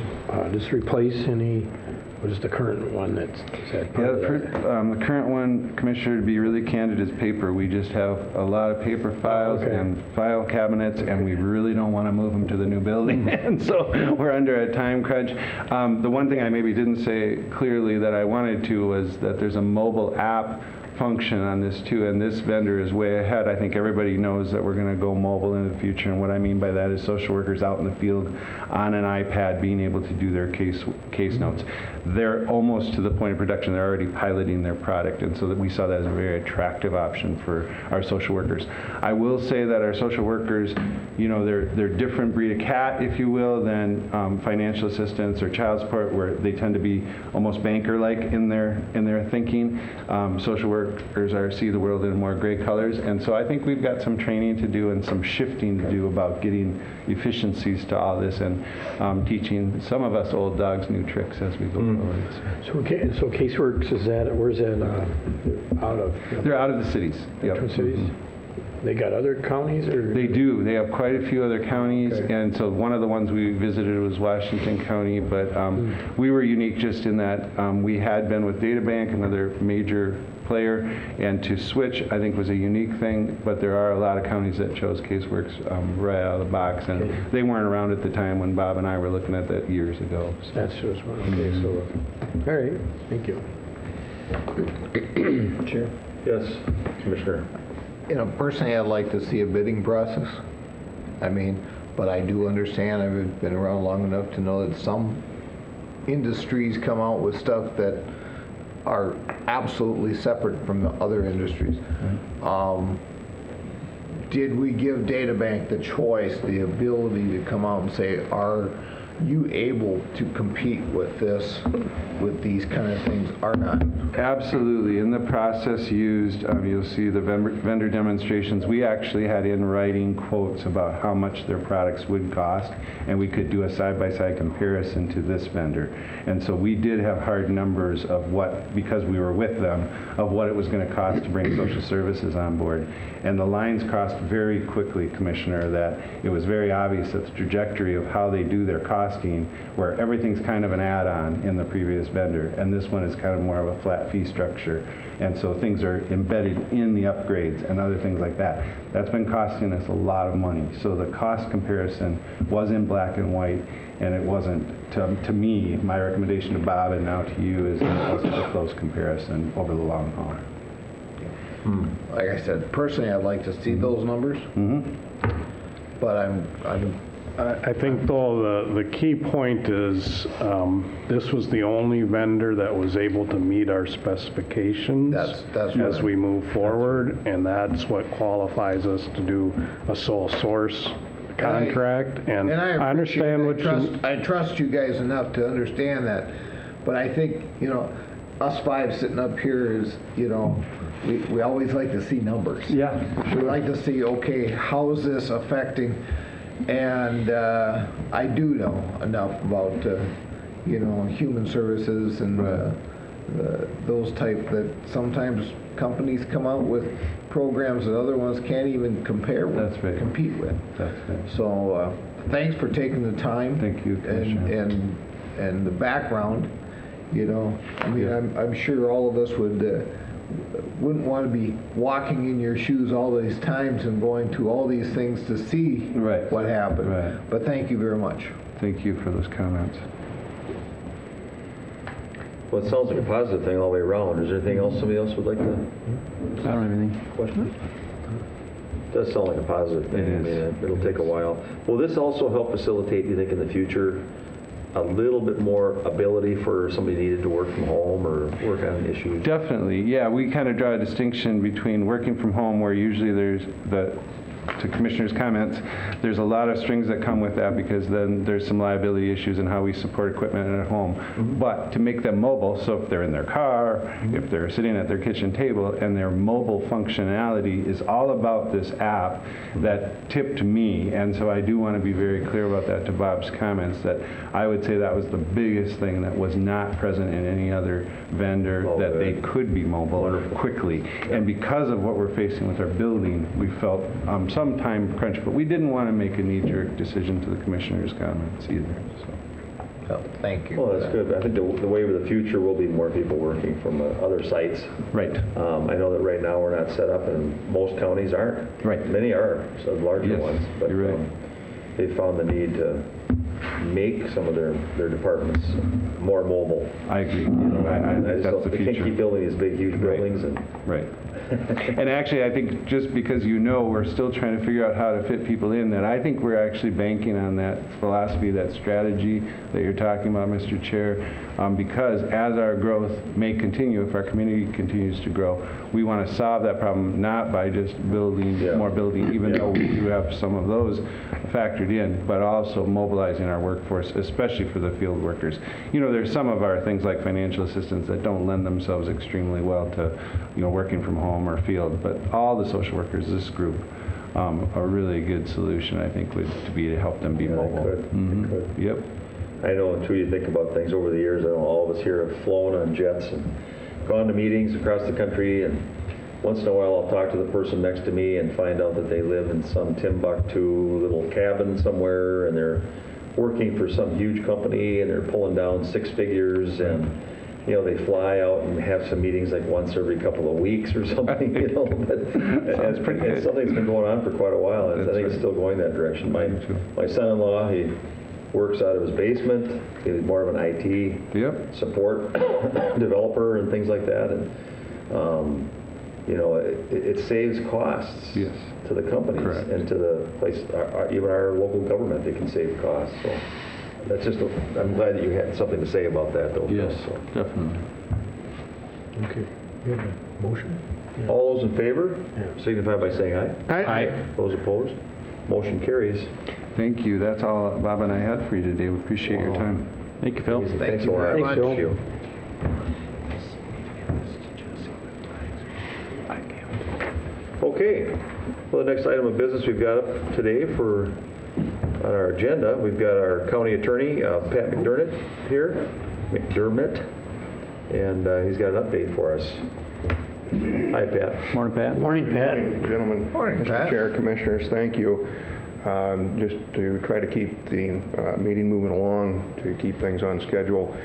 this replace what is the current one that's the current one, Commissioner, to be really candid, is paper. We just have a lot of paper files and file cabinets, and we really don't want to move them to the new building. And so we're under a time crunch. The one thing I maybe didn't say clearly that I wanted to was that there's a mobile app function on this too, and this vendor is way ahead. I think everybody knows that we're going to go mobile in the future, and what I mean by that is social workers out in the field on an iPad being able to do their case notes. They're almost to the point of production. They're already piloting their product, and so that we saw that as a very attractive option for our social workers. I will say that our social workers, you know, they're different breed of cat, if you will, than financial assistance or child support, where they tend to be almost banker-like in their thinking. Social workers see the world in more gray colors, and so I think we've got some training to do and some shifting to do about getting efficiencies to all this, and teaching some of us old dogs new tricks as we go forward. So Caseworks, where's that out of? They're out of the cities. Yep. Twin Cities? They got other counties, or? They do. They have quite a few other counties, and so one of the ones we visited was Washington County, but we were unique just in that we had been with DataBank, another major player, and to switch, I think, was a unique thing, but there are a lot of counties that chose Caseworks right out of the box, and they weren't around at the time when Bob and I were looking at that years ago. So. That's just one. Okay, so, all right, thank you. Chair? Yes, Commissioner. You know, personally, I'd like to see a bidding process. I mean, but I do understand, I've been around long enough to know that some industries come out with stuff that are absolutely separate from the other industries. Did we give DataBank the choice, the ability to come out and say, are you able to compete with this, with these kind of things, or not? Absolutely. In the process used, you'll see the vendor demonstrations. We actually had in writing quotes about how much their products would cost, and we could do a side-by-side comparison to this vendor. And so we did have hard numbers of what, because we were with them, of what it was going to cost to bring social services on board. And the lines crossed very quickly, Commissioner, that it was very obvious that the trajectory of how they do their costing, where everything's kind of an add-on in the previous vendor, and this one is kind of more of a flat fee structure. And so things are embedded in the upgrades and other things like that. That's been costing us a lot of money. So the cost comparison was in black and white, and it wasn't, to me, my recommendation to Bob and now to you is a close comparison over the long haul. Like I said, personally, I'd like to see those numbers, but I think, though, the key point is this was the only vendor that was able to meet our specifications as we move forward, and that's what qualifies us to do a sole source contract. And I understand what I trust you guys enough to understand that, but I think, you know, us five sitting up here is, you know, we always like to see numbers. Yeah. We like to see, okay, how is this affecting? And I do know enough about, you know, human services and those type that sometimes companies come out with programs that other ones can't even compare with, compete with. That's right. So thanks for taking the time. Thank you, Commissioner. And the background, you know, I mean, I'm sure all of us wouldn't want to be walking in your shoes all these times and going to all these things to see what happened. Right. But thank you very much. Thank you for those comments. Well, it sounds like a positive thing all the way around. Is there anything else somebody else would like to? I don't have anything. Question? It does sound like a positive thing. It is. I mean, it'll take a while. Will this also help facilitate, do you think, in the future, a little bit more ability for somebody needed to work from home or work on issues? Definitely, yeah. We kind of draw a distinction between working from home, where usually there's to Commissioner's comments, there's a lot of strings that come with that, because then there's some liability issues in how we support equipment at home. But to make them mobile, so if they're in their car, if they're sitting at their kitchen table, and their mobile functionality is all about this app that tipped me. And so I do want to be very clear about that to Bob's comments, that I would say that was the biggest thing that was not present in any other vendor, that they could be mobile quickly. And because of what we're facing with our building, we felt some time crunch, but we didn't want to make a knee-jerk decision to the Commissioner's comments either. So, thank you. Well, that's good. I think the way of the future will be more people working from other sites. Right. I know that right now we're not set up, and most counties aren't. Right. Many are, so larger ones. But you're right. they found the need to make some of their departments more mobile. I agree. You know, I think just that's don't- the they can't future. keep building these big, huge buildings and. Right. And actually, I think just because we're still trying to figure out how to fit people in, that I think we're actually banking on that philosophy, that strategy that you're talking about, Mr. Chair, because as our growth may continue, if our community continues to grow, we want to solve that problem not by just building more building, even though we do have some of those factored in, but also mobilizing our workforce, especially for the field workers. You know, there's some of our things like financial assistance that don't lend themselves extremely well to, working from home or field, but all the social workers, this group, a really good solution, I think, would be to help them be mobile. It could. Yep. I know, too, you think about things over the years, I know all of us here have flown on jets and gone to meetings across the country, and once in a while I'll talk to the person next to me and find out that they live in some Timbuktu little cabin somewhere, and they're working for some huge company, and they're pulling down 6 figures, and they fly out and have some meetings like once every couple of weeks or something, but Sounds pretty good. it's something that's been going on for quite a while. I think it's still going that direction. My son-in-law, he works out of his basement. He's more of an IT support developer and things like that, and it saves costs to the companies and to the place, even our local government. They can save costs. So that's just. I'm glad that you had something to say about that, though. Yes, So. definitely. Okay, you have a motion? All those in favor, signify by saying aye. Aye. Those opposed, motion carries. Thank you. That's all Bob and I had for you today. We appreciate your time. Thank you, Phil. Thanks a lot. very much. Thank you. Okay, well, the next item of business we've got up today on our agenda, we've got our county attorney, Pat McDermott here, and he's got an update for us. Hi, Pat. Morning, Pat. Morning, Pat. Gentlemen, Morning, Pat. Mr. Chair, Commissioners, thank you. Just to try to keep the meeting moving along, to keep things on schedule,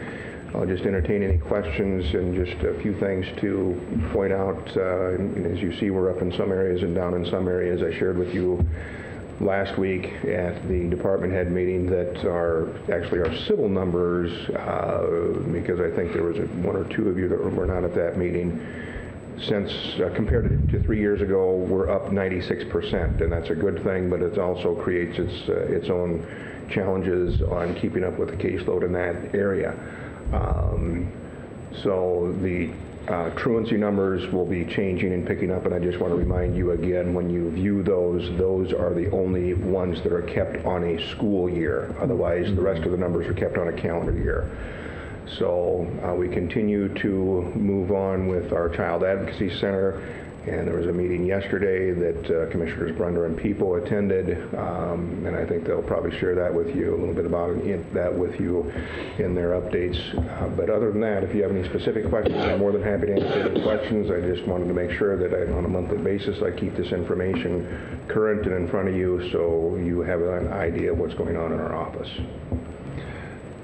I'll just entertain any questions and just a few things to point out. As you see, we're up in some areas and down in some areas. I shared with you last week at the department head meeting that our civil numbers, because I think there was 1 or 2 of you that were not at that meeting, since compared to 3 years ago, we're up 96%, and that's a good thing, but it also creates its own challenges on keeping up with the caseload in that area. So the truancy numbers will be changing and picking up, and I just want to remind you again, when you view those are the only ones that are kept on a school year. Otherwise, the rest of the numbers are kept on a calendar year. So we continue to move on with our Child Advocacy Center, and there was a meeting yesterday that Commissioners Brunder and People attended, and I think they'll probably share that with you, a little bit about that with you in their updates. But other than that, if you have any specific questions, I'm more than happy to answer any questions. I just wanted to make sure that on a monthly basis I keep this information current and in front of you, so you have an idea of what's going on in our office.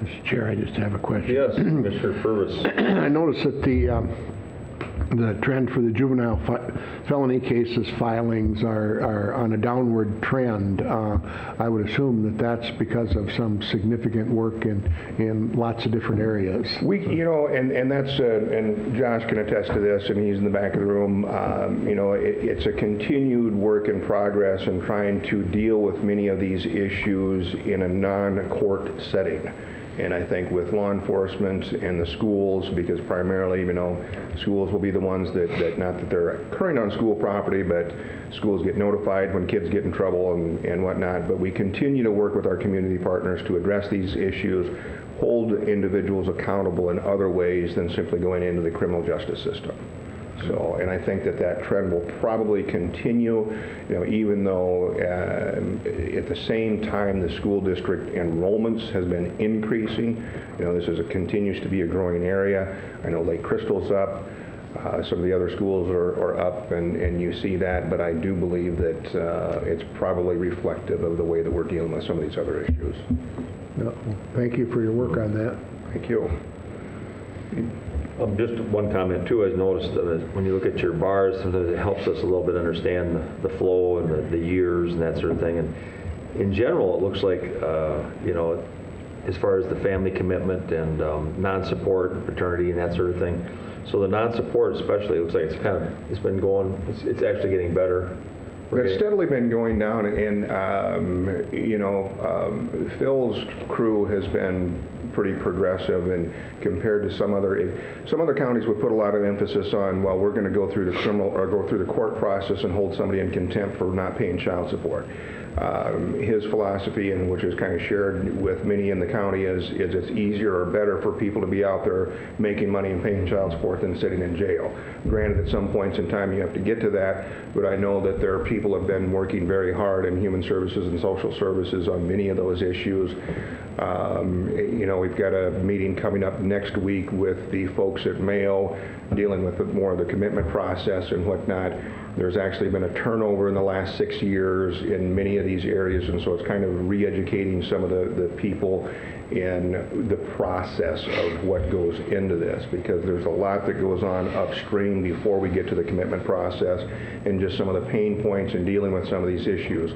Mr. Chair, I just have a question. Yes, Mr. Purvis. I noticed that the trend for the juvenile felony cases filings are on a downward trend. I would assume that that's because of some significant work in lots of different areas. And that's, and Josh can attest to this, and he's in the back of the room. It's a continued work in progress in trying to deal with many of these issues in a non-court setting. And I think with law enforcement and the schools, because primarily, schools will be the ones that not that they're occurring on school property, but schools get notified when kids get in trouble and whatnot. But we continue to work with our community partners to address these issues, hold individuals accountable in other ways than simply going into the criminal justice system. So, and I think that trend will probably continue, even though at the same time the school district enrollments has been increasing. This continues to be a growing area. I know Lake Crystal's up. Some of the other schools are up, and you see that, but I do believe that it's probably reflective of the way that we're dealing with some of these other issues. Thank you for your work on that. Thank you. Just one comment too. I've noticed that when you look at your bars, sometimes it helps us a little bit understand the flow and the years and that sort of thing. And in general, it looks like, as far as the family commitment and non-support, paternity and that sort of thing. So the non-support especially, it looks like it's been going, it's actually getting better. It's steadily been going down, and Phil's crew has been pretty progressive, and compared to some other counties would put a lot of emphasis on, well, we're going to go through the criminal or go through the court process and hold somebody in contempt for not paying child support. His philosophy, and which is kind of shared with many in the county, is it's easier or better for people to be out there making money and paying child support than sitting in jail. Granted, at some points in time you have to get to that, but I know that there are people who have been working very hard in human services and social services on many of those issues. We've got a meeting coming up next week with the folks at Mayo dealing with more of the commitment process and whatnot. There's actually been a turnover in the last 6 years in many of these areas, and so it's kind of re-educating some of the people in the process of what goes into this, because there's a lot that goes on upstream before we get to the commitment process, and just some of the pain points in dealing with some of these issues.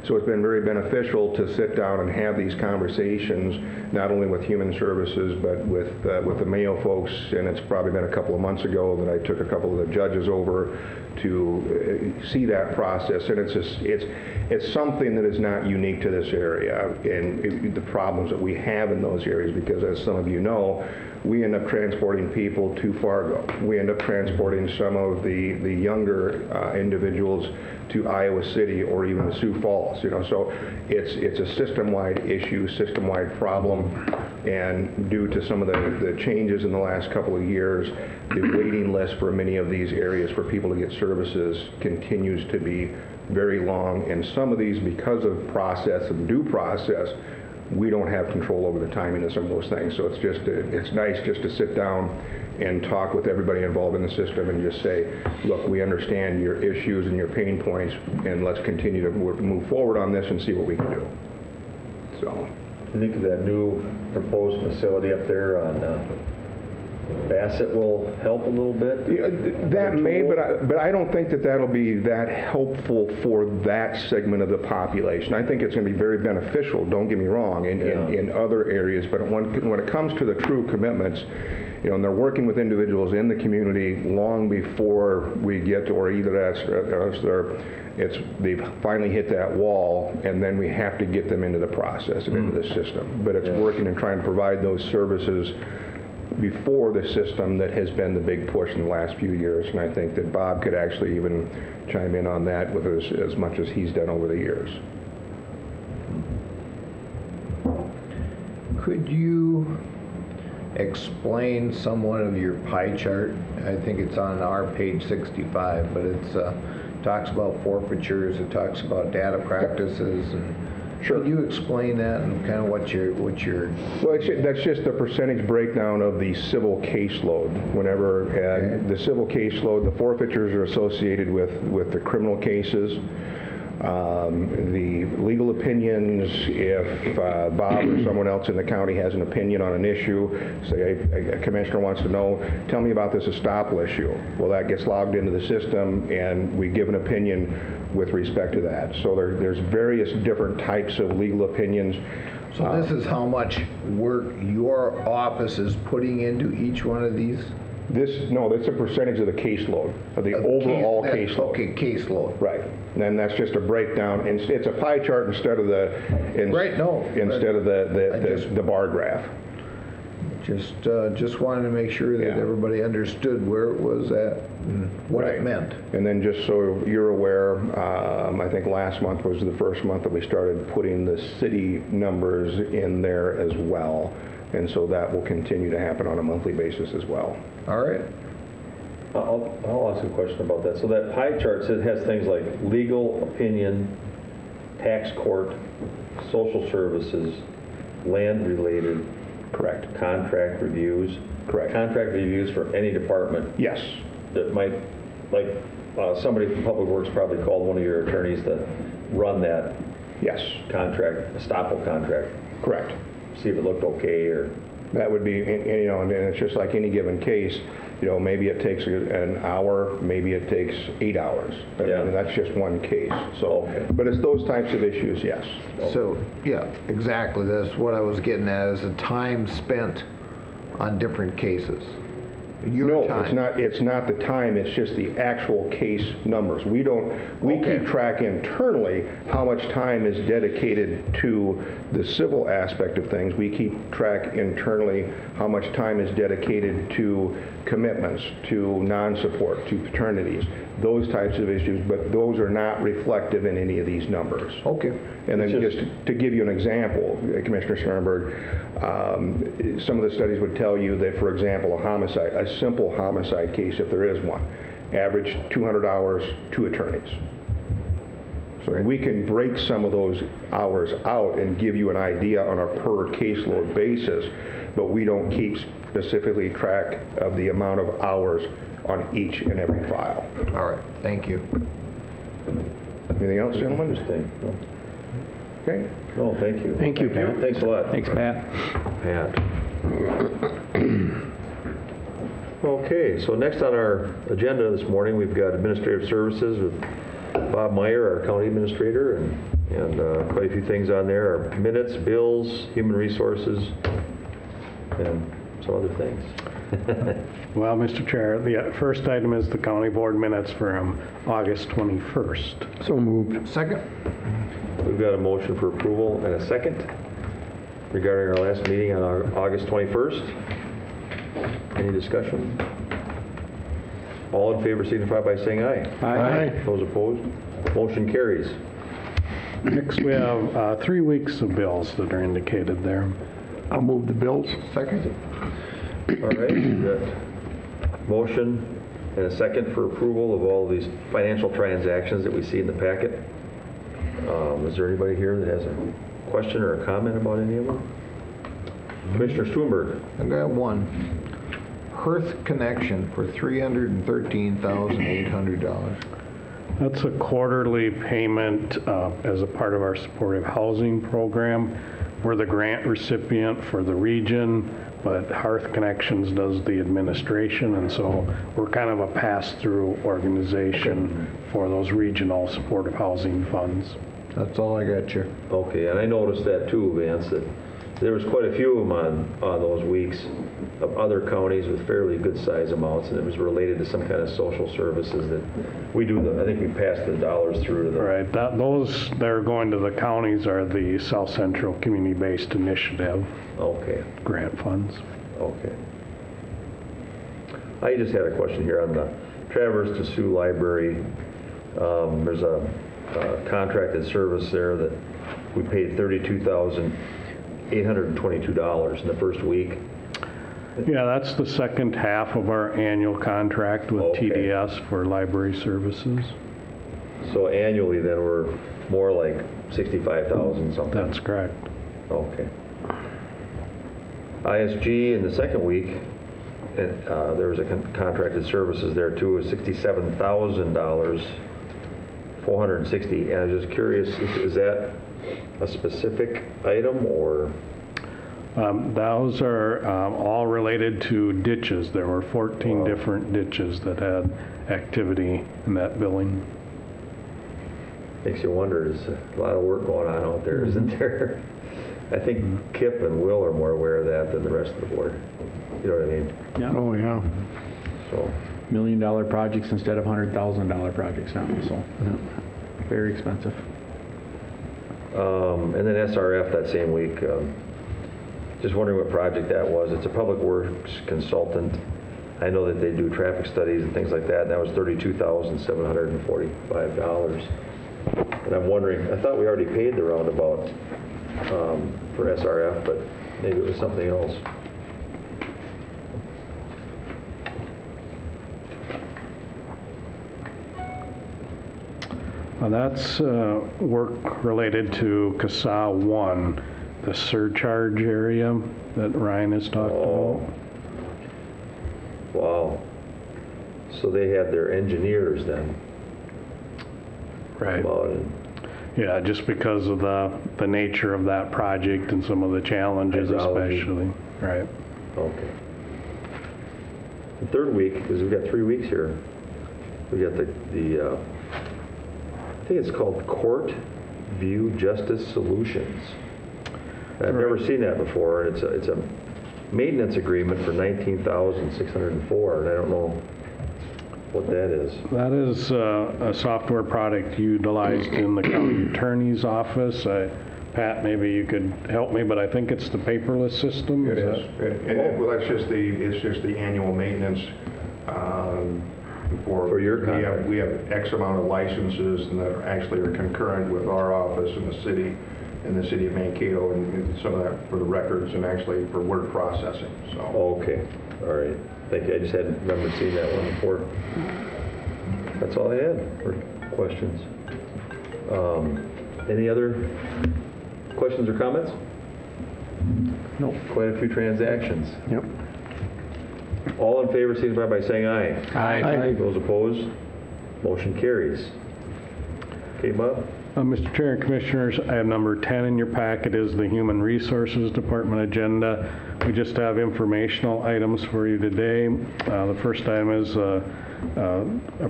So it's been very beneficial to sit down and have these conversations, not only with Human Services, but with the Mayo folks, and it's probably been a couple of months ago that I took a couple of the judges over to see that process, and it's something that is not unique to this area and the problems that we have in those areas, because as some of you know, we end up transporting people to Fargo. We end up transporting some of the younger individuals to Iowa City or even to Sioux Falls. So it's a system-wide issue, system-wide problem, and due to some of the changes in the last couple of years, the waiting list for many of these areas for people to get services continues to be very long, and some of these, because of process and due process, we don't have control over the timing of some of those things. So it's nice just to sit down and talk with everybody involved in the system and just say, look, we understand your issues and your pain points, and let's continue to move forward on this and see what we can do. So, I think that new proposed facility up there on Bassett will help a little bit. That may, but I don't think that that'll be that helpful for that segment of the population. I think it's going to be very beneficial, don't get me wrong, in other areas, but when it comes to the true commitments, and they're working with individuals in the community long before we get to, or either they've finally hit that wall, and then we have to get them into the process and into the system. But it's working and trying to provide those services before the system that has been the big push in the last few years, and I think that Bob could actually even chime in on that with as much as he's done over the years. Could you explain somewhat of your pie chart? I think it's on our page 65, but it talks about forfeitures, it talks about data practices, and Could you explain that and kind of what your Well, that's just the percentage breakdown of the civil caseload. Whenever the civil caseload, the forfeitures are associated with the criminal cases. The legal opinions, if Bob or someone else in the county has an opinion on an issue, say a commissioner wants to know, tell me about this estoppel issue. Well, that gets logged into the system, and we give an opinion with respect to that. So there's various different types of legal opinions. So this is how much work your office is putting into each one of these? No, that's a percentage of the caseload, of the overall caseload. Okay, caseload. Right. And then that's just a breakdown. It's a pie chart instead of the the bar graph. Just wanted to make sure that everybody understood where it was at and what it meant. And then just so you're aware, I think last month was the first month that we started putting the city numbers in there as well. And so that will continue to happen on a monthly basis as well. All right. I'll ask a question about that. So that pie chart has things like legal opinion, tax court, social services, land related. Correct. Contract reviews. Correct. Contract reviews for any department. Yes. That might, like somebody from Public Works probably called one of your attorneys to run that. Yes. Contract, estoppel contract. Correct. See if it looked okay, or That would be, and, you know, and it's just like any given case, you know, maybe it takes an hour, maybe it takes 8 hours. I mean, that's just one case, so, but it's those types of issues, yes. So, yeah, exactly, that's what I was getting at, is the time spent on different cases. Your time. No, it's not the time, it's just the actual case numbers. We keep track internally how much time is dedicated to the civil aspect of things. We keep track internally how much time is dedicated to commitments, to non-support, to paternities, those types of issues, but those are not reflective in any of these numbers. Okay. And then just to give you an example, Commissioner Sternberg, some of the studies would tell you that, for example, a simple homicide case, if there is one, average 200 hours, 2 attorneys. So we can break some of those hours out and give you an idea on a per caseload basis, but we don't keep specifically track of the amount of hours on each and every file. All right, thank you. Anything else, gentlemen? Interesting. Okay. No, thank you. Thank you, Pat. Thanks a lot. Thanks, Pat. Pat. Okay, so next on our agenda this morning, we've got administrative services with Bob Meyer, our county administrator, and quite a few things on there. Our minutes, bills, human resources, and some other things. Well, Mr. Chair, the first item is the county board minutes from August 21st. So moved. Second? We've got a motion for approval and a second regarding our last meeting on August 21st. Any discussion? All in favor signify by saying aye. Aye. Those opposed? Motion carries. Next, we have 3 weeks of bills that are indicated there. I'll move the bills. Second? All right, we've got motion and a second for approval of all these financial transactions that we see in the packet. Is there anybody here that has a question or a comment about any of them? Commissioner Stuenberg. I got one. Hearth Connection for $313,800. That's a quarterly payment as a part of our supportive housing program. We're the grant recipient for the region, but Hearth Connections does the administration, and so we're kind of a pass-through organization for those regional supportive housing funds. That's all I got, Chair. Okay, and I noticed that too, Vance, that there was quite a few of them on those weeks of other counties with fairly good size amounts, and it was related to some kind of social services that we do. I think we passed the dollars through to the... Right, those that are going to the counties are the South Central Community-Based Initiative grant funds. Okay. I just had a question here on the Traverse to Sioux Library. There's a contracted service there that we paid $32,822 in the first week. Yeah, that's the second half of our annual contract with TDS for library services. So annually then we're more like $65,000 something. That's correct. Okay. ISG in the second week, and there was a contracted services there too, was $67,000, $460. And I was just curious, is that a specific item or? Those are all related to ditches. There were 14 different ditches that had activity in that billing. Makes you wonder, there's a lot of work going on out there, isn't there? I think Kip and Will are more aware of that than the rest of the board. You know what I mean? Yeah. Oh, yeah. So $1 million projects instead of $100,000 projects now, so very expensive. And then SRF that same week, just wondering what project that was. It's a public works consultant. I know that they do traffic studies and things like that, and that was $32,745. And I'm wondering, I thought we already paid the roundabout for SRF, but maybe it was something else. That's work related to CASA 1, the surcharge area that Ryan has talked about. Wow. So they had their engineers then. Right. Yeah, just because of the nature of that project and some of the challenges Hydrology. especially. Right. Okay. The third week, because we've got 3 weeks here, we got the I think it's called Court View Justice Solutions. I've never seen that before, and it's a maintenance agreement for $19,604, and I don't know what that is. That is a software product utilized in the county attorney's office. Pat, maybe you could help me, but I think it's the paperless system. It is. Well, it's just the annual maintenance For your contract. We have X amount of licenses and that actually are concurrent with our office in the city of Mankato, and some of that for the records and actually for word processing, so. Okay, all right. Thank you. I just hadn't remembered seeing that one before. That's all I had for questions. Any other questions or comments? Nope. Quite a few transactions. Yep. All in favor, signify by saying aye. Aye. Those opposed, motion carries. Okay, Bob? Mr. Chair and Commissioners, I have number 10 in your packet is the Human Resources Department agenda. We just have informational items for you today. The first item is a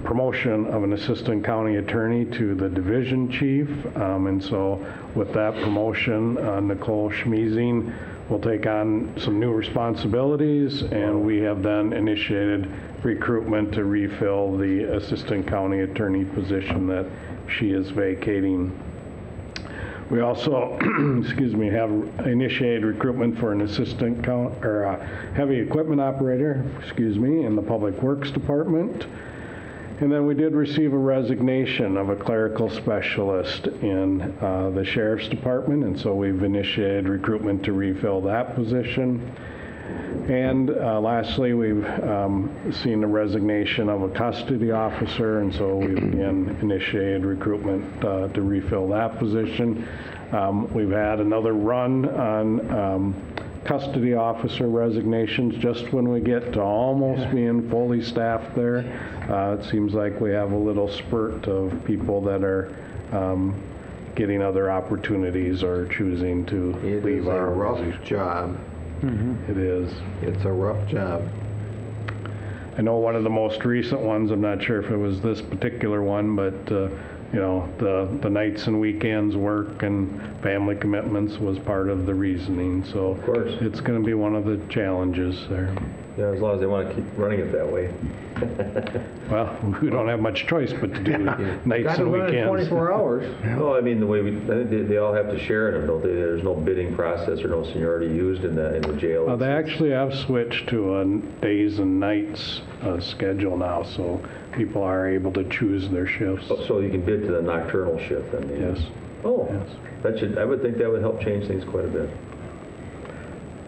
promotion of an assistant county attorney to the division chief. And so with that promotion, Nicole Schmiesing will take on some new responsibilities, and we have then initiated recruitment to refill the assistant county attorney position that she is vacating. We also, have initiated recruitment for an assistant heavy equipment operator, in the Public Works Department. And then we did receive a resignation of a clerical specialist in the Sheriff's Department, and so we've initiated recruitment to refill that position. And lastly, we've seen the resignation of a custody officer, and so we've again initiated recruitment to refill that position. We've had another run on custody officer resignations just when we get to almost being fully staffed there. It seems like we have a little spurt of people that are getting other opportunities or choosing to leave our It is a rough organization. job. It is. It's a rough job. I know one of the most recent ones, I'm not sure if it was this particular one, but the nights and weekends work and family commitments was part of the reasoning. So Of course. it's going to be one of the challenges there. Yeah, as long as they want to keep running it that way. Well, we don't have much choice but to do nights and weekends. 24 hours. No, I mean, the way I think they all have to share in them, don't they? There's no bidding process or no seniority used in the jail. They actually have switched to a days and nights schedule now, so people are able to choose their shifts. So you can bid to the nocturnal shift then? maybe? Yes. Oh, Yes. I would think that would help change things quite a bit.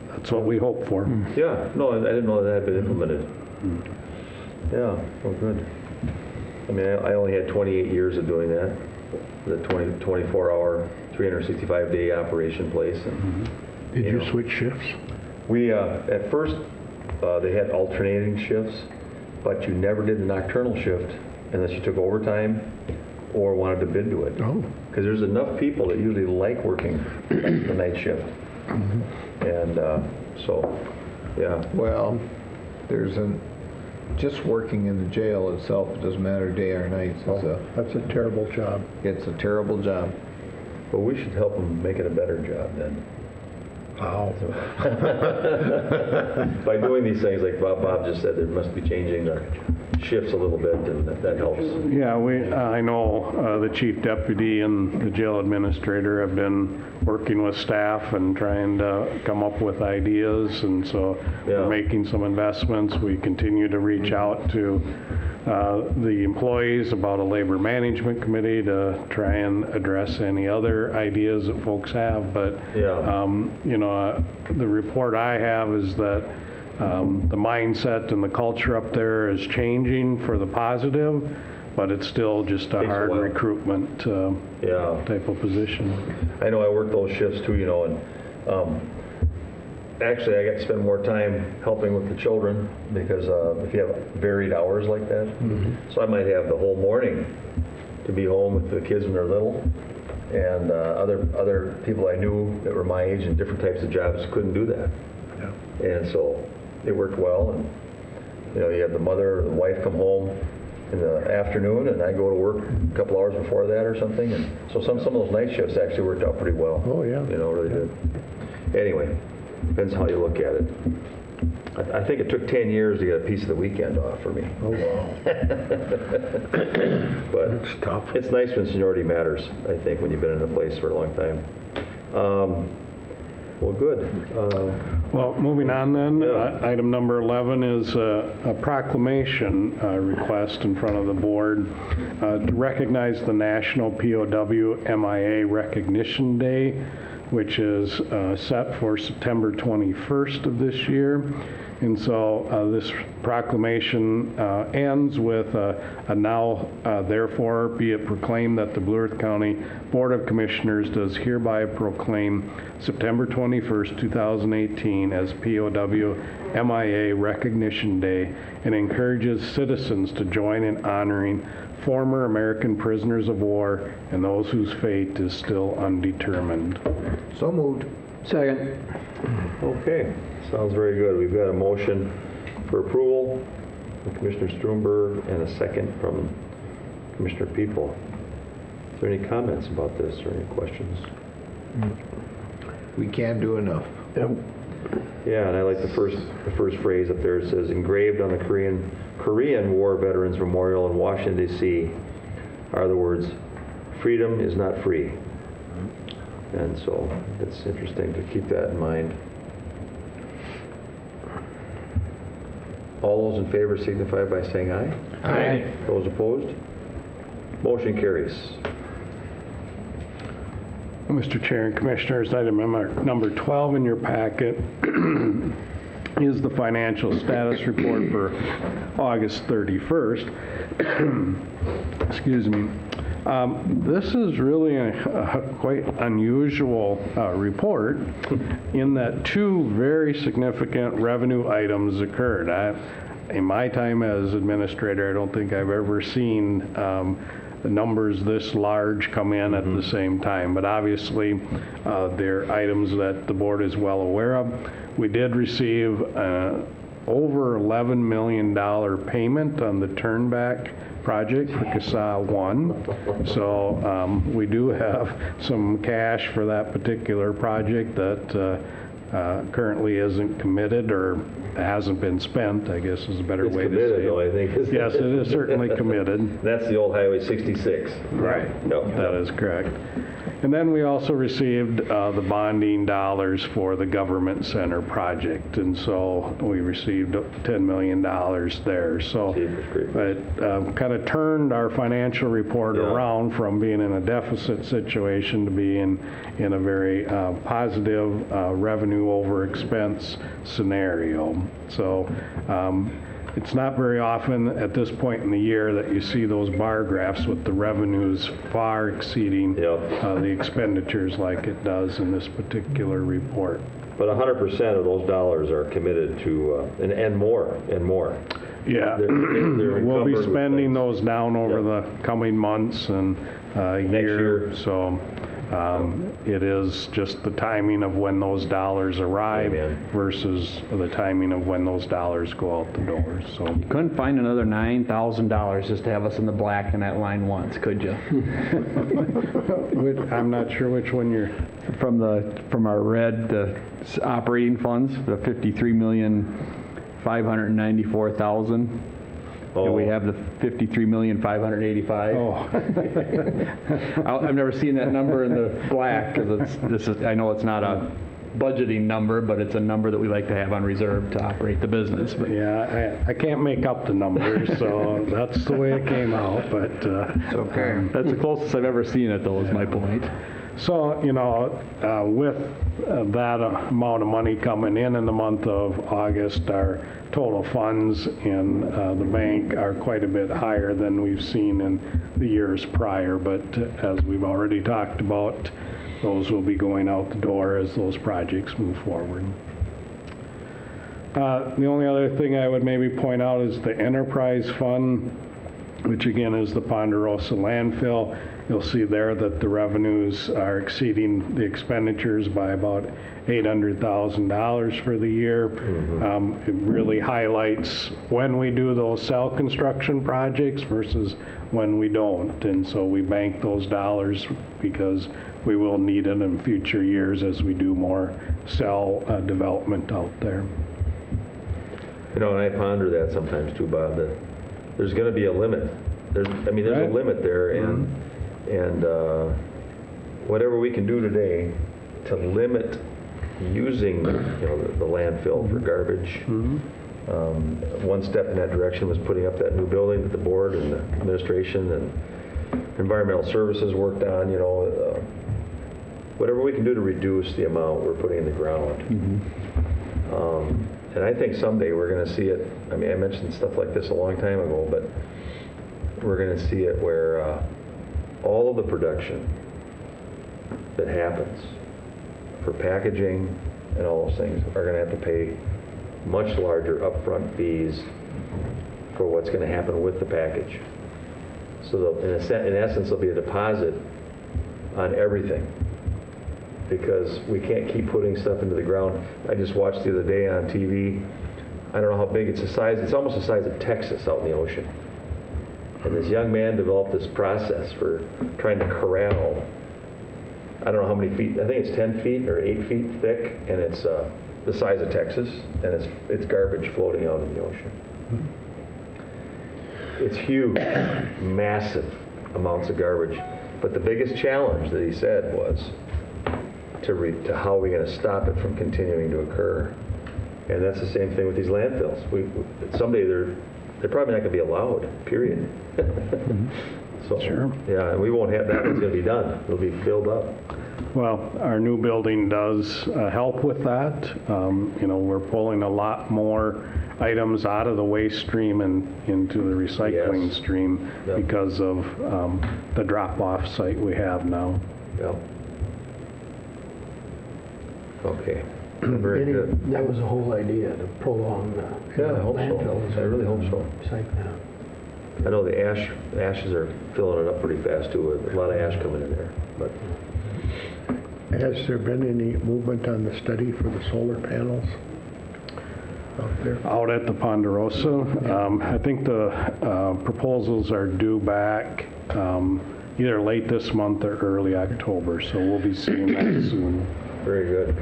That's what we hope for. Yeah, no, I didn't know that had been implemented. Yeah, well, good. I mean, I only had 28 years of doing that, the 24-hour, 365-day operation place. And, Did you switch shifts? We, at first, they had alternating shifts, but you never did the nocturnal shift unless you took overtime or wanted to bid to it. Oh. Because there's enough people that usually like working the night shift. And so, yeah. Well, just working in the jail itself, it doesn't matter day or night. That's a terrible job. It's a terrible job. But we should help them make it a better job then. Wow. By doing these things, like Bob just said, there must be changing the shifts a little bit, and that helps. Yeah, I know the chief deputy and the jail administrator have been working with staff and trying to come up with ideas, and so we're making some investments. We continue to reach out to the employees about a labor management committee to try and address any other ideas that folks have. But the report I have is that the mindset and the culture up there is changing for the positive, but it's still just a hard recruitment type of position. I know I work those shifts too, and actually I got to spend more time helping with the children because if you have varied hours like that, so I might have the whole morning to be home with the kids when they're little, And other people I knew that were my age in different types of jobs couldn't do that. And so it worked well. And you have the mother or the wife come home in the afternoon, and I go to work a couple hours before that or something. And so some of those night shifts actually worked out pretty well. Oh, yeah. Really did. Anyway, depends how you look at it. I think it took 10 years to get a piece of the weekend off for me. Oh, wow. But it's tough. It's nice when seniority matters, I think, when you've been in a place for a long time. Well, good. Well, moving on then, Yeah. item number 11 is a proclamation request in front of the board to recognize the National POW MIA Recognition Day, which is set for September 21st of this year. And so this proclamation ends with a now therefore be it proclaimed that the Blue Earth County Board of Commissioners does hereby proclaim September 21st, 2018 as POW MIA Recognition Day and encourages citizens to join in honoring former American prisoners of war and those whose fate is still undetermined. So moved. Second. Okay, sounds very good. We've got a motion for approval from Commissioner Strumberg and a second from Commissioner People. Is there any comments about this or any questions? We can't do enough. Yeah, and I like the first phrase up there. It says, engraved on the Korean War Veterans Memorial in Washington, D.C. are the words, freedom is not free. And so it's interesting to keep that in mind. All those in favor signify by saying aye. Aye. Those opposed? Motion carries. Mr. Chair and Commissioners, item number 12 in your packet is the financial status report for August 31st. Excuse me. This is really a quite unusual report in that two very significant revenue items occurred. In my time as administrator, I don't think I've ever seen the numbers this large come in at the same time, but obviously they're items that the board is well aware of. We did receive over $11 million payment on the turnback project for CASA 1. So we do have some cash for that particular project that currently isn't committed or hasn't been spent, I guess is a better way to say it. It's committed, though, I think. Yes, it is certainly committed. That's the old Highway 66. Right. No. That is correct. And then we also received the bonding dollars for the government center project, and so we received $10 million there. So it kind of turned our financial report around from being in a deficit situation to being in a very positive revenue over expense scenario. So it's not very often at this point in the year that you see those bar graphs with the revenues far exceeding the expenditures like it does in this particular report. But 100% of those dollars are committed to, and more. Yeah, we'll be spending those down over the coming months and year. So it is just the timing of when those dollars arrive versus the timing of when those dollars go out the door. So you couldn't find another $9,000 just to have us in the black in that line once, could you? I'm not sure which one you're from our red operating funds, the $53,594,000. Oh. And we have the $53,585,000. Oh. I've never seen that number in the black because I know it's not a budgeting number, but it's a number that we like to have on reserve to operate the business. But yeah, I can't make up the numbers, so that's the way it came out. But it's okay. That's the closest I've ever seen it, though, is my point. So, with that amount of money coming in the month of August, our total funds in the bank are quite a bit higher than we've seen in the years prior. But as we've already talked about, those will be going out the door as those projects move forward. The only other thing I would maybe point out is the enterprise fund, which again is the Ponderosa landfill. you'll see there that the revenues are exceeding the expenditures by about $800,000 for the year. It really highlights when we do those cell construction projects versus when we don't. And so we bank those dollars because we will need it in future years as we do more cell development out there. You know, and I ponder that sometimes too, Bob, that there's going to be a limit. There's Right. a limit there, and whatever we can do today to limit using, the landfill for garbage. One step in that direction was putting up that new building that the board and the administration and environmental services worked on. Whatever we can do to reduce the amount we're putting in the ground. And I think someday we're going to see it. I mean, I mentioned stuff like this a long time ago, but we're going to see it where all of the production that happens for packaging and all those things are going to have to pay much larger upfront fees for what's going to happen with the package. So in essence, there'll be a deposit on everything, because we can't keep putting stuff into the ground. I just watched the other day on TV, I don't know how big it's almost the size of Texas out in the ocean. And this young man developed this process for trying to corral, I don't know how many feet, I think it's 10 feet or 8 feet thick, and it's the size of Texas, and it's garbage floating out in the ocean. It's huge, massive amounts of garbage. But the biggest challenge that he said was to how are we going to stop it from continuing to occur. And that's the same thing with these landfills. Someday they're probably not going to be allowed, period. So, Sure. Yeah, and we won't have that. It's going to be done. It'll be filled up. Well, our new building does help with that. We're pulling a lot more items out of the waste stream and into the recycling stream because of the drop-off site we have now. Yeah. Okay. Very good. That was the whole idea, to prolong the Yeah, I hope so. landfills. I really hope so. Recycling. I know the ashes are filling it up pretty fast too. A lot of ash coming in there. But Has there been any movement on the study for the solar panels out there? Out at the Ponderosa, I think the proposals are due back either late this month or early October, so we'll be seeing that soon. very good.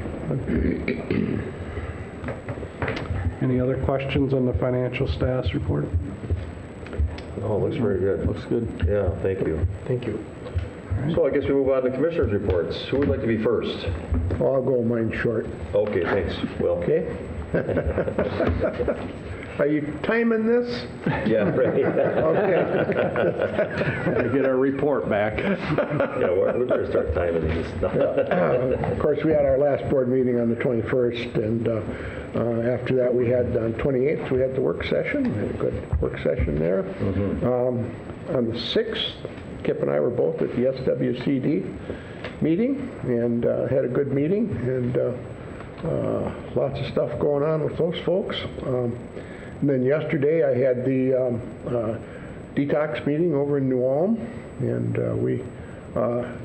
Any other questions on the financial status report? Oh, it looks very good. Looks good. Yeah, thank you. Thank you. So I guess we move on to commissioners' reports. Who would like to be first? Well, I'll go mine short. Okay, thanks, Will. Okay? Are you timing this? Yeah, right. Okay. To get our report back. Yeah, we better start timing these. Of course, we had our last board meeting on the 21st, and after that, we had on 28th, we had the work session. We had a good work session there. On the 6th, Kip and I were both at the SWCD meeting, and had a good meeting, and lots of stuff going on with those folks. And then yesterday, I had the detox meeting over in New Ulm, and we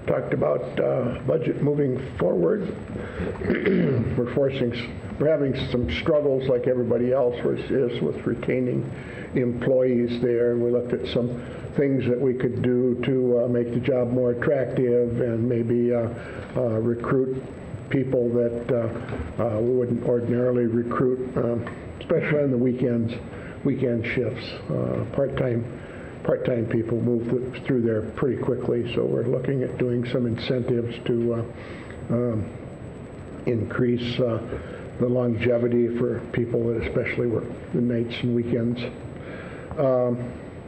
talked about budget moving forward. We're having some struggles like everybody else is with retaining employees there, and we looked at some things that we could do to make the job more attractive and maybe recruit people that we wouldn't ordinarily recruit, especially on the weekend shifts. Part-time people move through there pretty quickly, so we're looking at doing some incentives to increase the longevity for people that especially work the nights and weekends.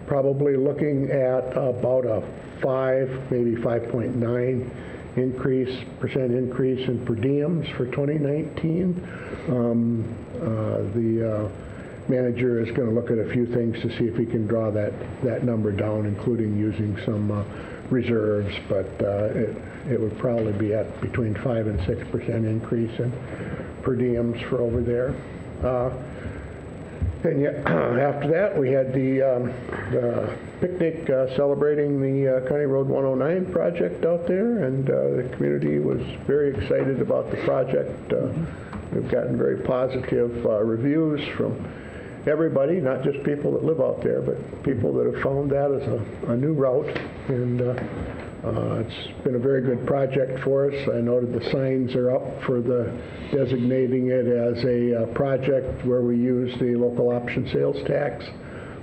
Probably looking at about a 5, maybe 5.9 percent increase in per diems for 2019. The manager is going to look at a few things to see if he can draw that number down, including using some reserves, but it would probably be at between 5 and 6% increase in per diems for over there. And after that, we had the picnic celebrating the County Road 109 project out there, and the community was very excited about the project. We've gotten very positive reviews from everybody, not just people that live out there, but people that have found that as a new route. And it's been a very good project for us. I noted the signs are up for the designating it as a project where we use the local option sales tax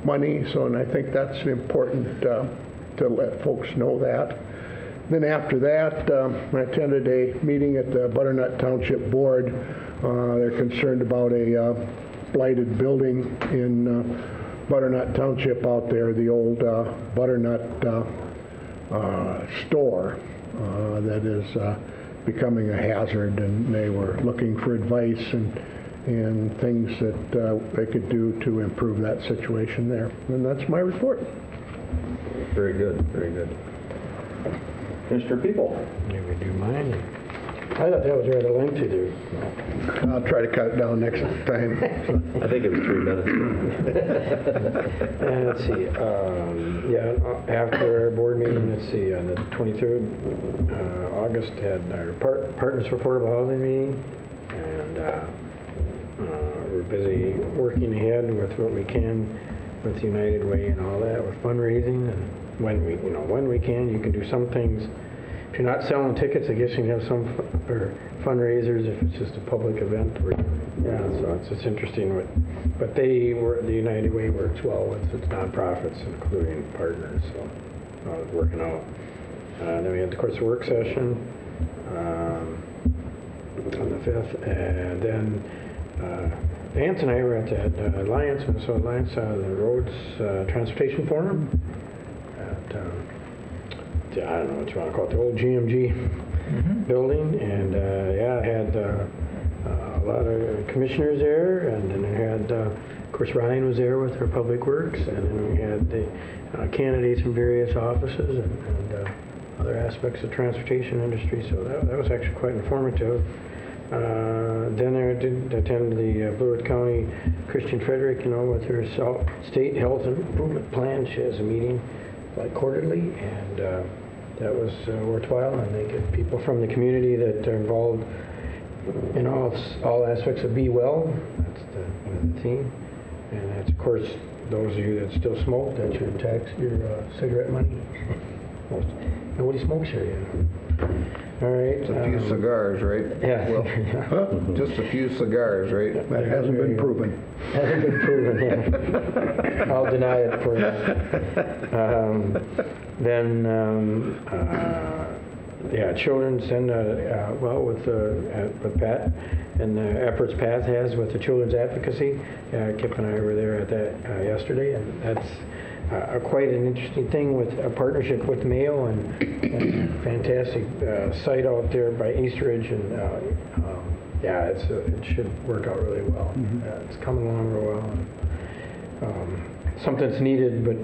money. So, and I think that's important to let folks know that. Then after that, I attended a meeting at the Butternut Township Board. They're concerned about a blighted building in Butternut Township out there, the old Butternut store that is becoming a hazard, and they were looking for advice and things that they could do to improve that situation there. And that's my report. Very good, very good. Mr. People. Maybe do mine. I thought that was rather lengthy there. I'll try to cut it down next time. I think it was 3 minutes. And let's see, after our board meeting, let's see, on the 23rd August, had our Partners for Affordable Housing meeting, and we're busy working ahead with what we can with United Way and all that, with fundraising, and when we can, you can do some things. If you're not selling tickets, I guess you can have some fundraisers if it's just a public event. So it's interesting. But the United Way works well with its nonprofits, including partners. So it's working out. Then we had, of course, a work session on the 5th, and then Vance and I were at that Minnesota Alliance the Roads Transportation Forum at I don't know what you want to call it, the old GMG building, and I had a lot of commissioners there, and then we had, of course, Ryan was there with our Public Works, and then we had the candidates from various offices and other aspects of the transportation industry, so that was actually quite informative. Then I did attend the Blue Earth County Christian Frederick, with her state health improvement plan. She has a meeting like quarterly, and that was worthwhile, and they get people from the community that are involved in all aspects of Be Well. That's the theme, and that's, of course, those of you that still smoke, that's your cigarette money. Nobody smokes here yet. All right. Just a few cigars, right? Yeah. Well, just a few cigars, right? That hasn't been proven. Hasn't been proven, yeah. I'll deny it for now. Children's and with Pat and the efforts Pat has with the children's advocacy. Kip and I were there at that yesterday, and that's quite an interesting thing with a partnership with Mayo and fantastic site out there by Eastridge, and it should work out really well. It's coming along real well. And, something that's needed, but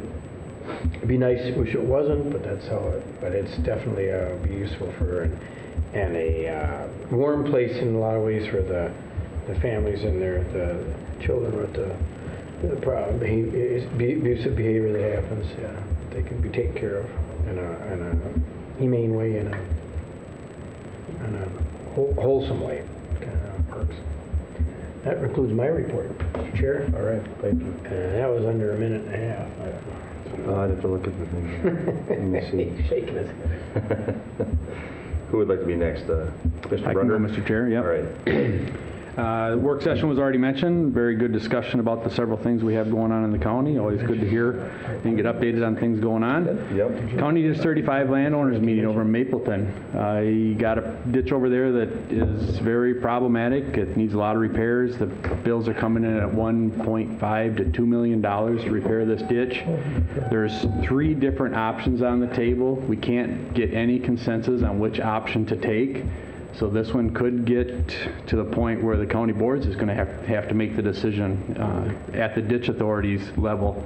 it'd be nice. Wish it wasn't, but that's how it. But it's definitely be useful for her, and a warm place in a lot of ways for the families and the children with the problem, abusive behavior that happens. They can be taken care of in a humane way, in a wholesome way. Kind of works. That concludes my report, Mr. Chair. All right, thank you. That was under a minute and a half. I'd have to look at the thing. Let me see. He's shaking his head. Who would like to be next? Mr. I can go, Brunder? Mr. Chair, yep. All right. Work session was already mentioned. Very good discussion about the several things we have going on in the county. Always good to hear and get updated on things going on. Yep. County Ditch 35 landowners meeting over in Mapleton. You got a ditch over there that is very problematic. It needs a lot of repairs. The bills are coming in at $1.5 to $2 million to repair this ditch. There's 3 different options on the table. We can't get any consensus on which option to take. So this one could get to the point where the county boards is going to have to make the decision at the ditch authorities level.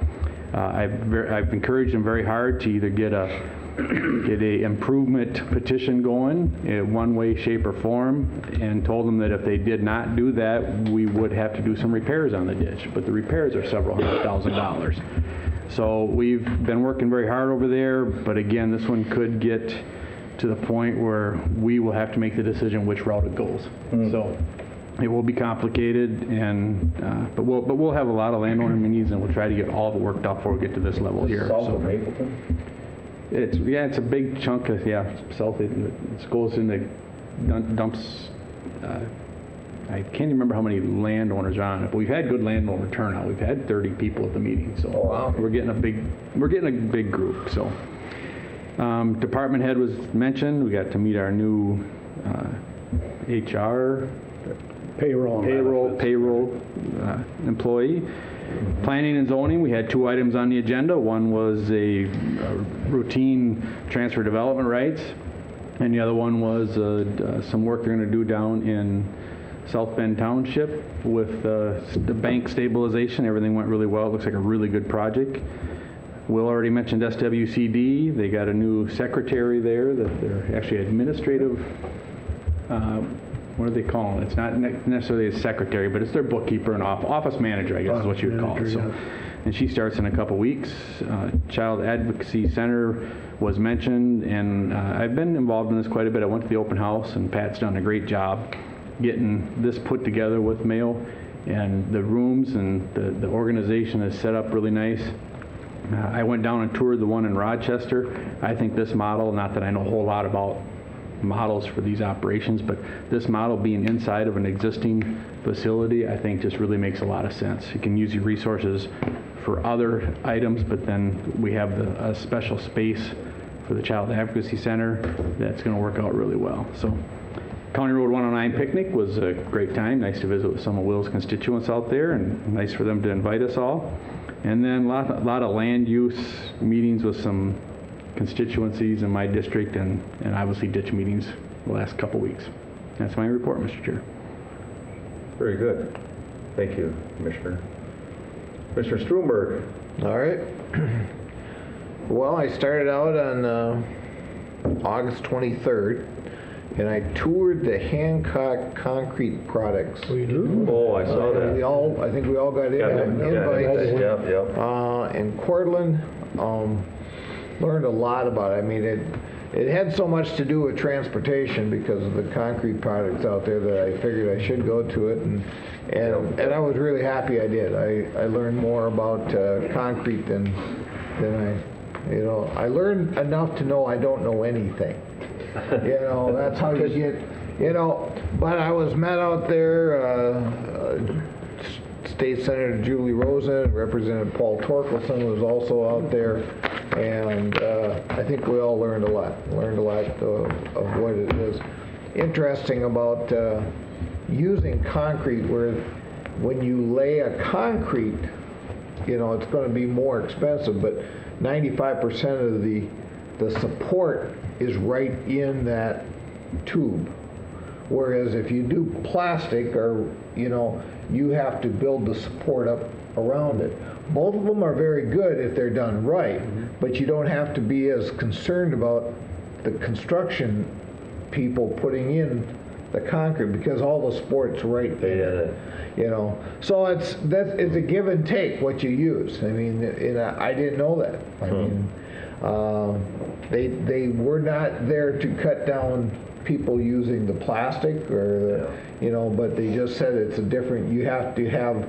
I've encouraged them very hard to either get a get a improvement petition going in one way, shape, or form, and told them that if they did not do that, we would have to do some repairs on the ditch. But the repairs are several $100,000. So we've been working very hard over there, but again, this one could get to the point where we will have to make the decision which route it goes. So it will be complicated, and but we'll have a lot of landowner meetings, and we'll try to get all of it worked out before we get to this level here. South So of Mapleton? it's a big chunk of south. It goes in the dumps. I can't even remember how many landowners are on it, but we've had good landowner turnout. We've had 30 people at the meeting, so we're getting a big group. So department head was mentioned. We got to meet our new HR payroll employee. Planning and zoning, we had 2 items on the agenda. One was a routine transfer development rights, and the other one was some work they're going to do down in South Bend Township with the bank stabilization. Everything went really well. It looks like a really good project. Will already mentioned SWCD. They got a new secretary there that they're actually administrative, what do they call it? It's not necessarily a secretary, but it's their bookkeeper and office manager, I guess is what you would call it. So, and she starts in a couple weeks. Child Advocacy Center was mentioned, and I've been involved in this quite a bit. I went to the open house, and Pat's done a great job getting this put together with Mayo, and the rooms and the organization is set up really nice. I went down and toured the one in Rochester. I think this model, not that I know a whole lot about models for these operations, but this model being inside of an existing facility, I think just really makes a lot of sense. You can use your resources for other items, but then we have a special space for the Child Advocacy Center that's going to work out really well. So County Road 109 picnic was a great time. Nice to visit with some of Will's constituents out there, and nice for them to invite us all. And then a lot of land use meetings with some constituencies in my district, and obviously ditch meetings the last couple weeks. That's my report, Mr. Chair. Very good. Thank you, Commissioner. Commissioner Strumberg. All right. Well, I started out on August 23rd, and I toured the Hancock Concrete Products. Oh, I saw that. I think we all got invites. Yep. In Cortland, learned a lot about it. I mean, it had so much to do with transportation because of the concrete products out there that I figured I should go to it, and I was really happy I did. I learned more about concrete than I learned enough to know I don't know anything. That's how you get, but I was met out there, State Senator Julie Rosen, Representative Paul Torkelson was also out there, and I think we all learned a lot of what it is. Interesting about using concrete, where when you lay a concrete, it's going to be more expensive, but 95% of the support is right in that tube. Whereas if you do plastic, or you have to build the support up around it. Both of them are very good if they're done right, but you don't have to be as concerned about the construction people putting in the concrete because all the support's right there. So it's a give and take what you use. I mean, I didn't know that. I mean, they were not there to cut down people using the plastic but they just said it's a different, you have to have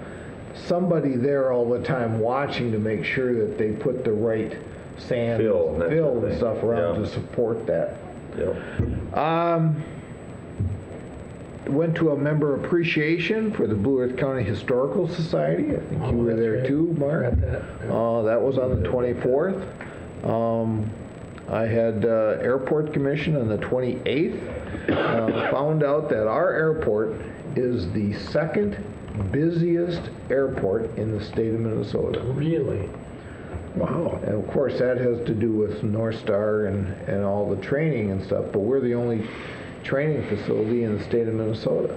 somebody there all the time watching to make sure that they put the right sand, fill and stuff around to support that. Went to a member appreciation for the Blue Earth County Historical Society. I think you were there too, Mark. That was on the 24th. I had Airport Commission on the 28th. Found out that our airport is the second busiest airport in the state of Minnesota. Really? Wow. And of course that has to do with North Star and all the training and stuff, but we're the only training facility in the state of Minnesota.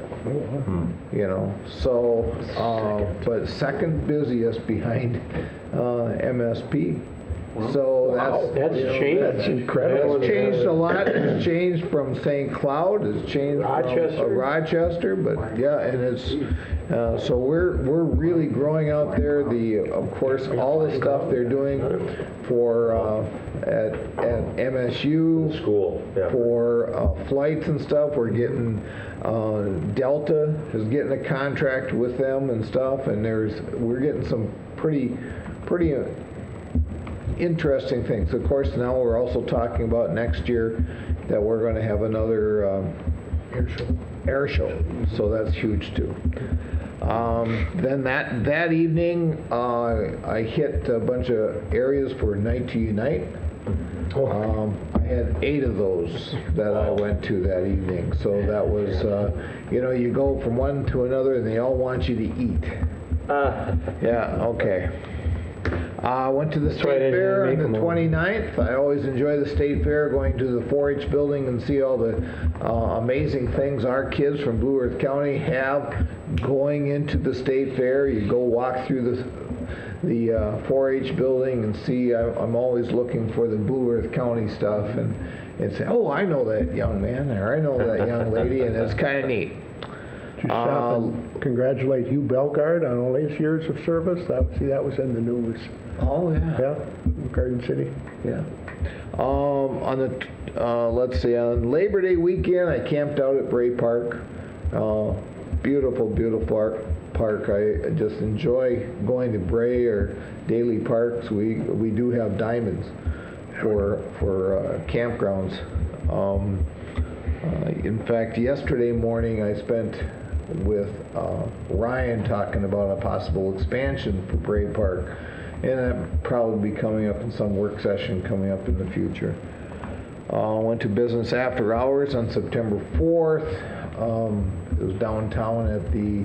But second busiest behind MSP. So That's changed. That's incredible. It's changed a lot. It's changed from St. Cloud. It's changed Rochester. from Rochester. But yeah, and it's so we're really growing out there. Of course, all the stuff they're doing for at MSU School, yeah. for flights and stuff. We're getting Delta is getting a contract with them and stuff, and we're getting some pretty interesting things. Of course, now we're also talking about next year that we're going to have another air show. So that's huge too. Then that evening, I hit a bunch of areas for Night to Unite. I had 8 of those that I went to that evening. So that was, you go from one to another and they all want you to eat. Yeah, okay. I went to the State Fair on the 29th. I always enjoy the State Fair, going to the 4-H building and see all the amazing things our kids from Blue Earth County have going into the State Fair. You go walk through the 4-H building and see. I'm always looking for the Blue Earth County stuff and say, oh, I know that young man, or I know that young lady, and it's kind of neat. Did you stop and congratulate Hugh Bellegarde on all his years of service? That was in the news. Oh, yeah. Yeah, Garden City. Yeah. On on Labor Day weekend, I camped out at Bray Park. Beautiful, beautiful park. I just enjoy going to Bray or Daly Parks. We do have diamonds for campgrounds. In fact, yesterday morning I spent with Ryan talking about a possible expansion for Bray Park, and that probably be coming up in some work session coming up in the future. Went to business after hours on September 4th. It was downtown at the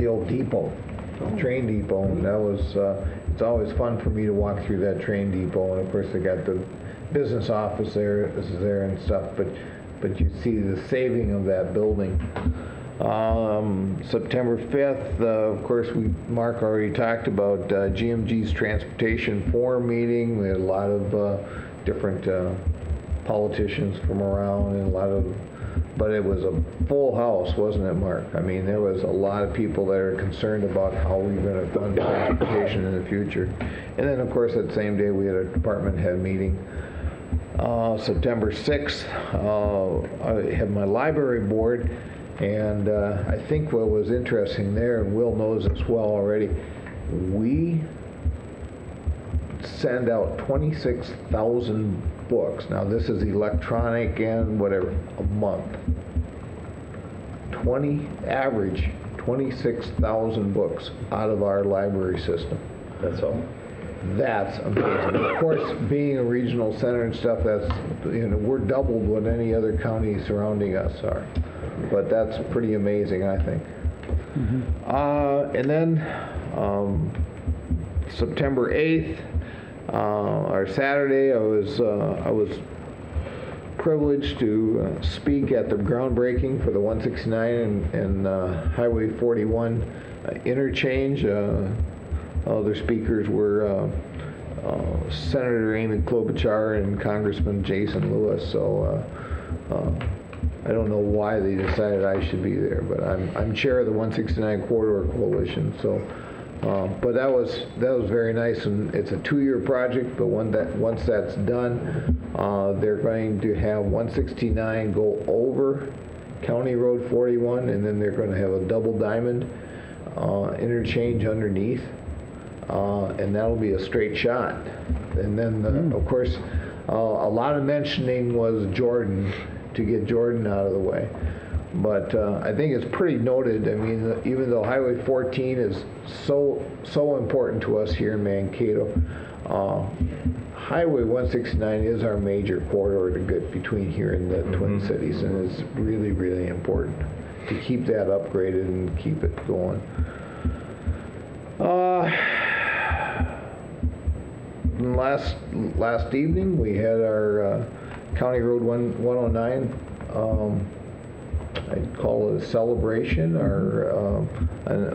old depot, train depot, and that was it's always fun for me to walk through that train depot. And of course, they got the business office there and stuff, but you see the saving of that building. September 5th, of course, Mark already talked about GMG's Transportation Forum meeting. We had a lot of different politicians from around, and but it was a full house, wasn't it, Mark? I mean, there was a lot of people that are concerned about how we're going to fund transportation in the future. And then, of course, that same day we had a department head meeting. September 6th, I had my library board, and I think what was interesting there, and Will knows this well already, we send out 26,000 books. Now this is electronic and whatever, a month. Average 26,000 books out of our library system. That's all. That's amazing. Of course, being a regional center and stuff, that's, we're doubled what any other county surrounding us are. But that's pretty amazing, I think. Mm-hmm. And then September 8th, or Saturday, I was privileged to speak at the groundbreaking for the 169 and Highway 41 interchange. Other speakers were Senator Amy Klobuchar and Congressman Jason Lewis. So I don't know why they decided I should be there, but I'm chair of the 169 Corridor Coalition. So, but that was very nice, and it's a 2-year project. But once that's done, they're going to have 169 go over County Road 41, and then they're going to have a double diamond interchange underneath. And that'll be a straight shot. And then, of course, a lot of mentioning was Jordan, to get Jordan out of the way. But I think it's pretty noted. I mean, even though Highway 14 is so important to us here in Mankato, Highway 169 is our major corridor to get between here and the Twin Cities, and it's really, really important to keep that upgraded and keep it going. Last evening we had our County Road 109 I'd call it a celebration, or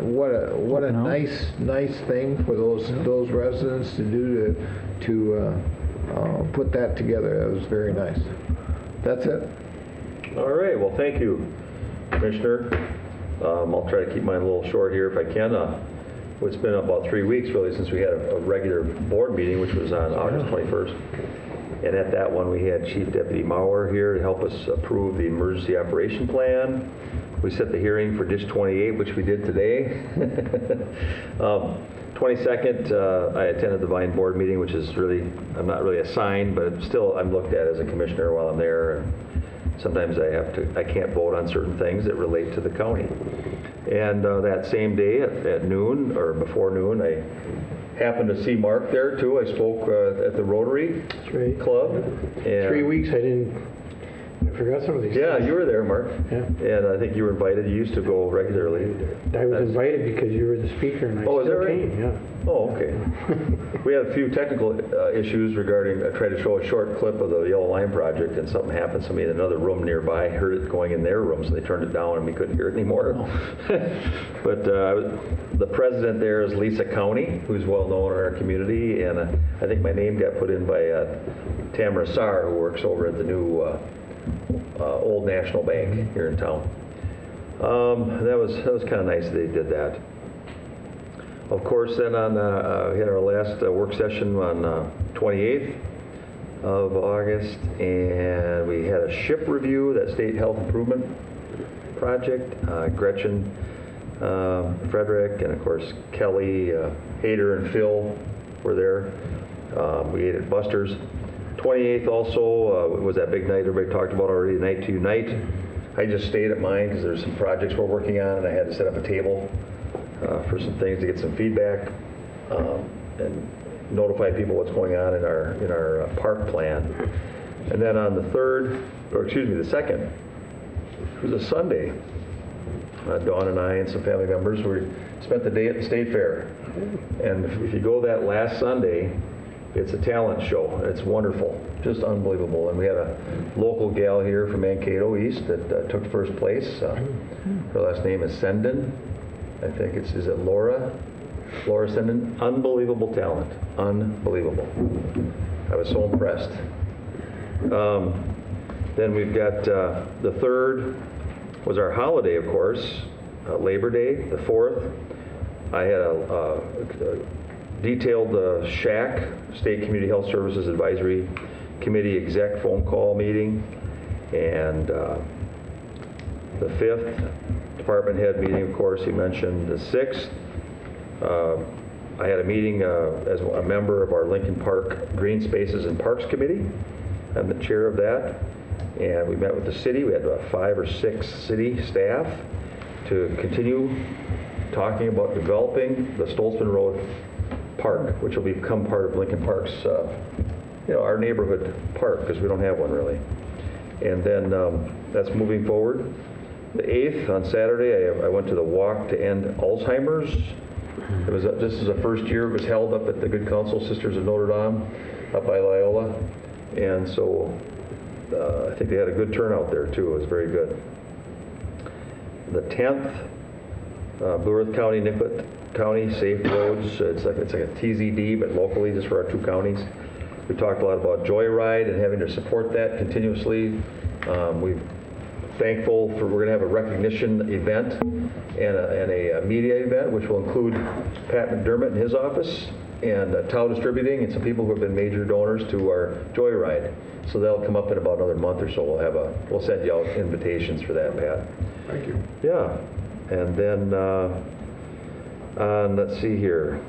what a nice thing for those residents to do to put that together. That was very nice. That's it. All right, well, thank you, Commissioner. I'll try to keep mine a little short here if I can. It's been about 3 weeks, really, since we had a regular board meeting, which was on August 21st. And at that one, we had Chief Deputy Maurer here to help us approve the emergency operation plan. We set the hearing for Ditch 28, which we did today. 22nd, I attended the Vine board meeting, which is really, I'm not really assigned, but still I'm looked at as a commissioner while I'm there. And sometimes I can't vote on certain things that relate to the county. And that same day at noon, or before noon, I happened to see Mark there too. I spoke at the Rotary Club. And 3 weeks I forgot some of these yeah, things. you were there, Mark. Yeah. And I think you were invited. You used to go regularly. I was invited because you were the speaker and I Oh, is that still right? came, yeah. Oh, okay. We had a few technical issues regarding, I tried to show a short clip of the Yellow Line project, and something happened. Somebody in another room nearby heard it going in their room, so they turned it down and we couldn't hear it anymore. But the president there is Lisa County, who's well known in our community, and I think my name got put in by Tamara Saar, who works over at the new Old National Bank here in town. That was kind of nice they did that. Of course, then we had our last work session on 28th of August, and we had a SHIP review, that State Health Improvement Project. Gretchen, Frederick, and of course Kelly, Hader, and Phil were there. We ate at Buster's. 28th also was that big night everybody talked about already, Night to Unite. I just stayed at mine because there's some projects we're working on, and I had to set up a table for some things to get some feedback and notify people what's going on in our park plan. And then on the the 2nd, it was a Sunday. Dawn and I and some family members, we spent the day at the State Fair. And if you go that last Sunday, it's a talent show. It's wonderful, just unbelievable. And we had a local gal here from Mankato East that took first place. Her last name is Senden. I think is it Laura Senden? Unbelievable talent, unbelievable. I was so impressed. Then we've got the 3rd was our holiday, of course, Labor Day. The 4th, I had a detailed SHAC, State Community Health Services Advisory Committee exec phone call meeting, and the 5th, department head meeting, of course, he mentioned. The 6th, I had a meeting as a member of our Lincoln Park Green Spaces and Parks Committee. I'm the chair of that. And we met with the city. We had about 5 or 6 city staff to continue talking about developing the Stolzman Road Park, which will become part of Lincoln Park's, our neighborhood park, because we don't have one really. And then that's moving forward. The 8th, on Saturday, I went to the Walk to End Alzheimer's. This is the first year it was held up at the Good Counsel Sisters of Notre Dame up by Loyola. And so I think they had a good turnout there too. It was very good. The 10th, Blue Earth County, Nicollet County, Safe Roads. It's like a TZD, but locally, just for our 2 counties. We talked a lot about Joyride and having to support that continuously. We're thankful we're going to have a recognition event and a media event, which will include Pat McDermott in his office and Tau Distributing and some people who have been major donors to our Joyride. So that'll come up in about another month or so. We'll send you out invitations for that, Pat. Thank you. Yeah. And then, let's see here.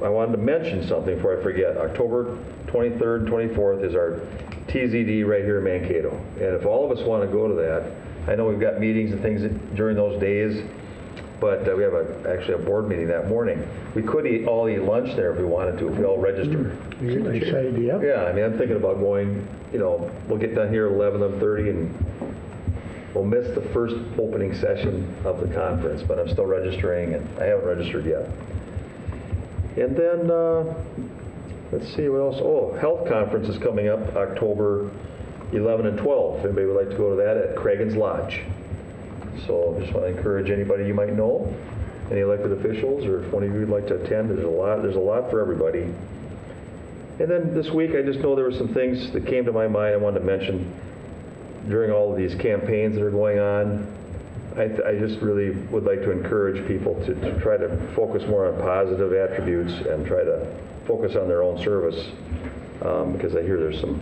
I wanted to mention something before I forget. October 23rd, 24th is our TZD right here in Mankato. And if all of us want to go to that, I know we've got meetings and things during those days, but we have actually a board meeting that morning. We could all eat lunch there if we wanted to, if we all register. Nice idea. Yeah, I mean, I'm thinking about going, we'll get done here at 11:30 and we'll miss the first opening session of the conference, but I'm still registering and I haven't registered yet. And then, let's see what else. Oh, health conference is coming up October 11 and 12. If anybody would like to go to that at Cragen's Lodge. So just want to encourage anybody you might know, any elected officials, or if one of you would like to attend, there's a lot for everybody. And then this week, I just know there were some things that came to my mind I wanted to mention during all of these campaigns that are going on. I just really would like to encourage people to try to focus more on positive attributes and try to focus on their own service, because I hear there's some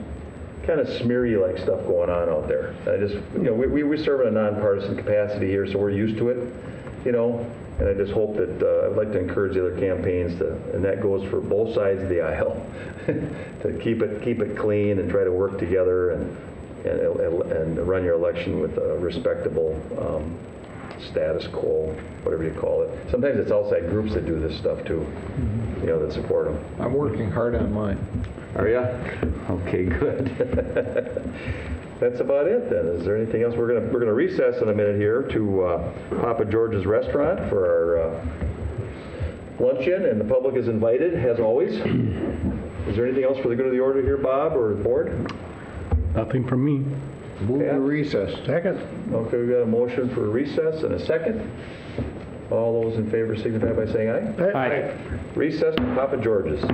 kind of smeary-like stuff going on out there. I just, we serve in a nonpartisan capacity here, so we're used to it, and I just hope that, I'd like to encourage the other campaigns and that goes for both sides of the aisle, to keep it clean and try to work together and run your election with a respectable status quo, whatever you call it. Sometimes it's outside groups that do this stuff too, that support them. I'm working hard on mine. Are ya? Okay, good. That's about it then. Is there anything else? We're gonna recess in a minute here to Papa George's Restaurant for our luncheon, and the public is invited as always. Is there anything else for the good of the order here, Bob or the board? Nothing from me. Move to recess. Second. Okay, we've got a motion for recess and a second. All those in favor signify by saying aye. Aye. Recess to Papa George's.